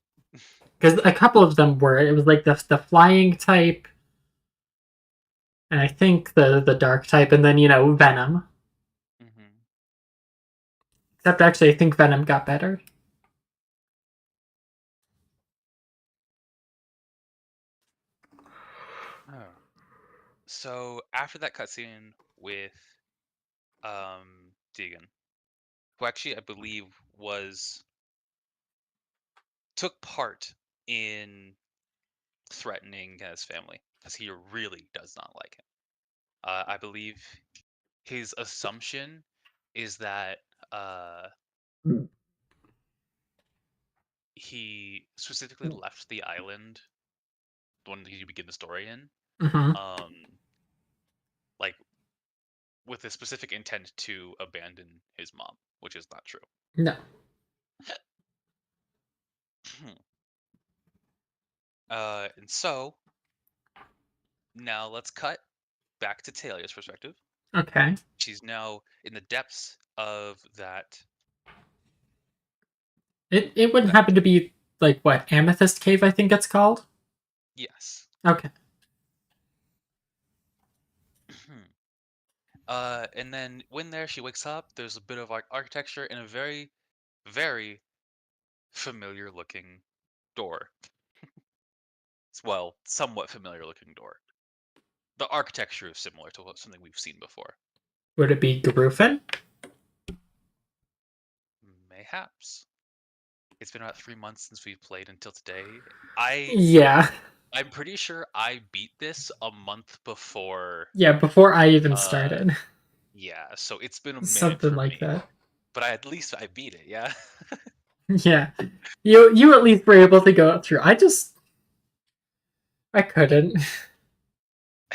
Because a couple of them were. It was like the flying type, and I think the dark type, and then Venom. Mhm. Except actually, I think Venom got better. Oh. So after that cutscene with Deegan, who actually I believe was took part in threatening his family because he really does not like him. I believe his assumption is that uh, he specifically left the island, the one that you begin the story in, Mm-hmm. um, like with a specific intent to abandon his mom, which is not true. No. And so now let's cut back to Talia's perspective. Okay. She's now in the depths of that. It wouldn't That happen to be like what Amethyst Cave, I think it's called. yes. Okay. And then when there she wakes up, there's a bit of architecture and a very, very familiar looking door. Well, somewhat familiar looking door. The architecture is similar to something we've seen before. Would it be Garufin? Mayhaps. It's been about 3 months since we've played until today. I Yeah. I'm pretty sure I beat this a month before. Yeah. Before I even Uh, started, yeah. So it's been a minute something for like me, that. but at least I beat it. Yeah. Yeah. You at least were able to go through. I couldn't.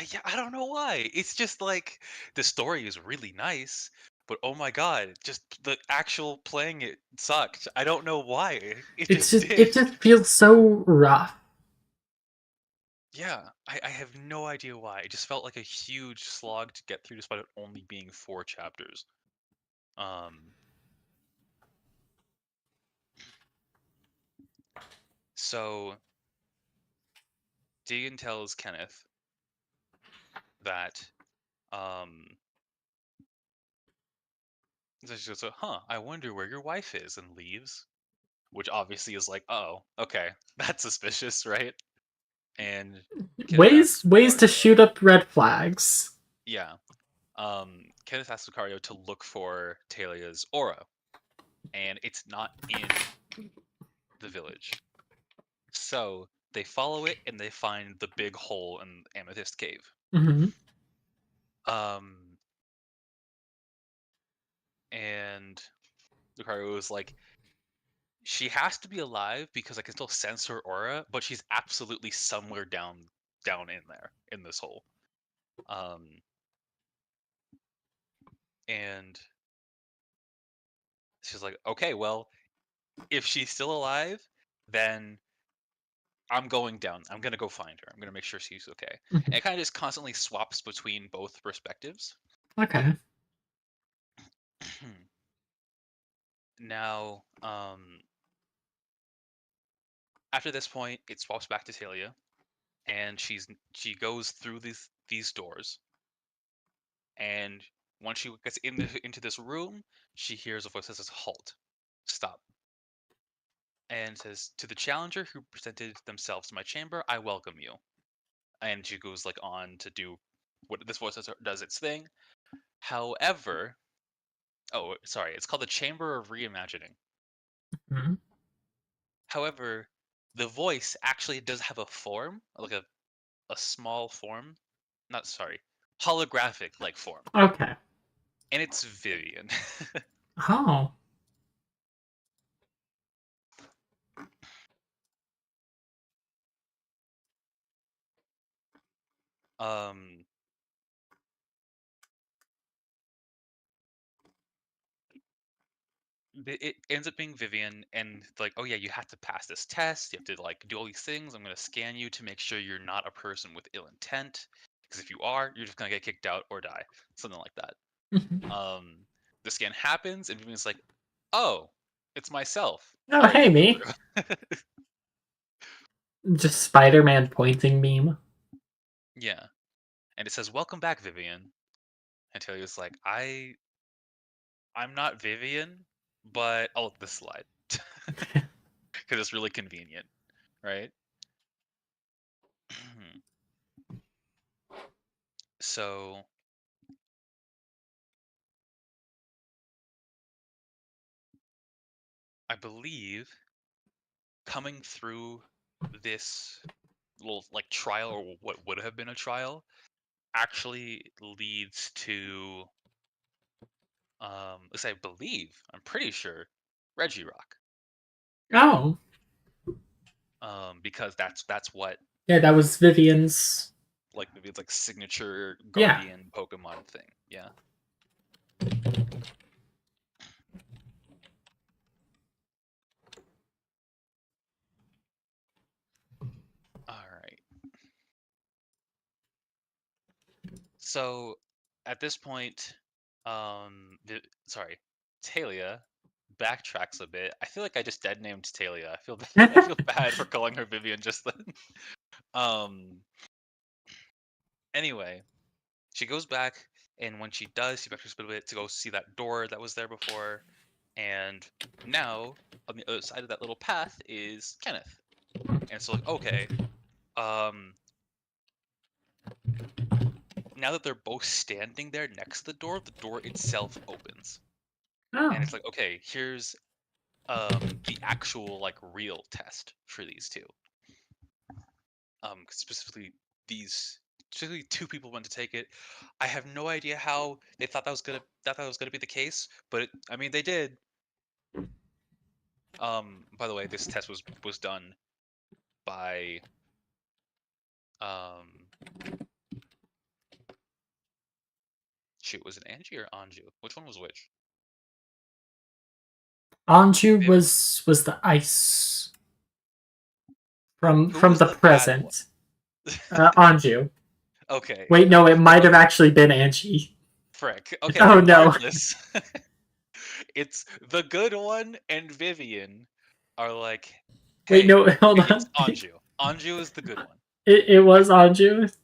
Yeah, I don't know why. It's just like the story is really nice, but oh my god, just the actual playing it sucked. I don't know why. It It's just just did. it just feels so rough. Yeah, I have no idea why. It just felt like a huge slog to get through despite it only being 4 chapters. Um, so Deegan tells Kenneth that um so she goes, huh, I wonder where your wife is, and leaves. Which obviously is like, oh, okay, that's suspicious, right? And Kenneth asks Ways to Lucario, shoot up red flags. yeah. Kenneth asks Lucario to look for Talia's aura, and it's not in the village. So they follow it and they find the big hole in Amethyst Cave. Hmm. Um, and Lucario was like, she has to be alive because I can still sense her aura, but she's absolutely somewhere down in there in this hole. Um, and she's like, okay, well, if she's still alive, then I'm going down. I'm gonna go find her. I'm gonna make sure she's okay. Hmm. And it kind of just constantly swaps between both perspectives. Okay. Now, after this point, it swaps back to Talia, and she goes through these doors, and once she gets into this room, she hears a voice that says, "Halt, stop," and says, "To the challenger who presented themselves to my chamber, I welcome you." And she goes like on to do what this voice does its thing. However, oh sorry, it's called the Chamber of Reimagining. Hmm. However, the voice actually does have a form, like a small form, not sorry, holographic like form, Okay. and it's Vivian. Oh. um, it ends up being Vivian, and like, oh yeah, you have to pass this test. You have to like do all these things. I'm gonna scan you to make sure you're not a person with ill intent, because if you are, you're just gonna get kicked out or die, something like that. Mhm. Um, the scan happens, and Vivian's like, "Oh, it's myself. Oh, I'll hey, go me. through." Just Spider-Man pointing meme. Yeah, and it says, "Welcome back, Vivian." And Talia's like, I'm not Vivian, but I'll let this slide because it's really convenient, right?" So I believe coming through this little like trial, or what would have been a trial, actually leads to at least I believe, I'm pretty sure, Reggie Rock. Oh. Because that's what Yeah, that was Vivian's. like maybe it's like signature Yeah. guardian Pokemon thing. Yeah. All right. So at this point, sorry, Talia backtracks a bit. I feel like I just dead named Talia. I feel I feel bad for calling her Vivian just then. Um. Anyway, she goes back, and when she does, she backtracks a bit to go see that door that was there before, and now on the other side of that little path is Kenneth. And so like, okay, um, now that they're both standing there next to the door itself opens. And Oh. it's like, okay, here's the actual like real test for these two. 'Cause specifically these specifically two people went to take it. I have no idea how they thought that was gonna be the case, but I mean they did. By the way, this test was done by um Shoot, was it Angie or Anju? Which one was which? Anju Viv- was the ice Who from was the the bad one? present. Anju. Okay, Wait, no, it might have okay, actually been Angie. frick. Okay, Oh no. regardless, it's the good one and Vivian are like, Wait, hey, no, hold okay, it's on. Anju. Anju is the good one. It was Anju.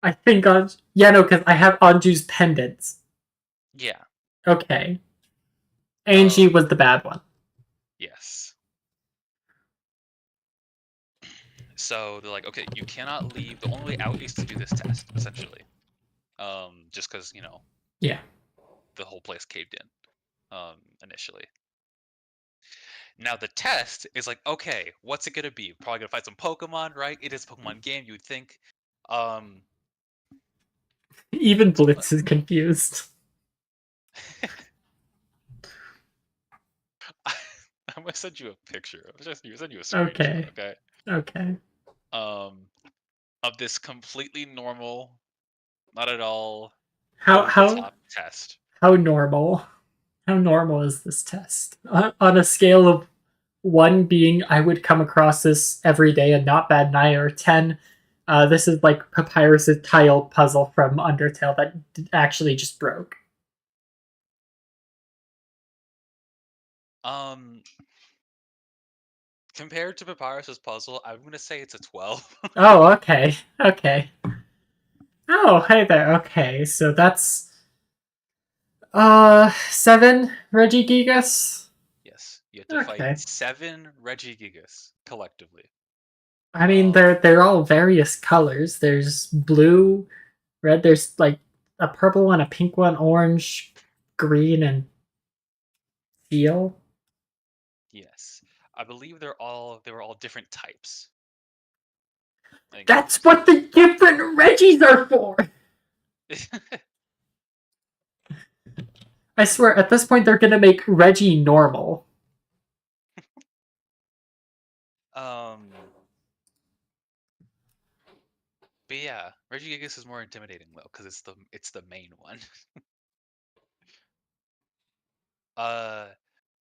I think Anju. Yeah, no, because I have Anju's pendants. Yeah. Okay. Angie Um, was the bad one. yes. So they're like, okay, you cannot leave. The only way out is to do this test, essentially. Just because, Yeah. the whole place caved in, initially. Now the test is like, okay, what's it gonna be? Probably gonna fight some Pokemon, right? It is a Pokemon game, you would think. Um, Even so Blitz is confused. I'm gonna send you a picture. I'm just gonna send you a screenshot, Okay. okay? Okay. Um, of this completely normal, not at all How over the how top test. how normal? How normal is this test? On a scale of one being I would come across this every day and not bad night, or 10, this is like Papyrus's tile puzzle from Undertale that actually just broke. Um, Compared to Papyrus's puzzle, I'm gonna say it's a 12. Oh, okay. Okay. Oh, hey there. Okay, so that's 7 Regigigas. Yes, you have to fight Okay. 7 Regigigas collectively. I mean, Um, they're all various colors. There's blue, red. There's like a purple one, a pink one, orange, green, and teal. yes, I believe they were all different types. Like, That's what the different Reggies are for. I swear, at this point, they're gonna make Reggie normal. um, but yeah, Regigigas is more intimidating though, because it's the main one. Uh,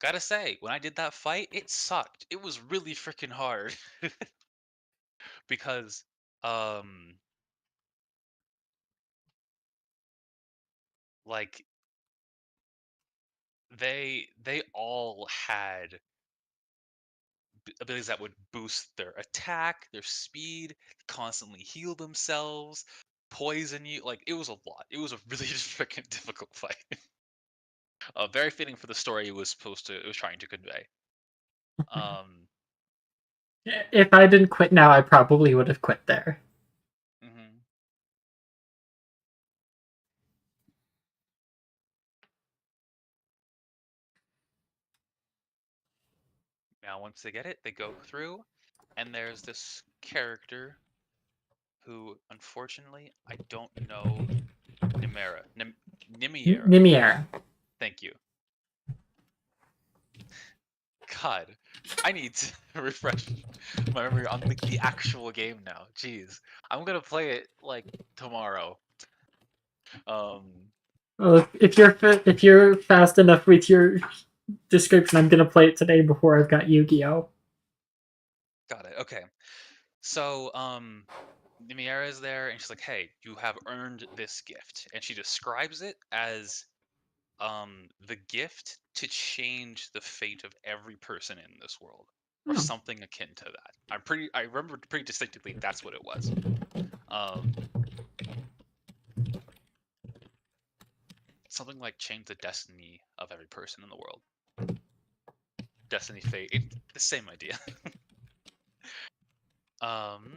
Gotta say, when I did that fight, it sucked. It was really freaking hard because um like they all had abilities that would boost their attack, their speed, constantly heal themselves, poison you. Like it was a lot. It was a really freaking difficult fight. Very fitting for the story it was trying to convey. Um, If I didn't quit now, I probably would have quit there. mhm. Now once they get it, they go through, and there's this character who, unfortunately, I don't know. Nimiera. Nimiera. Thank you. God, I need to refresh my memory on the actual game now. Jeez, I'm gonna play it like tomorrow. Um, Well, if you're fast enough with your description, I'm gonna play it today before I've got Yu-Gi-Oh. got it. Okay, so Nimiera is there, and she's like, "Hey, you have earned this gift," and she describes it as the gift to change the fate of every person in this world, or Oh. something akin to that. I remember pretty distinctly that's what it was. Um, Something like change the destiny of every person in the world. Destiny, fate, the same idea. um,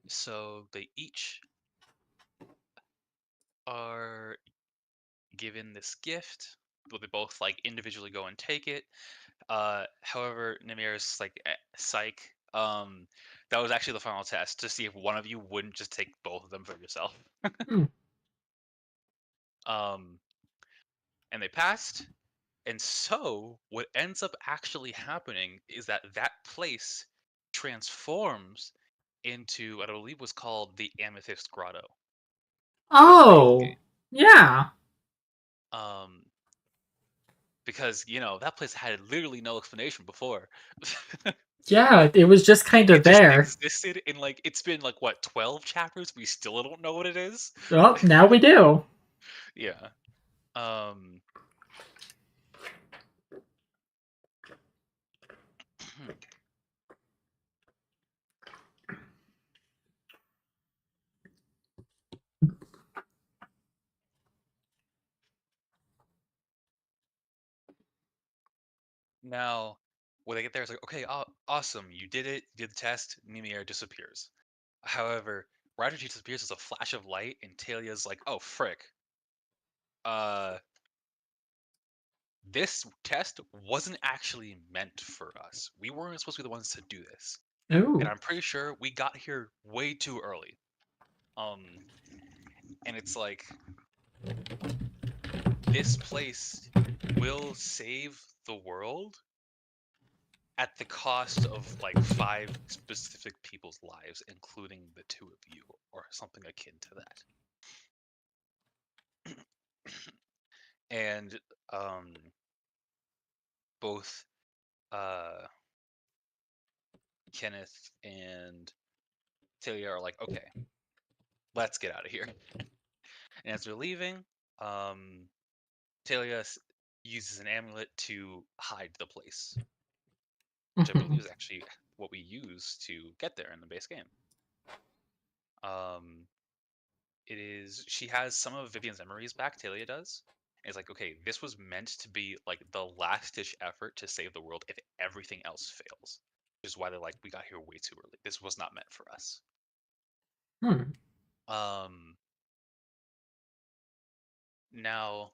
so they each are given this gift. But they both like individually go and take it. However, Namir's like psych. That was actually the final test to see if one of you wouldn't just take both of them for yourself. Hmm. Um, and they passed. And so, what ends up actually happening is that that place transforms into what I believe was called the Amethyst Grotto in the base Oh, game. yeah. Um, because that place had literally no explanation before. Yeah, it was just kind of It just there. existed in it's been like what 12 chapters. We still don't know what it is. Well, now we do. Yeah. Um. Now, when they get there, it's like, okay, awesome, you did it, you did the test. Mimir disappears. However, right after she disappears, there's a flash of light, and Talia's like, "Oh frick, uh, this test wasn't actually meant for us. We weren't supposed to be the ones to do this, and Ooh. I'm pretty sure we got here way too early." Um, and it's like this place will save the world at the cost of like 5 specific people's lives, including the two of you, or something akin to that. And um, both uh, Kenneth and Talia are like, okay, let's get out of here. And as they're leaving, um, Talia uses an amulet to hide the place, which I believe is actually what we use to get there in the base game. Um, she has some of Vivian's memories back, Talia does. And it's like, okay, this was meant to be like the last ditch effort to save the world if everything else fails. Which is why they're like, we got here way too early. This was not meant for us. Hmm. Um Now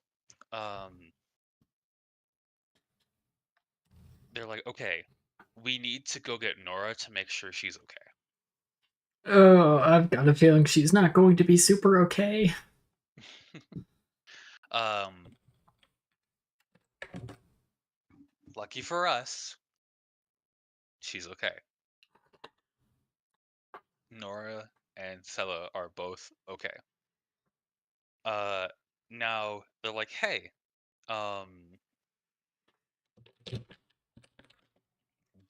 they're like, okay, we need to go get Nora to make sure she's okay. Oh, I've got a feeling she's not going to be super okay. um Lucky for us, she's okay. Nora and Sela are both okay. Uh Now they're like, hey, um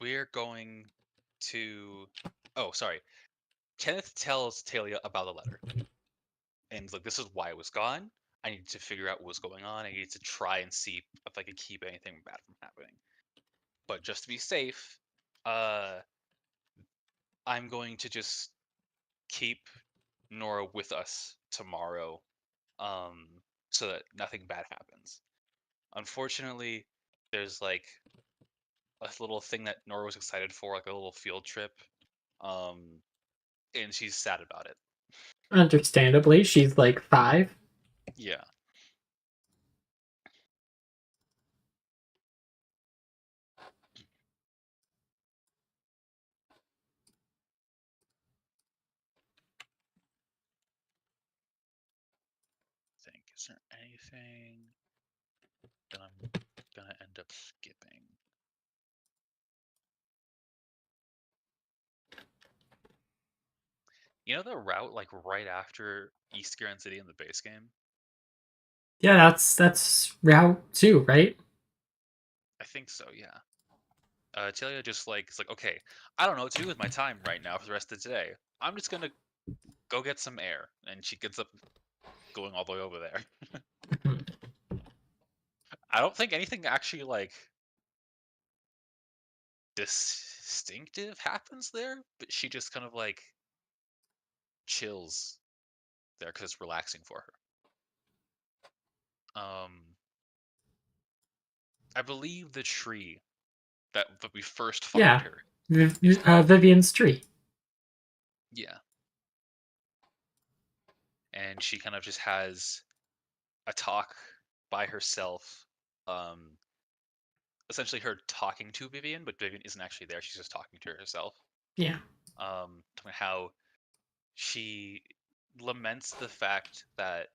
we're going to oh, sorry. Kenneth tells Talia about the letter. And he's like, this is why it was gone. I need to figure out what was going on. I need to try and see if I can keep anything bad from happening. But just to be safe, uh, I'm going to just keep Nora with us tomorrow, um, so that nothing bad happens. Unfortunately, there's like a little thing that Nora was excited for, like a little field trip, um, and she's sad about it. Understandably, she's like 5. Yeah. Think, is there anything that I'm gonna end up skipping? You know the route like right after East Grand City in the base game? Yeah, that's Route 2, right? I think so, yeah. Talia just like it's like, okay, I don't know what to do with my time right now for the rest of today. I'm just gonna go get some air, and she gets up going all the way over there. I don't think anything actually like distinctive happens there, but she just kind of like chills there because it's relaxing for her. I believe the tree that we first find Yeah. her is called Vivian's tree. yeah, and she kind of just has a talk by herself. Um, Essentially, her talking to Vivian, but Vivian isn't actually there. She's just talking to herself. Yeah. Talking how she laments the fact that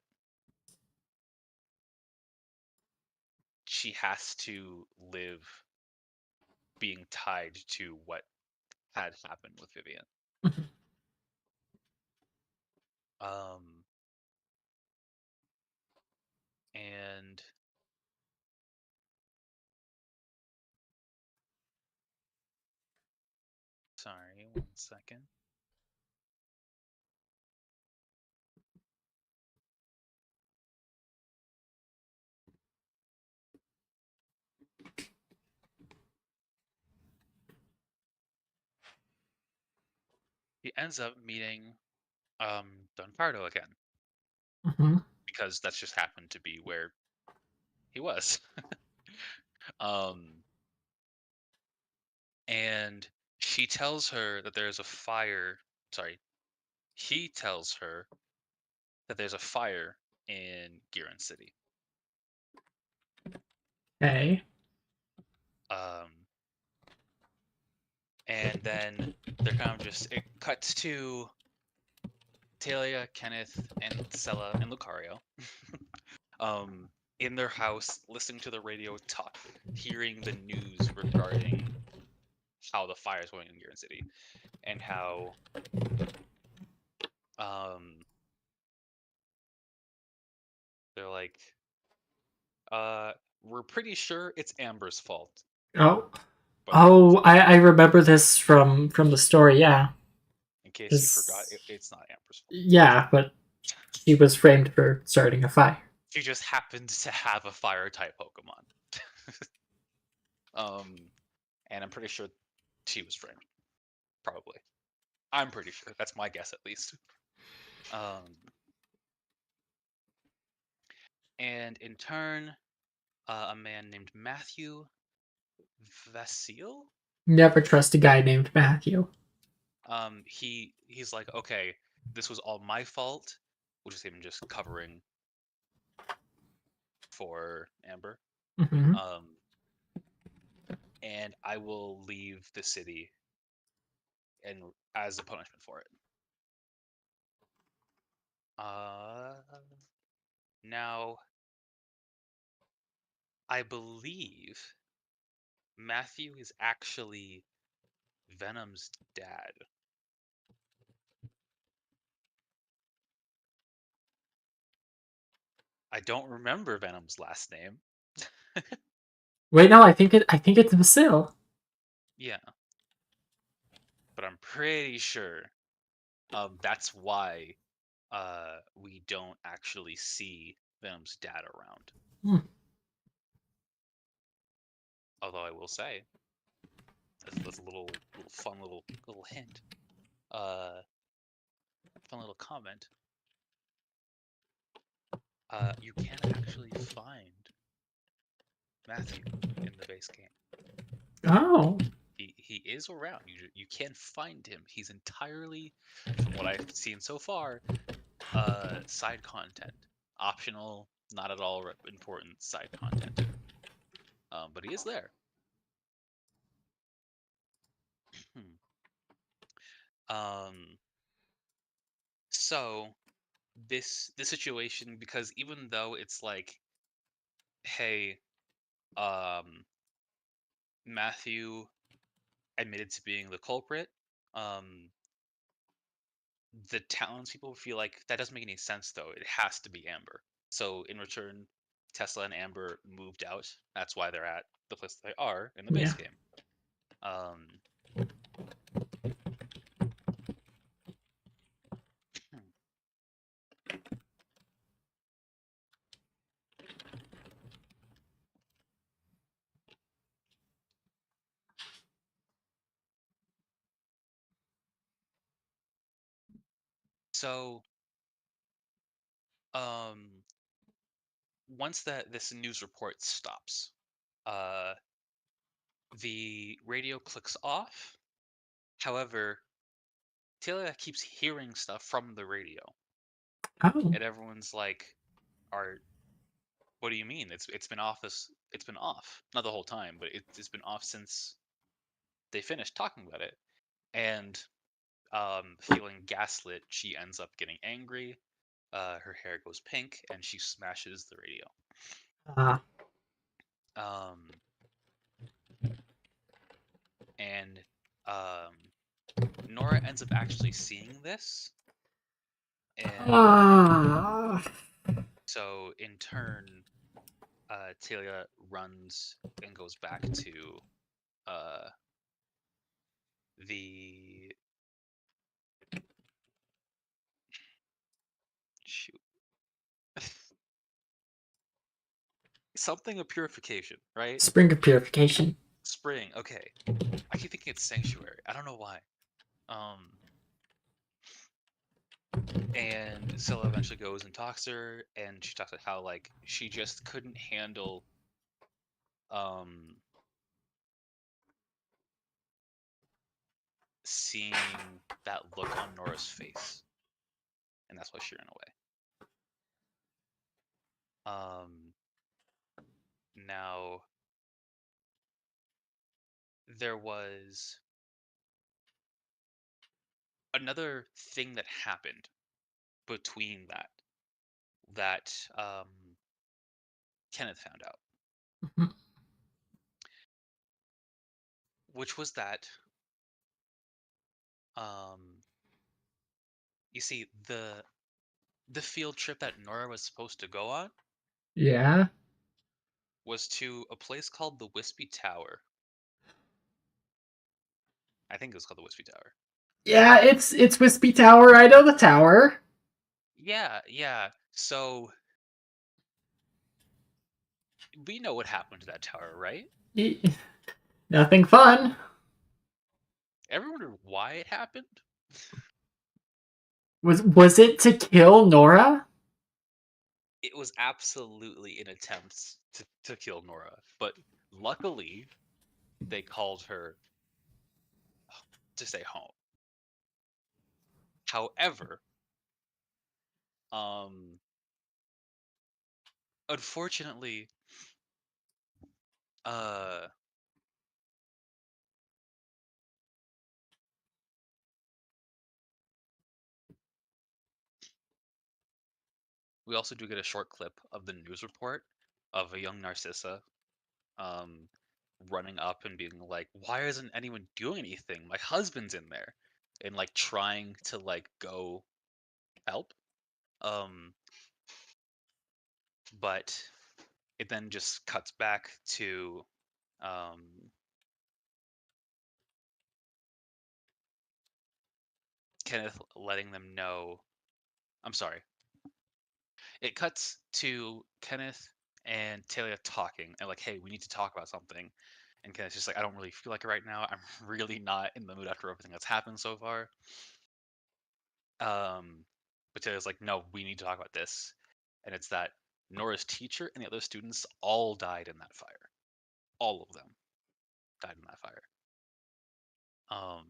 she has to live being tied to what had happened with Vivian. Um, and sorry, 1 second. He ends up meeting Don Cardo again Mm-hmm. because that's just happened to be where he was. um, and she tells her that there's a fire. Sorry, he tells her that there's a fire in Giron City. Okay. Um, and then they're kind of just it cuts to Talia, Kenneth, and Sella and Lucario in their house, listening to the radio, hearing the news regarding how the fire is going in Giron City, and how um, they're like, we're pretty sure it's Amber's fault, Oh, but oh, I remember this from the story. Yeah, in case you forgot, 'cause- it's not Amber's fault. yeah, but she was framed for starting a fire. She just happened to have a fire type Pokemon. And I'm pretty sure she was framed. Probably. I'm pretty sure. That's my guess, at least. Um, and in turn, a man named Matthew Vasile. Never trust a guy named Matthew. He's like, okay, this was all my fault, which is him just covering for Amber. Mm-hmm. Um, and I will leave the city and as a punishment for it. Uh, Now I believe Matthew is actually Venom's dad. I don't remember Venom's last name. Wait, no, I think it's Vasil. Yeah, but I'm pretty sure that's why we don't actually see Venom's dad around. Hmm. Although I will say, that's a little fun little hint, uh, fun little comment. You can actually find Matthew in the base game. Oh, He is around. You can find him. He's entirely, from what I've seen so far, side content, optional, not at all important side content. But he is there. um, so this situation, because even though it's like, hey, um, Matthew admitted to being the culprit, um, the townspeople feel like that doesn't make any sense though. It has to be Amber. So in return, Tesla and Amber moved out. That's why they're at the place they are in the base yeah. game. Um, so um, once that this news report stops, uh, the radio clicks off. However, Talia keeps hearing stuff from the radio, Oh, and everyone's like, "Are what do you mean? It's been off it's been off. Not the whole time, but it's been off since they finished talking about it." And feeling gaslit, she ends up getting angry. Her hair goes pink, and she smashes the radio. uh, Um, and Nora ends up actually seeing this, and Ah. so in turn, Talia runs and goes back to uh, the shoot something of purification, right? Spring of purification. Spring. Okay, I keep thinking it's sanctuary. I don't know why. Um, and Scylla eventually goes and talks to her, and she talks about how like she just couldn't handle um seeing that look on Nora's face, and that's why she ran away. Now there was another thing that happened between that Kenneth found out, Mhm. which was that um you see the field trip that Nora was supposed to go on Yeah. was to a place called the Wispy Tower. I think it was called the Wispy Tower. Yeah, it's Wispy Tower. I know the tower. Yeah, yeah. So we know what happened to that tower, right? Nothing fun. Ever wondered why it happened? Was it to kill Nora? It was absolutely an attempt to kill Nora, but luckily they called her to stay home. However, um, unfortunately, uh, we also do get a short clip of the news report of a young Narcissa um, running up and being like, "Why isn't anyone doing anything? My husband's in there," and like trying to like go help. Um, but it then just cuts back to um, Kenneth letting them know. I'm sorry. It cuts to Kenneth and Talia talking and like, "Hey, we need to talk about something." And Kenneth's just like, "I don't really feel like it right now. I'm really not in the mood after everything that's happened so far." Um, but Talia's like, "No, we need to talk about this." And it's that Nora's teacher and the other students all died in that fire. All of them died in that fire. Um,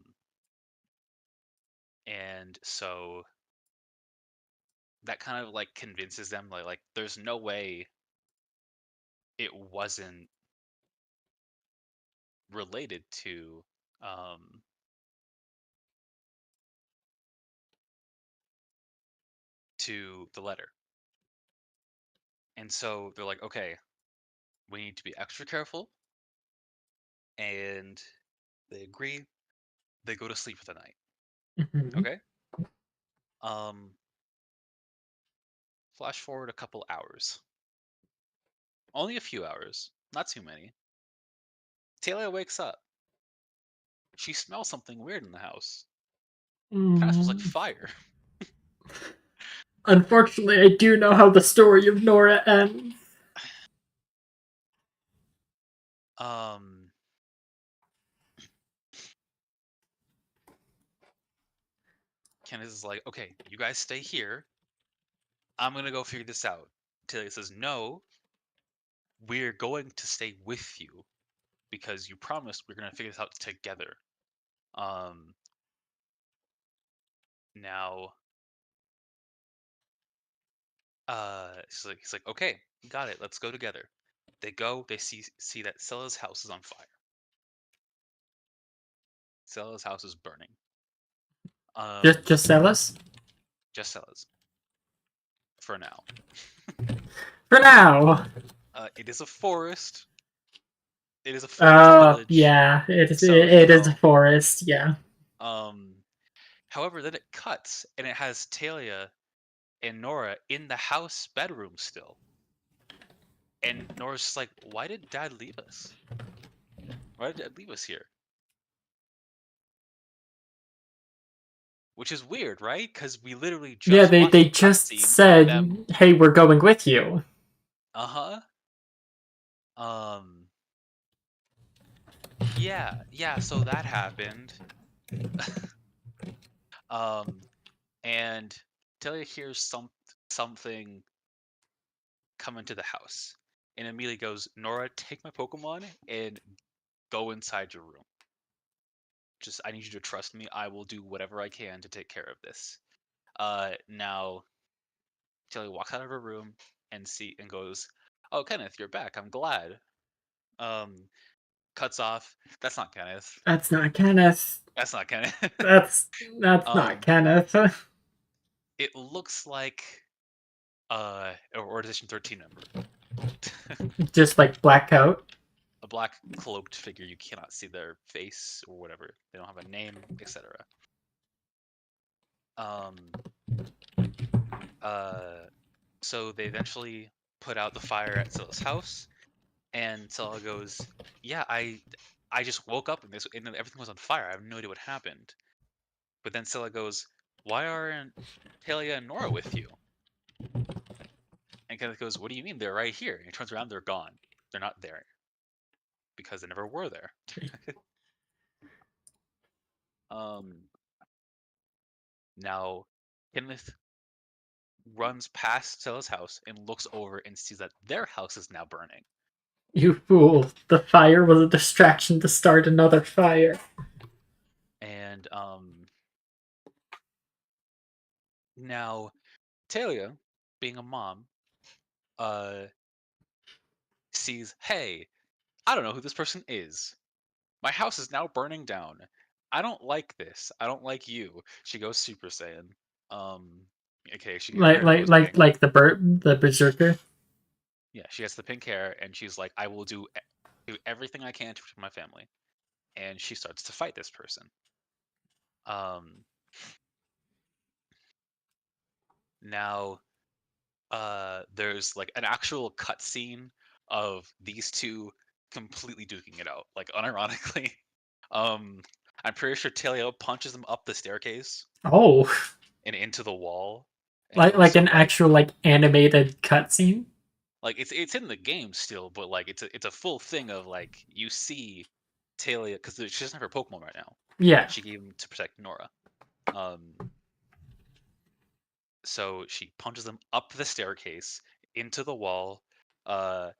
and so that kind of like convinces them like there's no way it wasn't related um to the letter. And so they're like, okay, we need to be extra careful. And they agree. They go to sleep for the night. Mhm. Okay. Um, Flash forward a couple hours. Only a few hours, not too many. Talia wakes up. She smells something weird in the house. Kind of smells like Mm. fire. Unfortunately, I do know how the story of Nora ends. Um, Kenneth is like, okay, you guys stay here. I'm gonna go figure this out. Talia says, no, we're going to stay with you because you promised we're gonna figure this out together. Um, Now, he's like, okay, got it. Let's go together. They go. They see that Scylla's house is on fire. Scylla's house is burning. Just sell us Just Scylla's for now. for now. It is a forest. It is a forest village. Yeah, So, it is a forest, yeah. um, however, then it cuts and it has Talia and Nora in the house bedroom still. And Nora's just like, why did Dad leave us? Why did Dad leave us here? Which is weird, right? Because we literally Yeah, just watched they a just cutscene of them. said, hey, we're going with you. Uh huh. Yeah, yeah. So that happened. Um, and Talia hears something come into the house, and immediately goes, "Nora, take my Pokemon and go inside your room. Just I need you to trust me. I will do whatever I can to take care of this." Now Talia walks out of her room and goes, "Oh, Kenneth, you're back. I'm glad." Um, Cuts off. That's not Kenneth. That's not Kenneth. That's not Kenneth. That's not um, Kenneth. it looks like an Organization 13 member. Just like black coat. A black cloaked figure. You cannot see their face or whatever. They don't have a name, etc. Um, uh, so they eventually put out the fire at Silla's house, and Silla goes, "Yeah, I just woke up and everything was on fire. I have no idea what happened." But then Silla goes, "Why aren't Talia and Nora with you?" And Kenneth goes, "What do you mean? They're right here." And he turns around, they're gone. They're not there because they never were there. um, Now Kenneth runs past Stella's house and looks over and sees that their house is now burning. You fool. The fire was a distraction to start another fire. And now Talia, being a mom, uh, sees, hey, I don't know who this person is. My house is now burning down. I don't like this. I don't like you. She goes Super Saiyan. Um, okay, her hair goes pink. Like the berserker. Yeah, she has the pink hair, and she's like, I will do everything I can to protect my family. And she starts to fight this person. Um, Now, there's like an actual cutscene of these two completely duking it out, like unironically. Um, I'm pretty sure Talia punches them up the staircase Oh, and into the wall, and like so an actual like animated cutscene. like it's in the game still, but like it's a full thing of like you see Talia because she doesn't have her Pokemon right now. Yeah, She gave them to protect Nora. Um, so she punches them up the staircase into the wall. Uh,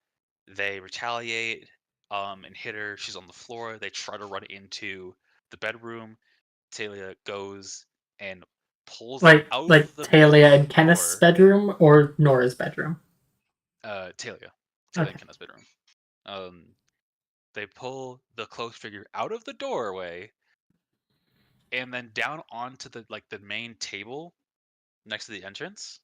They retaliate, and hit her. She's on the floor. They try to run into the bedroom. Talia goes and pulls them out like of the Talia bedroom and Kenneth's door. bedroom or Nora's bedroom. Talia Okay. and Kenna's bedroom. Um, they pull the cloaked figure out of the doorway and then down onto the main table next to the entrance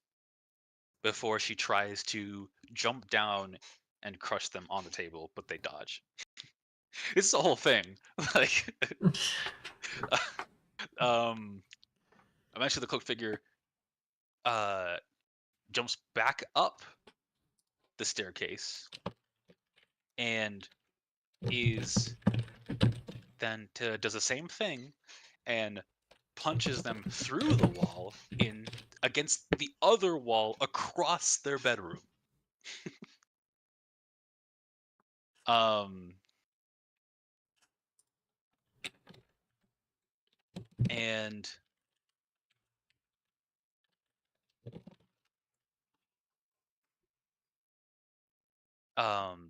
before she tries to jump down and crush them on the table, but they dodge. It's the whole thing. Like, um, eventually the cloaked figure uh jumps back up the staircase and is does the same thing and punches them through the wall in against the other wall across their bedroom. Um and um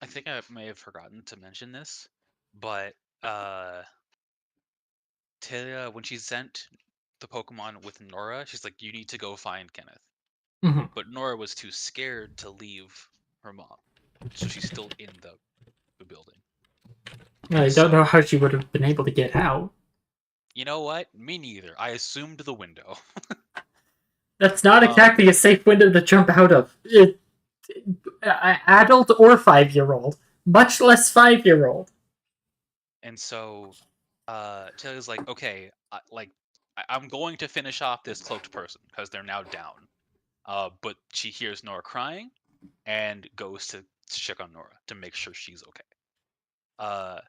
I think I may have forgotten to mention this, but Talia, when she sent the Pokemon with Nora, she's like, you need to go find Kenneth. Mm-hmm. But Nora was too scared to leave her mom, so she's still in the building. I don't know So, how she would have been able to get out. you know what? Me neither. I assumed the window. That's not um, exactly a safe window to jump out of. adult or 5-year-old, much less 5-year-old. And so Talia's like, okay, I'm going to finish off this cloaked person because they're now down. But she hears Nora crying and goes to check on Nora to make sure she's okay. Uh,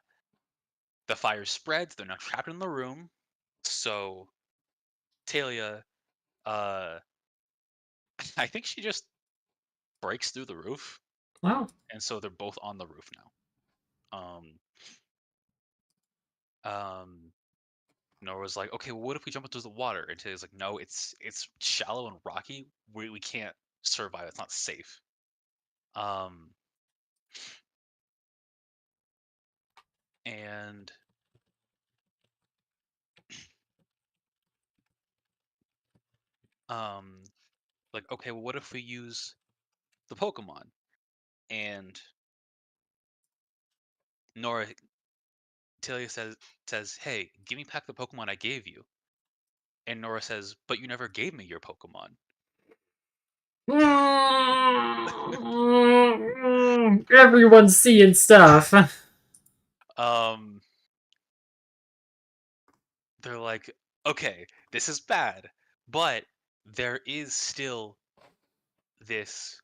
the fire spreads. They're now trapped in the room. So Talia, uh, I think she just breaks through the roof, Wow. and so they're both on the roof now. Um, Nora's like, okay, well, what if we jump into the water? And Talia's like, no, it's shallow and rocky. We can't survive. It's not safe. Um, and um, like, okay, well, what if we use the Pokemon? And Nora Talia says, hey, give me back the Pokemon I gave you. And Nora says, but you never gave me your Pokemon. Everyone's seeing stuff. Um, they're like, okay, this is bad, but there is still this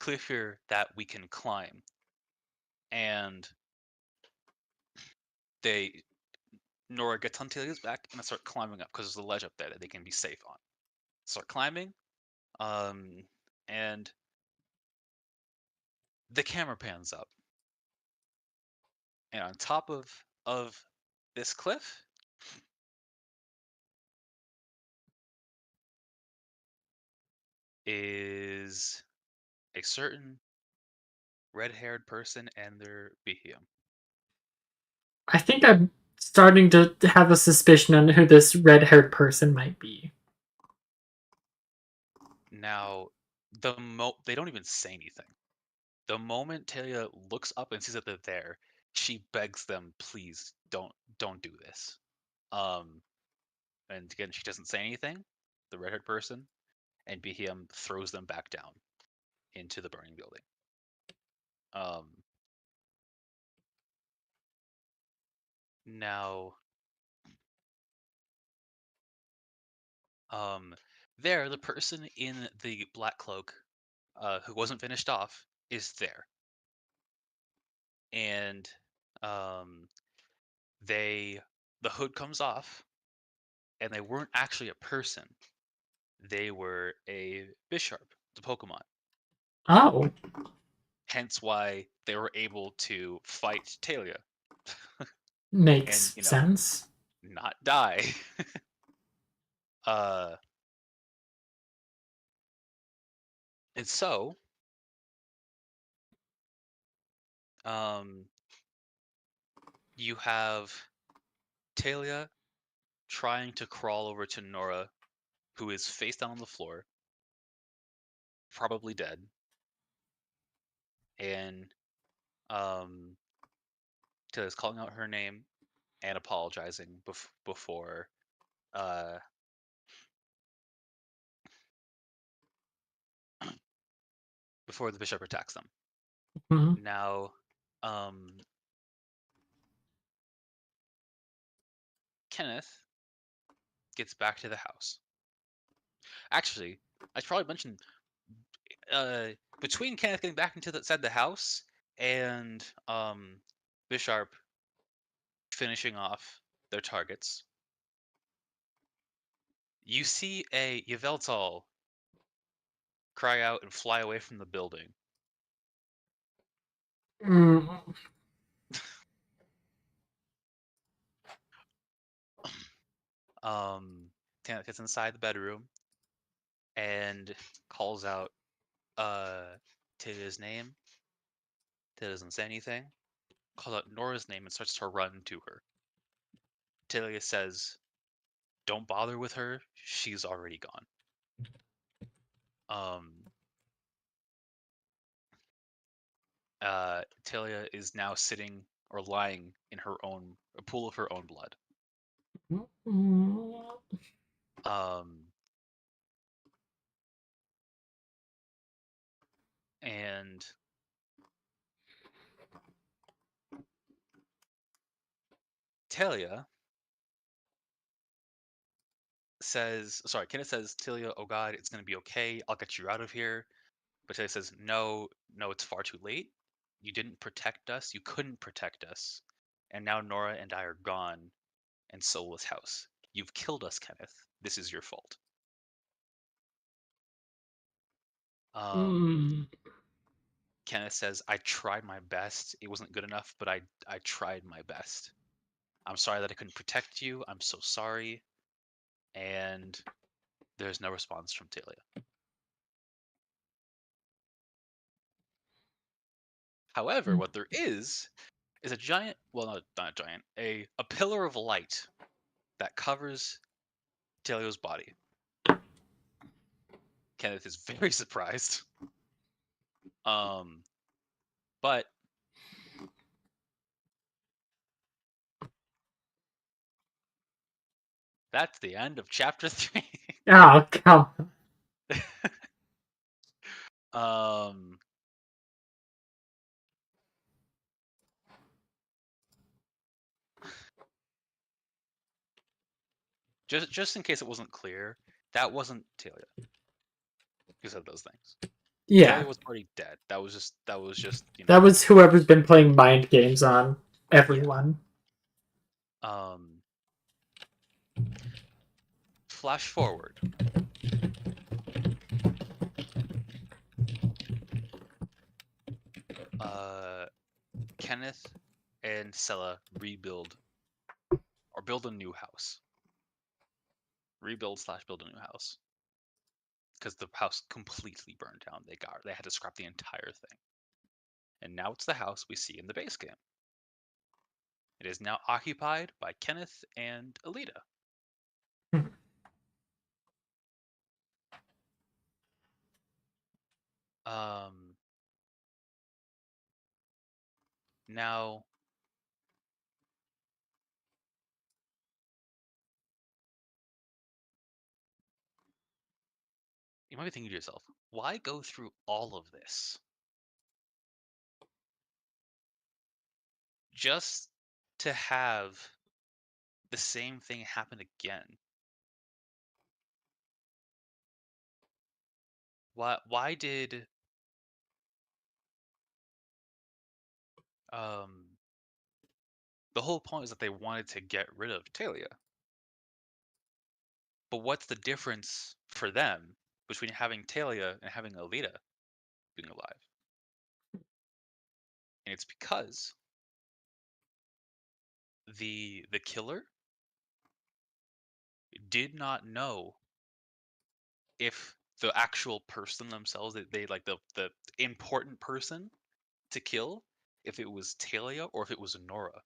cliff here that we can climb. And they Nora gets on Talia's back and they start climbing up because there's a ledge up there that they can be safe on. Start climbing, um, and the camera pans up, and on top of this cliff is a certain red-haired person and their Behem. I think I'm starting to have a suspicion on who this red-haired person might be. Now, they don't even say anything. The moment Talia looks up and sees that they're there, she begs them, "Please don't do this." Um, and again, she doesn't say anything. The red-haired person and Behem throws them back down into the burning building. Um, now, um, there, the person in the black cloak, who wasn't finished off, is there, and um, they the hood comes off, and they weren't actually a person. They were a Bisharp, the Pokemon. Oh, Hence why they were able to fight Talia and, makes sense. not die. uh, and so, um, you have Talia trying to crawl over to Nora, who is face down on the floor, probably dead, and um, Talia's calling out her name and apologizing uh, before the bishop attacks them. Mhm. Now, um, Kenneth gets back to the house. Actually, I should probably mention, uh, between Kenneth getting back into inside the house and Bisharp finishing off their targets, you see a Yveltal cry out and fly away from the building. Mm. Um, Kenneth gets inside the bedroom and calls out Tilia's name. Tilia doesn't say anything. Calls out Nora's name and starts to run to her. Tilia says, "Don't bother with her. She's already gone." Um, Talia is now sitting or lying in a pool of her own blood. Um, And Talia Kenneth says, Talia, oh god, it's gonna be okay. I'll get you out of here. But Talia says, no, no, it's far too late. You didn't protect us. You couldn't protect us. And now Nora and I are gone, and so will this house. You've killed us, Kenneth. This is your fault. Mm. Kenneth says, I tried my best. It wasn't good enough, but I tried my best. I'm sorry that I couldn't protect you. I'm so sorry. And there's no response from Talia. However, what there is a giant, well, not a giant, a pillar of light that covers Talia's body. Kenneth is very surprised. But that's the end of chapter 3. Oh, come um, just in case it wasn't clear, that wasn't Talia who said those things. Yeah. Talia was already dead. That was just That was whoever's been playing mind games on everyone. Um, flash forward. Kenneth and Sella rebuild or build a new house. Rebuild slash build a new house. Because the house completely burned down. They had to scrap the entire thing. And now it's the house we see in the base game. It is now occupied by Kenneth and Alita. Now you might be thinking to yourself, why go through all of this just to have the same thing happen again? Why did the whole point is that they wanted to get rid of Talia. But what's the difference for them between having Talia and having Alita being alive? And it's because the killer did not know if the actual person themselves, they like the important person to kill, if it was Talia or if it was Nora.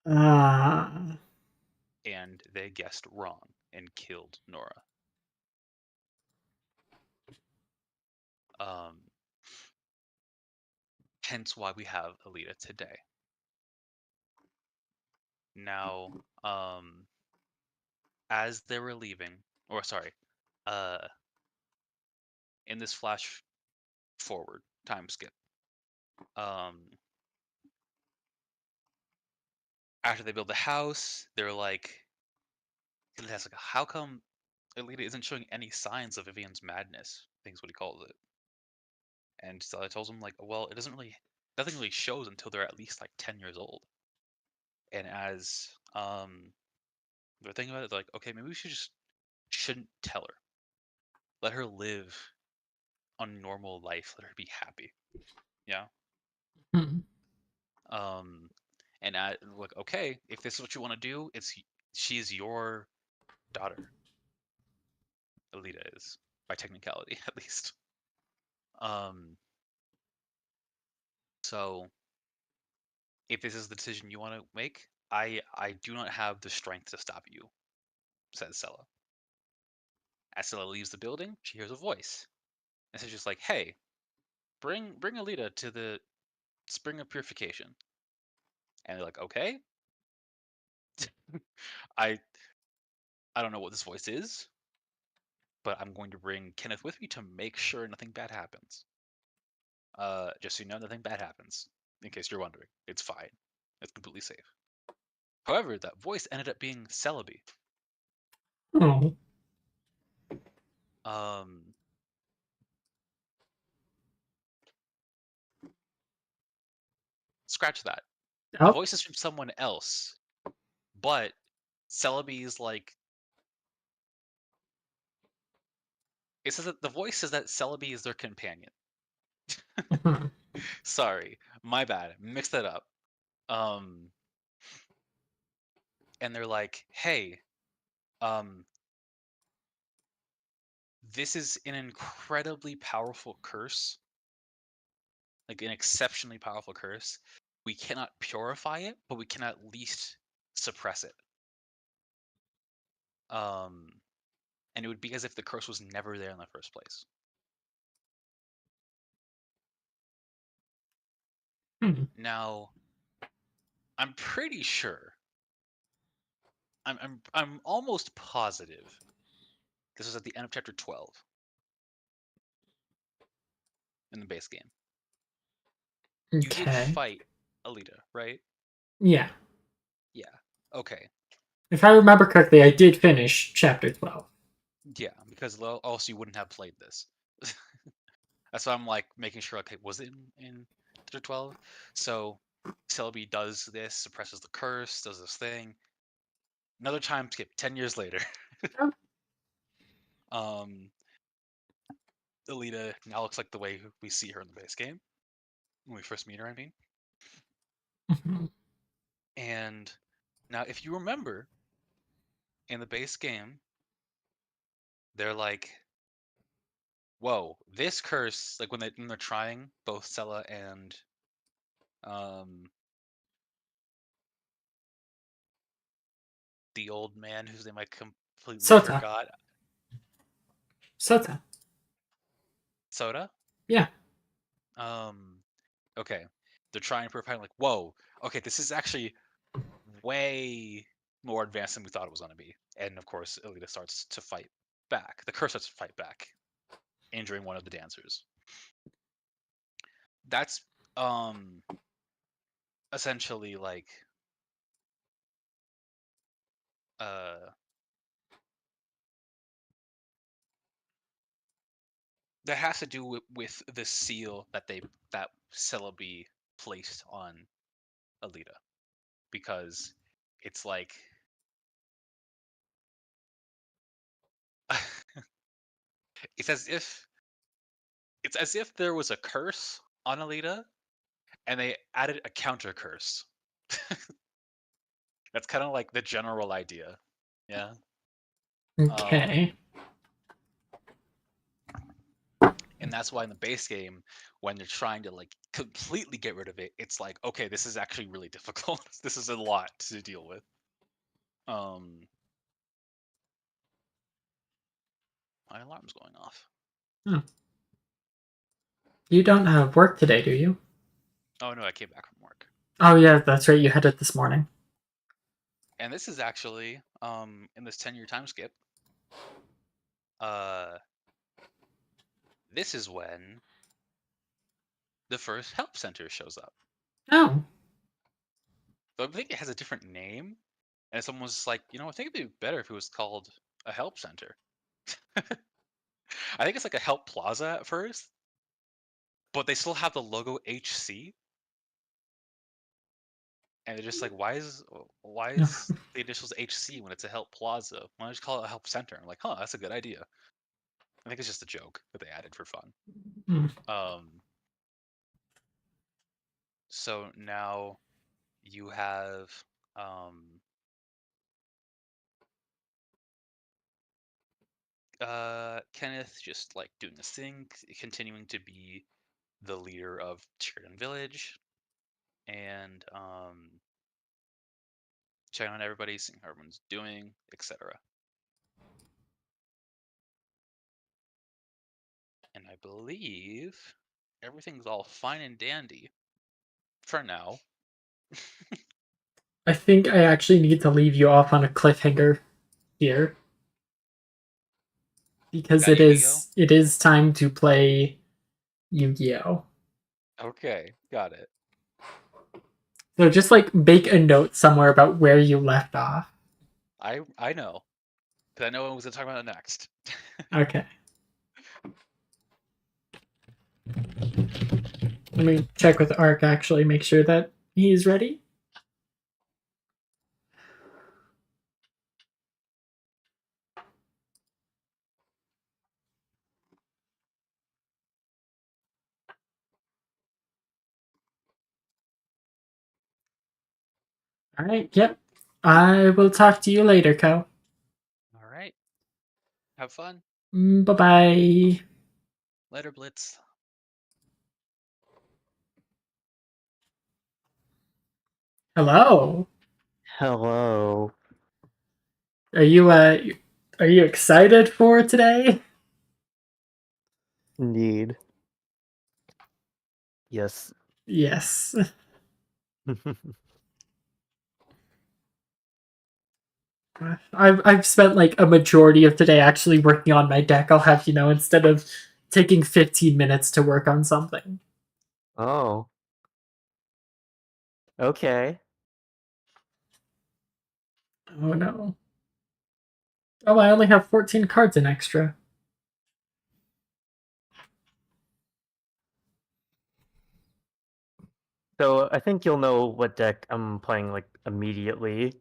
Ah. And they guessed wrong and killed Nora. Um, Hence why we have Alita today. Now, as they were leaving, or sorry, uh, in this flash forward time skip, um, after they build the house, they're like, how come Alita isn't showing any signs of Vivian's madness? I think is what he calls it. And so I told him like, well, nothing really shows until they're at least like 10 years old. And as they're thinking about it, they're like, okay, maybe we shouldn't tell her. Let her live a normal life. Let her be happy. Yeah. Hmm. And I like, okay, if this is what you want to do, she's your daughter. Alita is, by technicality, at least. Um, so if this is the decision you want to make, I do not have the strength to stop you, says Sella. As Sella leaves the building, she hears a voice. And so she's like, hey, bring Alita to the Spring of Purification. And they're like, okay. I I don't know what this voice is, but I'm going to bring Kenneth with me to make sure nothing bad happens. Just so you know, nothing bad happens. In case you're wondering, it's fine. It's completely safe. However, that voice ended up being Celebi. Oh. Um, Scratch that. The Oh. voice is from someone else, but Celebi is like. It says that the voice says that Celebi is their companion. Sorry, my bad. Mixed that up. Um, and they're like, "Hey, um, this is an incredibly powerful curse, like an exceptionally powerful curse. We cannot purify it, but we can at least suppress it. Um, and it would be as if the curse was never there in the first place." Hmm. Now, I'm pretty sure. I'm almost positive. This was at the end of chapter 12 in the base game. You did Okay. fight Alita, right? Yeah. Yeah. Okay. If I remember correctly, I did finish chapter 12. Yeah, because else you wouldn't have played this. That's why I'm like making sure. Okay, was it in chapter 12? So Celebi does this, suppresses the curse, does this thing. Another time skip, 10 years later. Oh. um, Alita now looks like the way we see her in the base game when we first meet her. I mean, Mhm. and now if you remember in the base game, they're like, "Whoa, this curse!" Like when they're trying both Sella and um the old man whose name I completely Sota. forgot. Sota. Soda. Yeah. Um, okay, they're trying to prepare. Like, whoa, okay, this is actually way more advanced than we thought it was going to be. And of course, Alita starts to fight back. The curse starts to fight back, injuring one of the dancers. That's essentially like uh that has to do with the seal that Celebi placed on Alita, because it's like it's as if there was a curse on Alita and they added a counter curse. That's kind of like the general idea. Yeah. Um Okay. and that's why in the base game, when they're trying to like completely get rid of it, it's like, okay, this is actually really difficult. This is a lot to deal with. Um my alarm's going off. Hmm. You don't have work today, do you? Oh no, I came back from work. Oh, yeah, that's right. You had it this morning. And this is actually in this 10-year time skip. Uh this is when the first help center shows up. Oh. So I think it has a different name. And someone was like, I think it'd be better if it was called a help center. I think it's like a help plaza at first, but they still have the logo HC, and they're just like, why is the initials HC when it's a help plaza? Why don't you just call it a help center? I'm like, huh, that's a good idea. I think it's just a joke that they added for fun. Hmm. Um, so now you have um, Kenneth just like doing this thing, continuing to be the leader of Sheridan Village, and checking on everybody, seeing how everyone's doing, etc. And I believe everything's all fine and dandy for now. I think I actually need to leave you off on a cliffhanger here. because Got Yu-Gi-Oh? it is time to play Yu-Gi-Oh. Okay, got it. So just like make a note somewhere about where you left off. I know. Because I know what was gonna talk about it next. Okay. Let me check with Ark actually, make sure that he's ready. All right. Yep. I will talk to you later, Ko. All right. Have fun. Bye bye. Later, Blitz. Hello. Hello. Are you are you excited for today? Indeed. Yes. Yes. I've spent like a majority of today actually working on my deck. I'll have you know instead of taking 15 minutes to work on something. Oh. Okay. Oh no. Oh, I only have 14 cards in extra. So I think you'll know what deck I'm playing like immediately.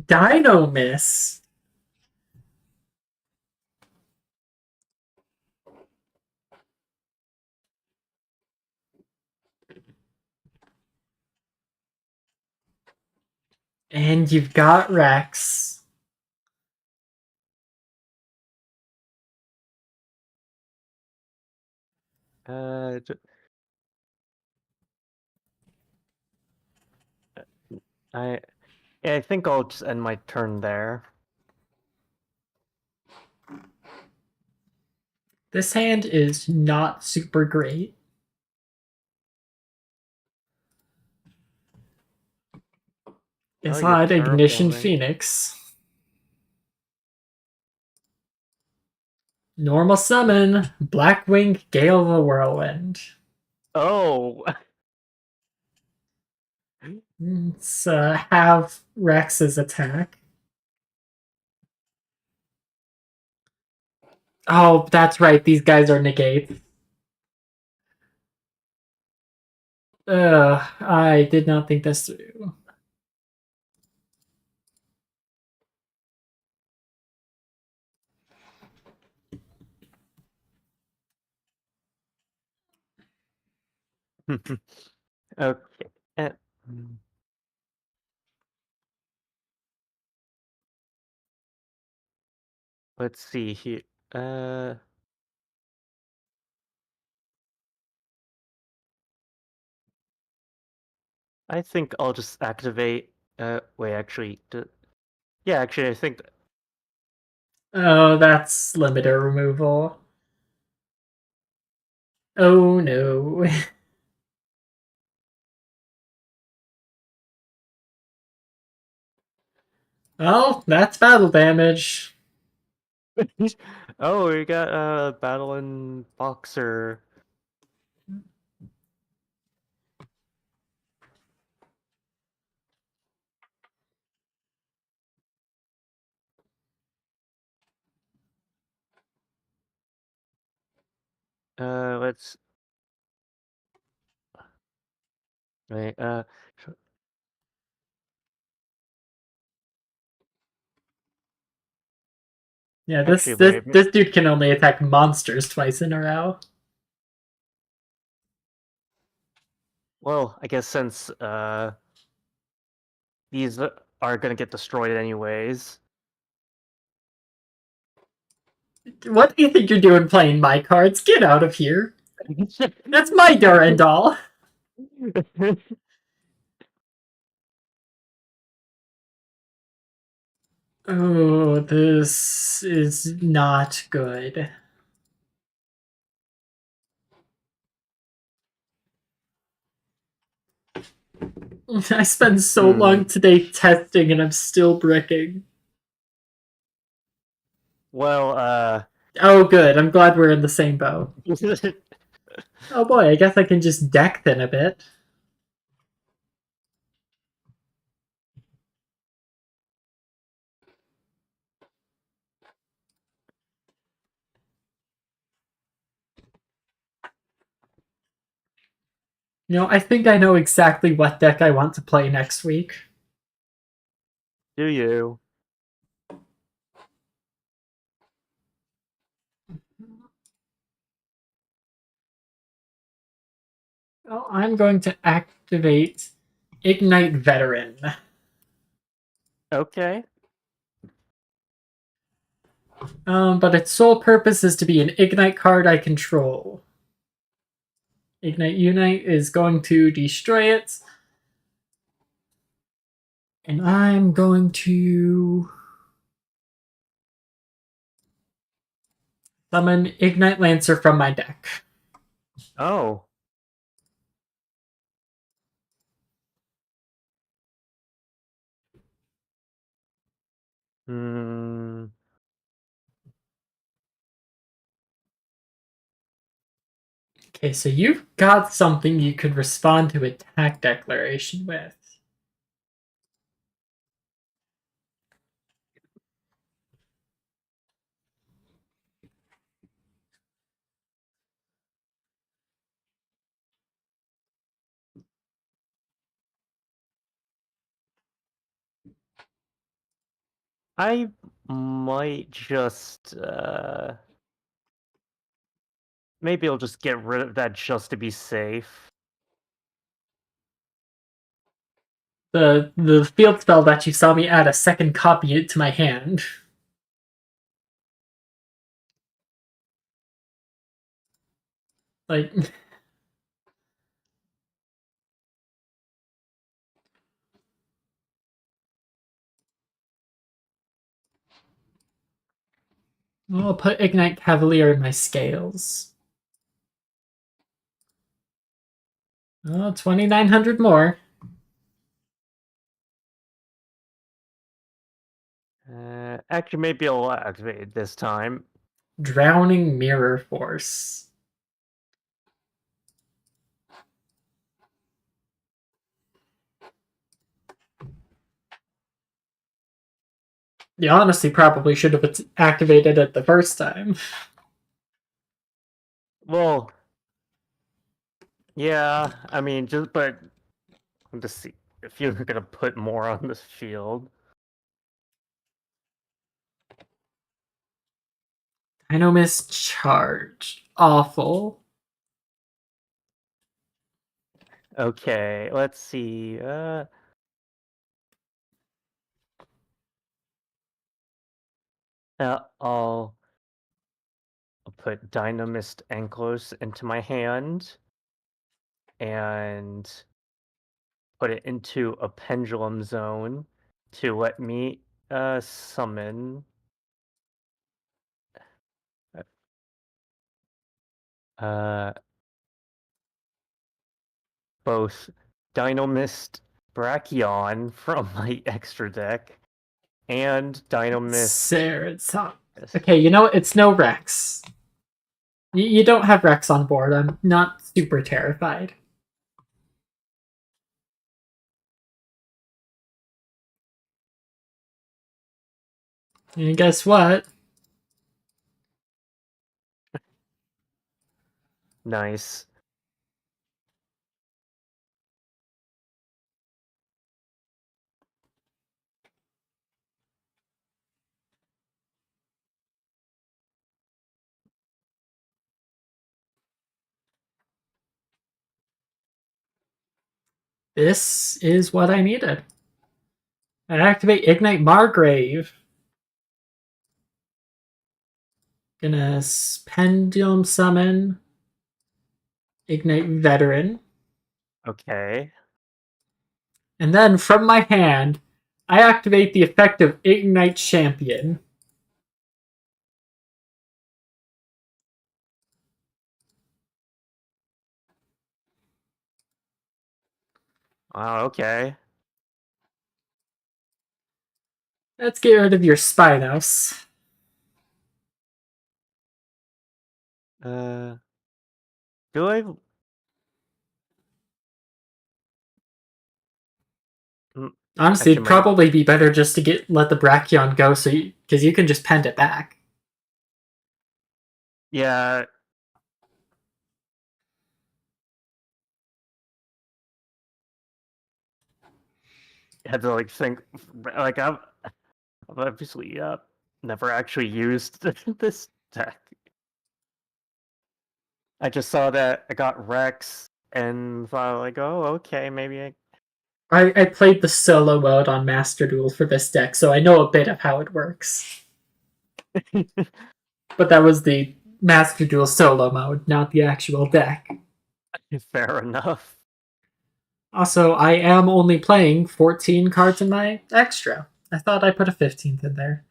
Dino Miss. And you've got Rex. Uh, j- I I think I'll just end my turn there. This hand is not super great. Oh, It's you're not Ignition terraforming. Phoenix. Normal summon, Blackwing Gale of the Whirlwind. Oh. Let's have Rex's attack. Oh, that's right. These guys are negates. I did not think this through. Okay. Mm, let's see here. Uh, I think I'll just activate. Wait, actually, yeah, actually, I think. Oh, that's limiter removal. Oh no. Well, that's battle damage. Oh, we got battling boxer. Let's wait. Yeah, Actually, wait. this dude can only attack monsters twice in a row. Well, I guess since these are gonna get destroyed anyways. What do you think you're doing playing my cards? Get out of here. That's my Durandal. Oh, this is not good. I spent so long today testing and I'm still bricking. Well, Oh, good. I'm glad we're in the same boat. Oh boy, I guess I can just deck then a bit. I think I know exactly what deck I want to play next week. Do you? Well, I'm going to activate Ignite Veteran. Okay. But its sole purpose is to be an Ignite card I control. Ignite Unite is going to destroy it. And I'm going to summon Ignite Lancer from my deck. Oh. Hmm. Okay, so you've got something you could respond to attack declaration with. I might just maybe I'll just get rid of that just to be safe. The field spell that you saw me add a second copy to my hand. Like, I'll put Ignite Cavalier in my scales. Oh, 2,900 more. Actually, maybe I'll activate it this time. Drowning Mirror Force. You honestly probably should have activated it the first time. Well, yeah, I mean, but let's see if you're gonna put more on this field. Dynamis Charge. Awful. Okay, let's see. I'll put Dynamist Anklos into my hand and put it into a pendulum zone to let me summon uh both Dynamist Brachion from my extra deck and Dynamist. Okay, you know what? It's no Rex. You don't have Rex on board. I'm not super terrified. And guess what? Nice. This is what I needed. I activate Ignite Margrave. Gonna Pendulum Summon Ignite Veteran. Okay. And then from my hand, I activate the effect of Ignite Champion. Wow, okay. Let's get rid of your Spinos. Do I? Honestly, Actually, it'd probably be better just to let the Brachion go, so because you can just pend it back. yeah. Had to like think, like I've obviously never actually used this deck. I just saw that I got Rex and thought like, oh, okay, maybe I played the solo mode on Master Duel for this deck, so I know a bit of how it works. But that was the Master Duel solo mode, not the actual deck. Fair enough. Also, I am only playing 14 cards in my extra. I thought I put a 15th in there.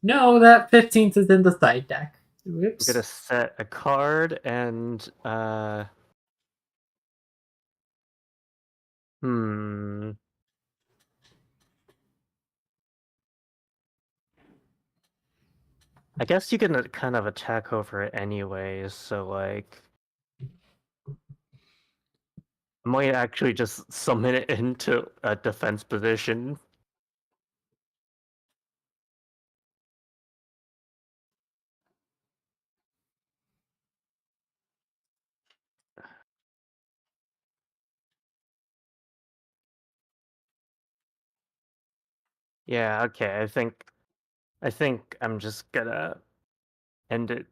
No, that 15th is in the side deck. Whoops. I'm gonna set a card and hmm. I guess you can kind of attack over it anyways, so like I might actually just summon it into a defense position. Yeah, okay, I think I'm just gonna end it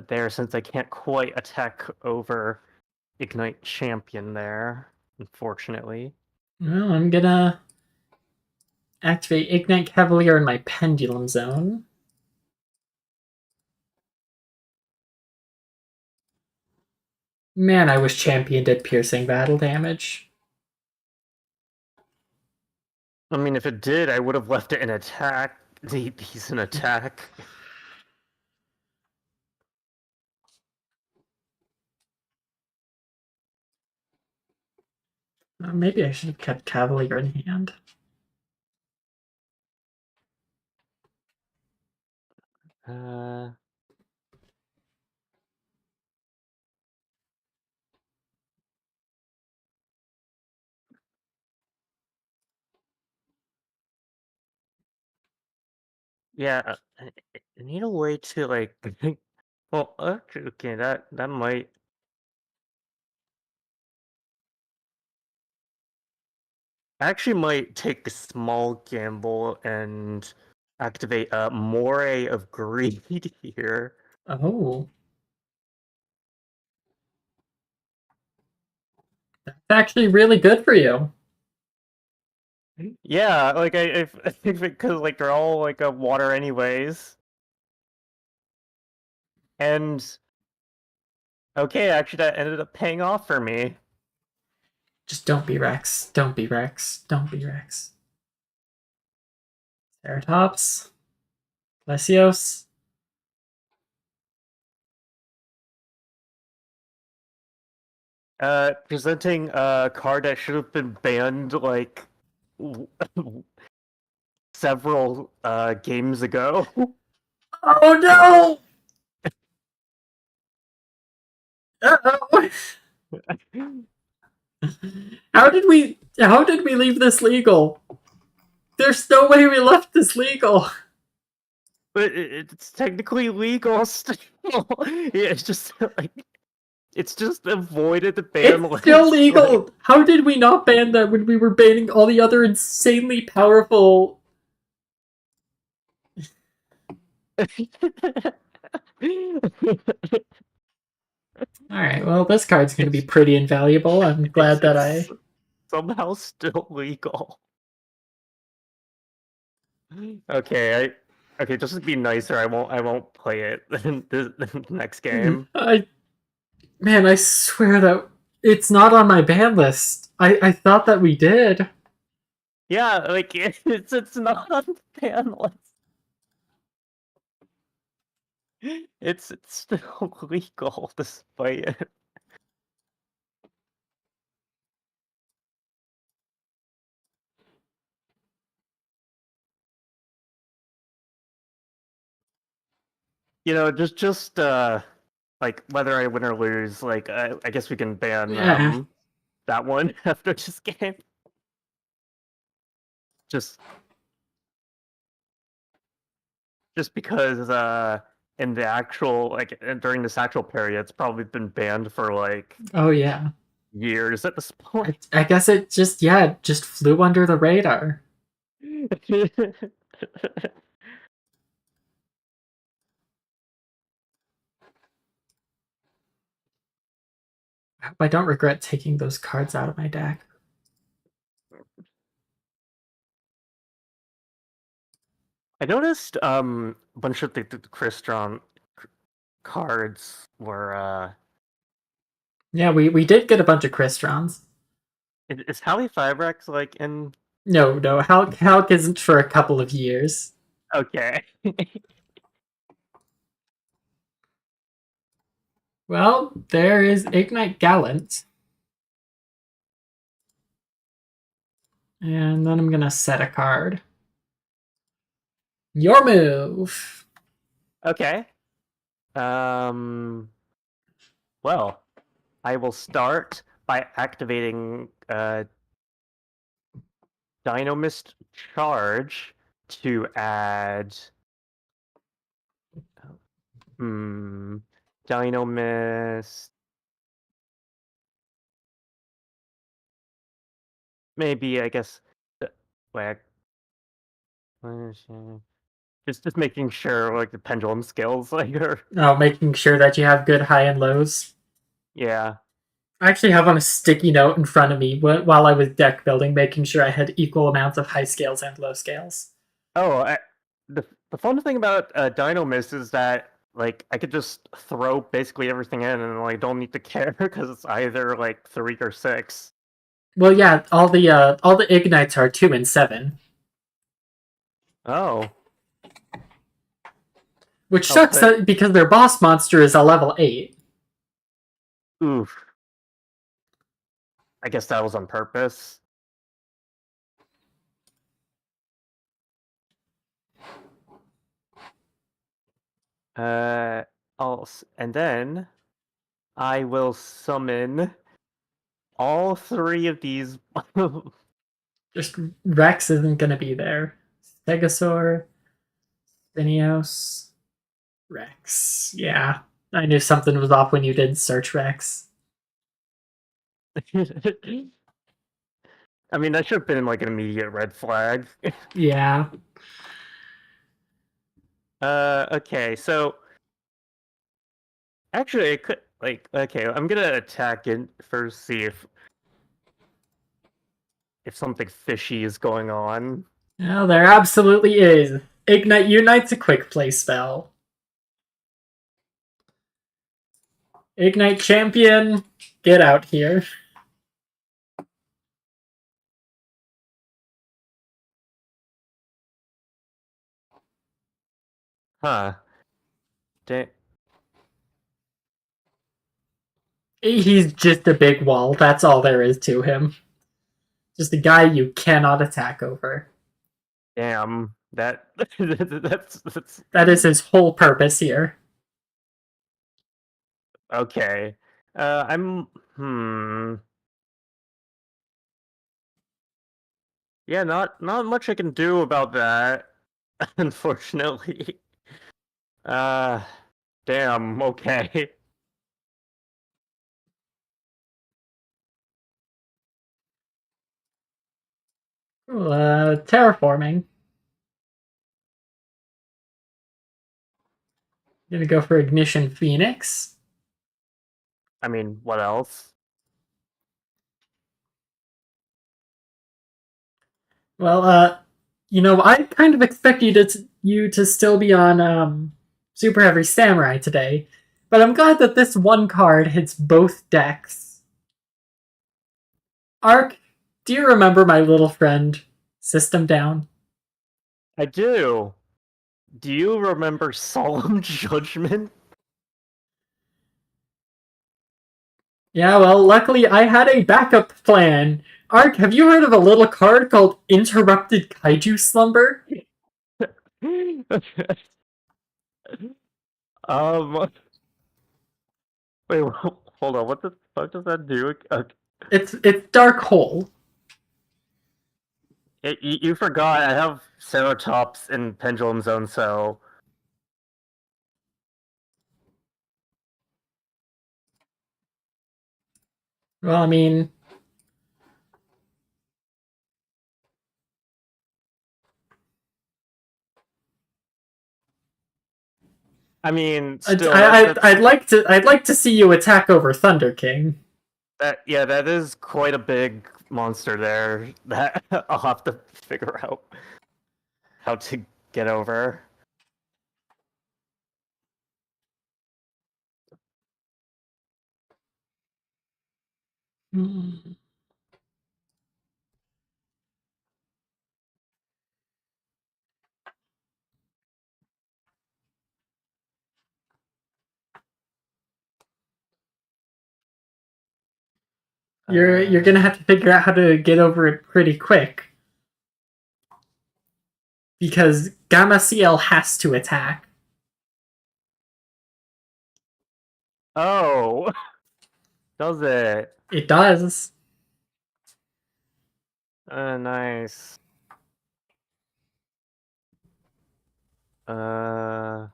there since I can't quite attack over Ignite Champion there, unfortunately. Well, I'm gonna activate Ignite Cavalier in my Pendulum Zone. Man, I wish Champion did piercing battle damage. I mean, if it did, I would have left it in attack. He's an attack. Maybe I should have kept Cavalier in hand. Uh, yeah, I need a way to like. Well, actually, okay, that might. I actually might take a small gamble and activate a Moray of Greed here. Oh. That's actually really good for you. Yeah, like I think because like they're all like a water anyways, and okay, actually that ended up paying off for me. Just don't be Rex. Don't be Rex. Don't be Rex. Ceratops. Lesios. Presenting a card that should have been banned like several games ago. Oh no! Uh-oh. How did we leave this legal? There's no way we left this legal. But it's technically legal still. Yeah, it's just like it's just avoided the ban It's list. still legal. How did we not ban that when we were banning all the other insanely powerful? Alright, well, this card's going to be pretty invaluable. I'm glad that it's I. somehow still legal. Okay, okay, just to be nicer, I won't play it in the next game. Man, I swear that it's not on my ban list. I thought that we did. Yeah, like it's not on the ban list. It's still legal despite it. You know, just like whether I win or lose, like I guess we can ban Yeah. that one after this game. Just because in the actual during this actual period, it's probably been banned for like Oh yeah. years at this point. I guess it just flew under the radar. I hope I don't regret taking those cards out of my deck. I noticed a bunch of the Crystron cards were Yeah, we did get a bunch of Cristrons. is Hallie Fibrex like in No, Hulk isn't for a couple of years. okay. Well, there is Ignite Gallant. And then I'm gonna set a card. Your move. Okay. Well, I will start by activating Dynamist Charge to add Dynamist. Maybe I guess wait, just making sure like the pendulum skills like are Oh, making sure that you have good high and lows. yeah. I actually have on a sticky note in front of me while I was deck building, making sure I had equal amounts of high scales and low scales. Oh, the fun thing about Dynamist is that like I could just throw basically everything in and like don't need to care because it's either like 3 or 6. Well, yeah, all the ignites are 2 and 7, Oh, which I'll sucks put because their boss monster is a level 8. oof. I guess that was on purpose. And then I will summon all 3 of these. Just Rex isn't gonna be there. Stegosaur, Spinios, Rex. Yeah, I knew something was off when you didn't search Rex. I mean, that should have been like an immediate red flag. Yeah. Okay, so actually, I could like okay. I'm gonna attack it first, see if something fishy is going on. Well, there absolutely is. Ignite Unite's a quick play spell. Ignite Champion, get out here. Huh? He's just a big wall. That's all there is to him. Just a guy you cannot attack over. Damn. That's That is his whole purpose here. okay. I'm Yeah, not much I can do about that, unfortunately. Uh, damn. Okay. Terraforming. Gonna go for Ignition Phoenix. I mean, what else? Well, I kind of expect you to still be on Super Heavy Samurai today, but I'm glad that this one card hits both decks. Ark, do you remember my little friend, System Down? I do. Do you remember Solemn Judgment? Yeah, well, luckily I had a backup plan. Ark, have you heard of a little card called Interrupted Kaiju Slumber? um, Wait, hold on. What the fuck does that do? It's dark hole. You forgot. I have Ceratops in Pendulum Zone, so Well, I mean, still, I'd like to see you attack over Thunder King. that is quite a big monster there. That I'll have to figure out how to get over. You're gonna have to figure out how to get over it pretty quick. Because Gamma CL has to attack. Oh, does it? It does. Nice. Uh.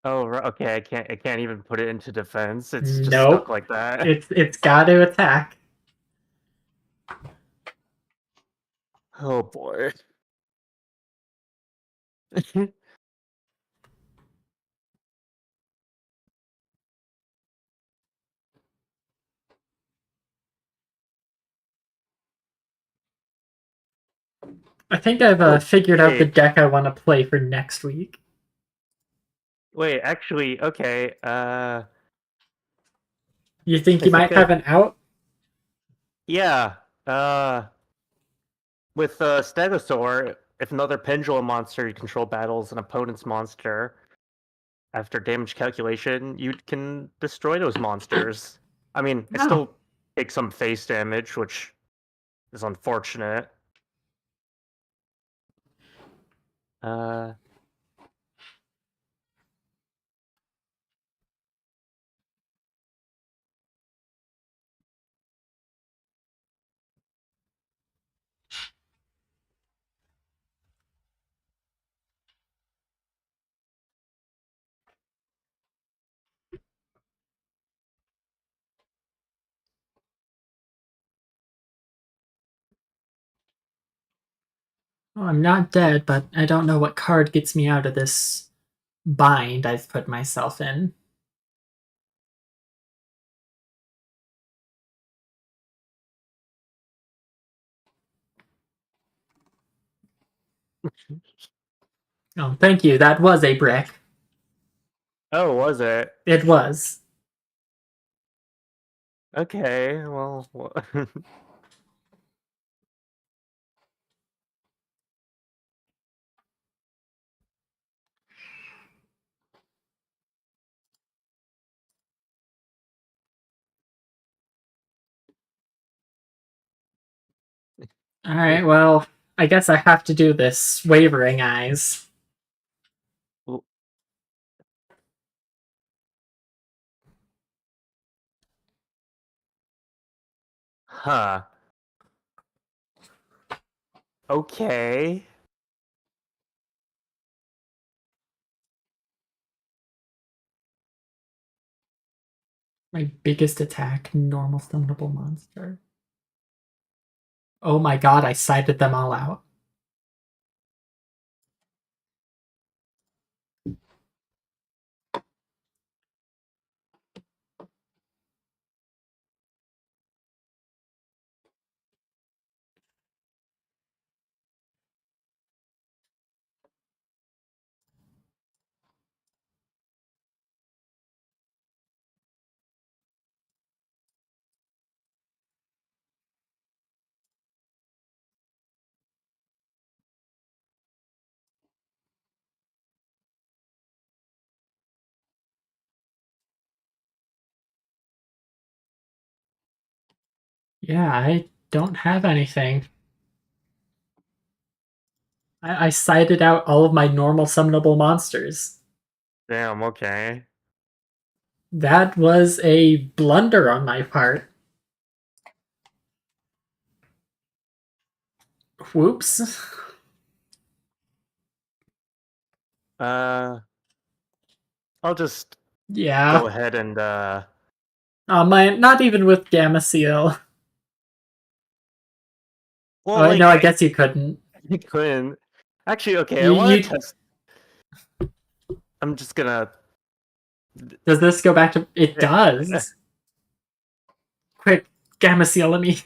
Oh, okay. I can't even put it into defense. It's just stuck Nope. like that. It's got to attack. Oh boy. I think I've Oh, figured out the wait. deck I want to play for next week. Wait, actually, okay. You think I you might think I have an out? yeah. With Stegosaur, if another pendulum monster you control battles an opponent's monster after damage calculation, you can destroy those monsters. I mean, I Oh. still take some face damage, which is unfortunate. Uh, Oh, I'm not dead, but I don't know what card gets me out of this bind I've put myself in. Oh, thank you. That was a brick. oh, was it? It was. Okay, well, Alright, well, I guess I have to do this. Wavering Eyes. huh. Okay. My biggest attack, normal summonable monster. Oh my god, I cited them all out. Yeah, I don't have anything. I cited out all of my normal summonable monsters. Damn, okay. That was a blunder on my part. Whoops. I'll just Yeah. go ahead and Oh man, not even with Gamma Seal. well, Oh, no, I guess you couldn't. you couldn't. Actually, okay, I You- want you- to test. I'm just gonna. Does this go back to... It does. Quick, Gamma Seal, let me...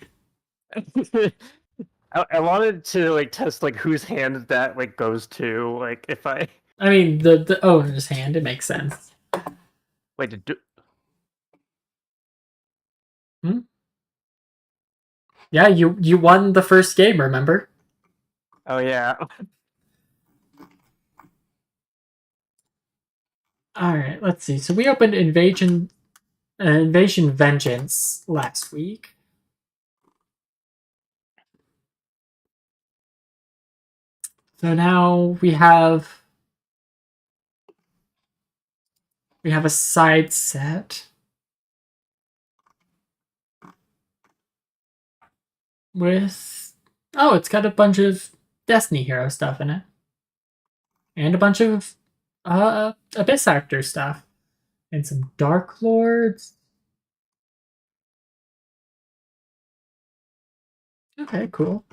I wanted to like test like whose hand that like goes to. Like if I I mean, the owner's hand, it makes sense. wait to do. Yeah, you won the first game, remember? Oh yeah. Alright, let's see. So we opened Invasion Vengeance last week. So now we have a side set with it's got a bunch of Destiny Hero stuff in it. And a bunch of Abyss Actor stuff. And some Dark Lords. Okay, cool.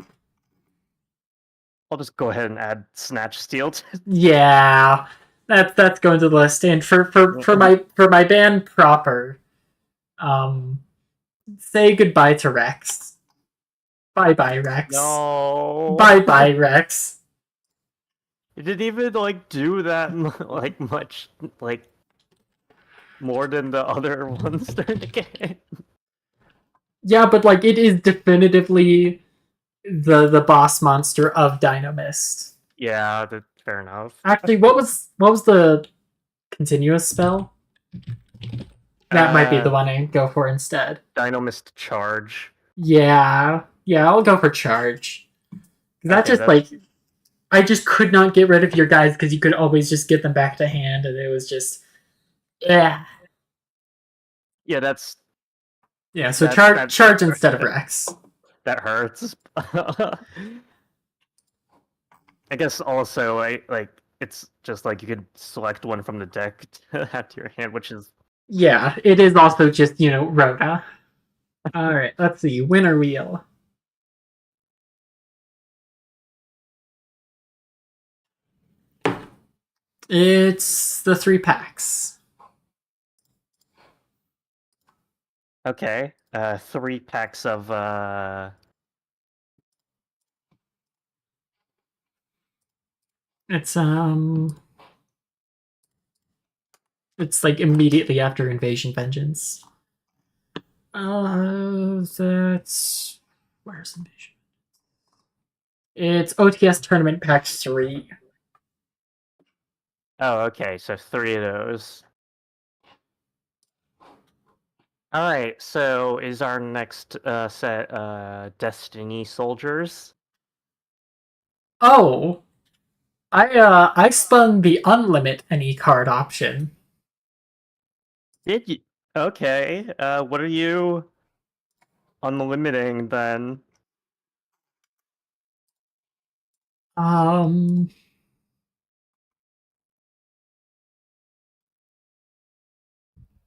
I'll just go ahead and add Snatch Steel. Yeah, that's going to the list. And for my band proper, say goodbye to Rex. Bye bye Rex. No. Bye bye Rex. It didn't even like do that like much like more than the other ones during the game. Yeah, but like it is definitively the boss monster of Dynamist. Yeah, that's fair enough. Actually, what was the continuous spell? That might be the one I go for instead. Dynamist Charge. Yeah, I'll go for Charge. That Okay, just like I just could not get rid of your guys because you could always just get them back to hand, and it was just Yeah, So charge instead of Rex. That hurts. I guess also it's just like you could select one from the deck to add to your hand, which is it is also just Rhoda. All right, let's see. Winner wheel. It's the 3 packs. okay. 3 packs of It's like immediately after Invasion Vengeance. That's where's Invasion? It's OTS Tournament Pack 3. Oh, okay, so 3 of those. Alright, so is our next set Destiny Soldiers? Oh, I spun the unlimit any card option. Did you? Okay, what are you unlimiting then?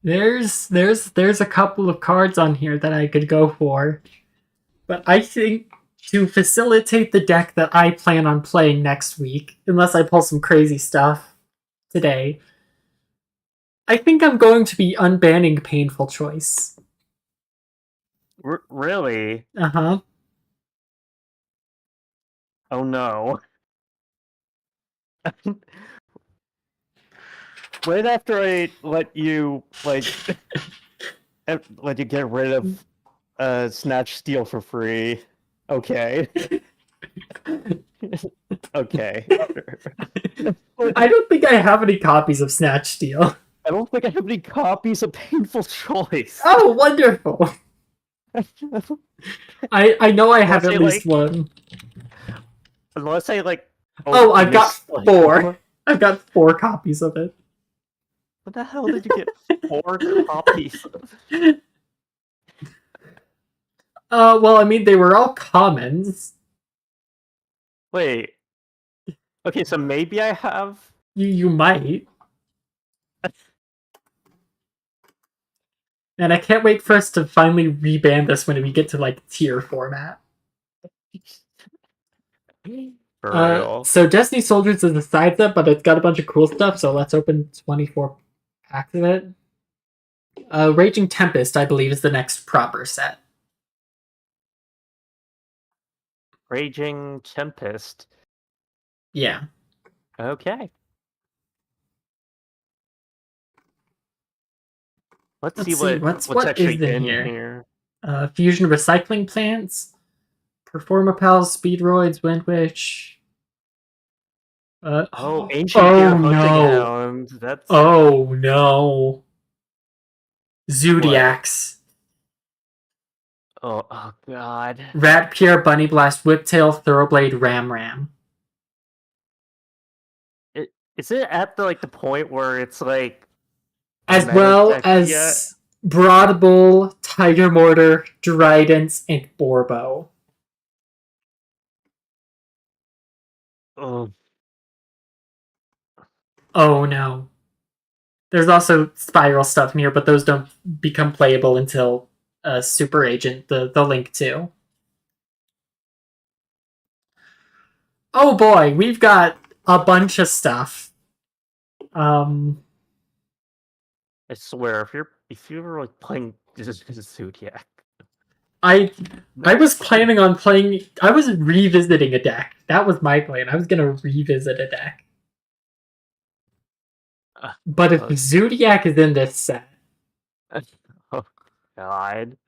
There's a couple of cards on here that I could go for. But I think to facilitate the deck that I plan on playing next week, unless I pull some crazy stuff today, I think I'm going to be unbanning Painful Choice. Really? Uh-huh. Oh no. Right after I let you let you get rid of Snatch Steel for free. Okay. Okay. I don't think I have any copies of Snatch Steel. I don't think I have any copies of Painful Choice. Oh, wonderful. I know I have Unless at I, least like- one. Unless I like. Oh, I've got missed, like, 4. I've got 4 copies of it. What the hell did you get 4 copies of? Well, I mean, they were all commons. Wait. Okay, so maybe I have. You might. And I can't wait for us to finally reban this when we get to, like, tier format. For real. So Destiny Soldiers is a side set, but it's got a bunch of cool stuff, so let's open 24 packs of it. Raging Tempest, I believe, is the next proper set. Raging Tempest. Yeah. Okay. Let's see what's actually in in here. here. Fusion Recycling Plants, Performapals, Speedroids, Windwitch. Ancient Gear Hunting no. Hound. That's Oh no. Zodiacs. oh god. Rat Pierre, Bunny Blast, Whiptail, Thoroughblade, Ram. Is it at the point where it's like As meta well deck as yet? Broad Bull, Tiger Mortar, Dridents, and Borbo. Oh, Oh no. There's also Spiral stuff in here, but those don't become playable until Super Agent, the Link 2. Oh boy, we've got a bunch of stuff. I swear, if you were like playing just Zodiac. I was planning on playing. I was revisiting a deck. That was my plan. I was gonna revisit a deck. But if Zodiac is in this set, oh god.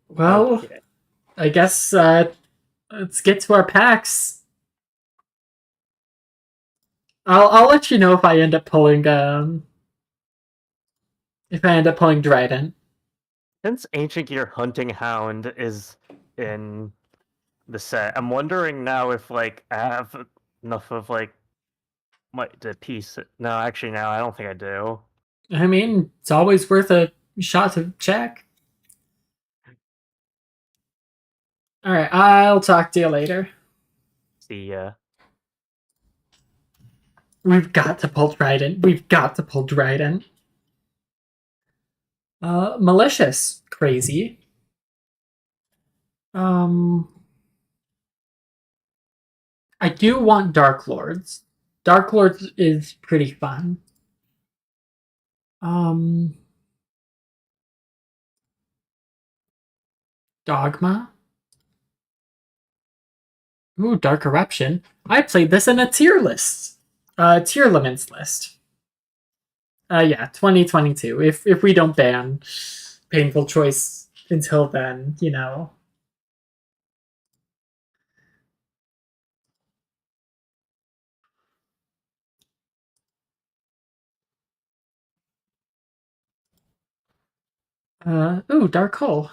well, Okay. I guess let's get to our packs. I'll let you know if I end up pulling Dryden. Since Ancient Gear Hunting Hound is in the set, I'm wondering now if I have enough of the piece. No, actually, no, I don't think I do. I mean, it's always worth a shot to check. Alright, I'll talk to you later. See ya. We've got to pull Dryden. Malicious. Crazy. I do want Dark Lords. Dark Lords is pretty fun. Dogma. Ooh, Dark Eruption. I played this in a tier list. Tier limits list. Yeah, 2022. If we don't ban Painful Choice until then, you know. Ooh, Dark Hole.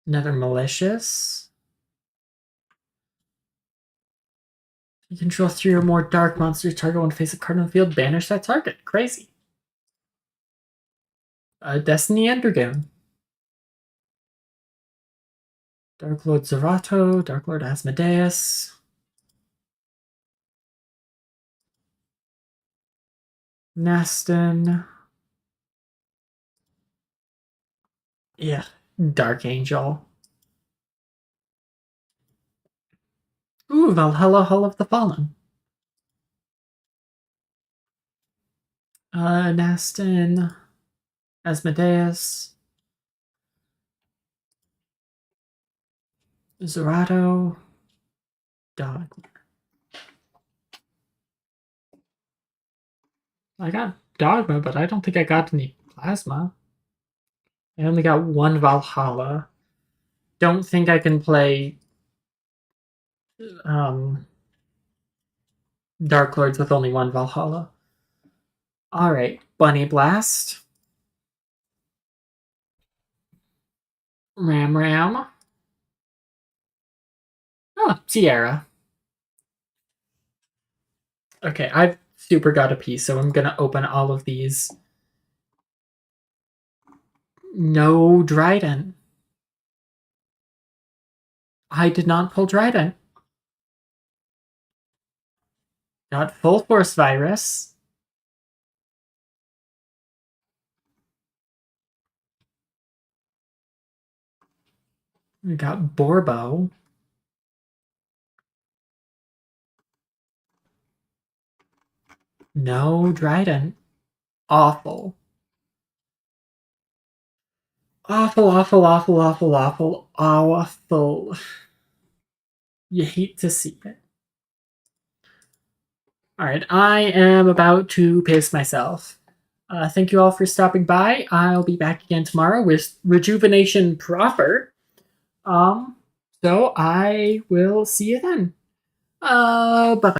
Another Malicious. You control 3 or more dark monsters. Target one face of card on the field. Banish that target. Crazy. Destiny Endergoon. Dark Lord Zerato. Dark Lord Asmodeus. Neston. Yeah. Dark Angel. Ooh, Valhalla Hall of the Fallen. Neston. Asmodeus. Zerato. Dog. I got Dogma, but I don't think I got any Plasma. I only got 1 Valhalla. Don't think I can play Dark Lords with only 1 Valhalla. Alright, Bunny Blast. Ram. Oh, Sierra. Okay, I've super got a pee, so I'm gonna open all of these. No Dryden. I did not pull Dryden. Got Full Force Virus. We got Borbo. No Dryden. Awful. Awful. You hate to see it. Alright, I am about to piss myself. Thank you all for stopping by. I'll be back again tomorrow with Rejuvenation proper. So I will see you then. Bye-bye.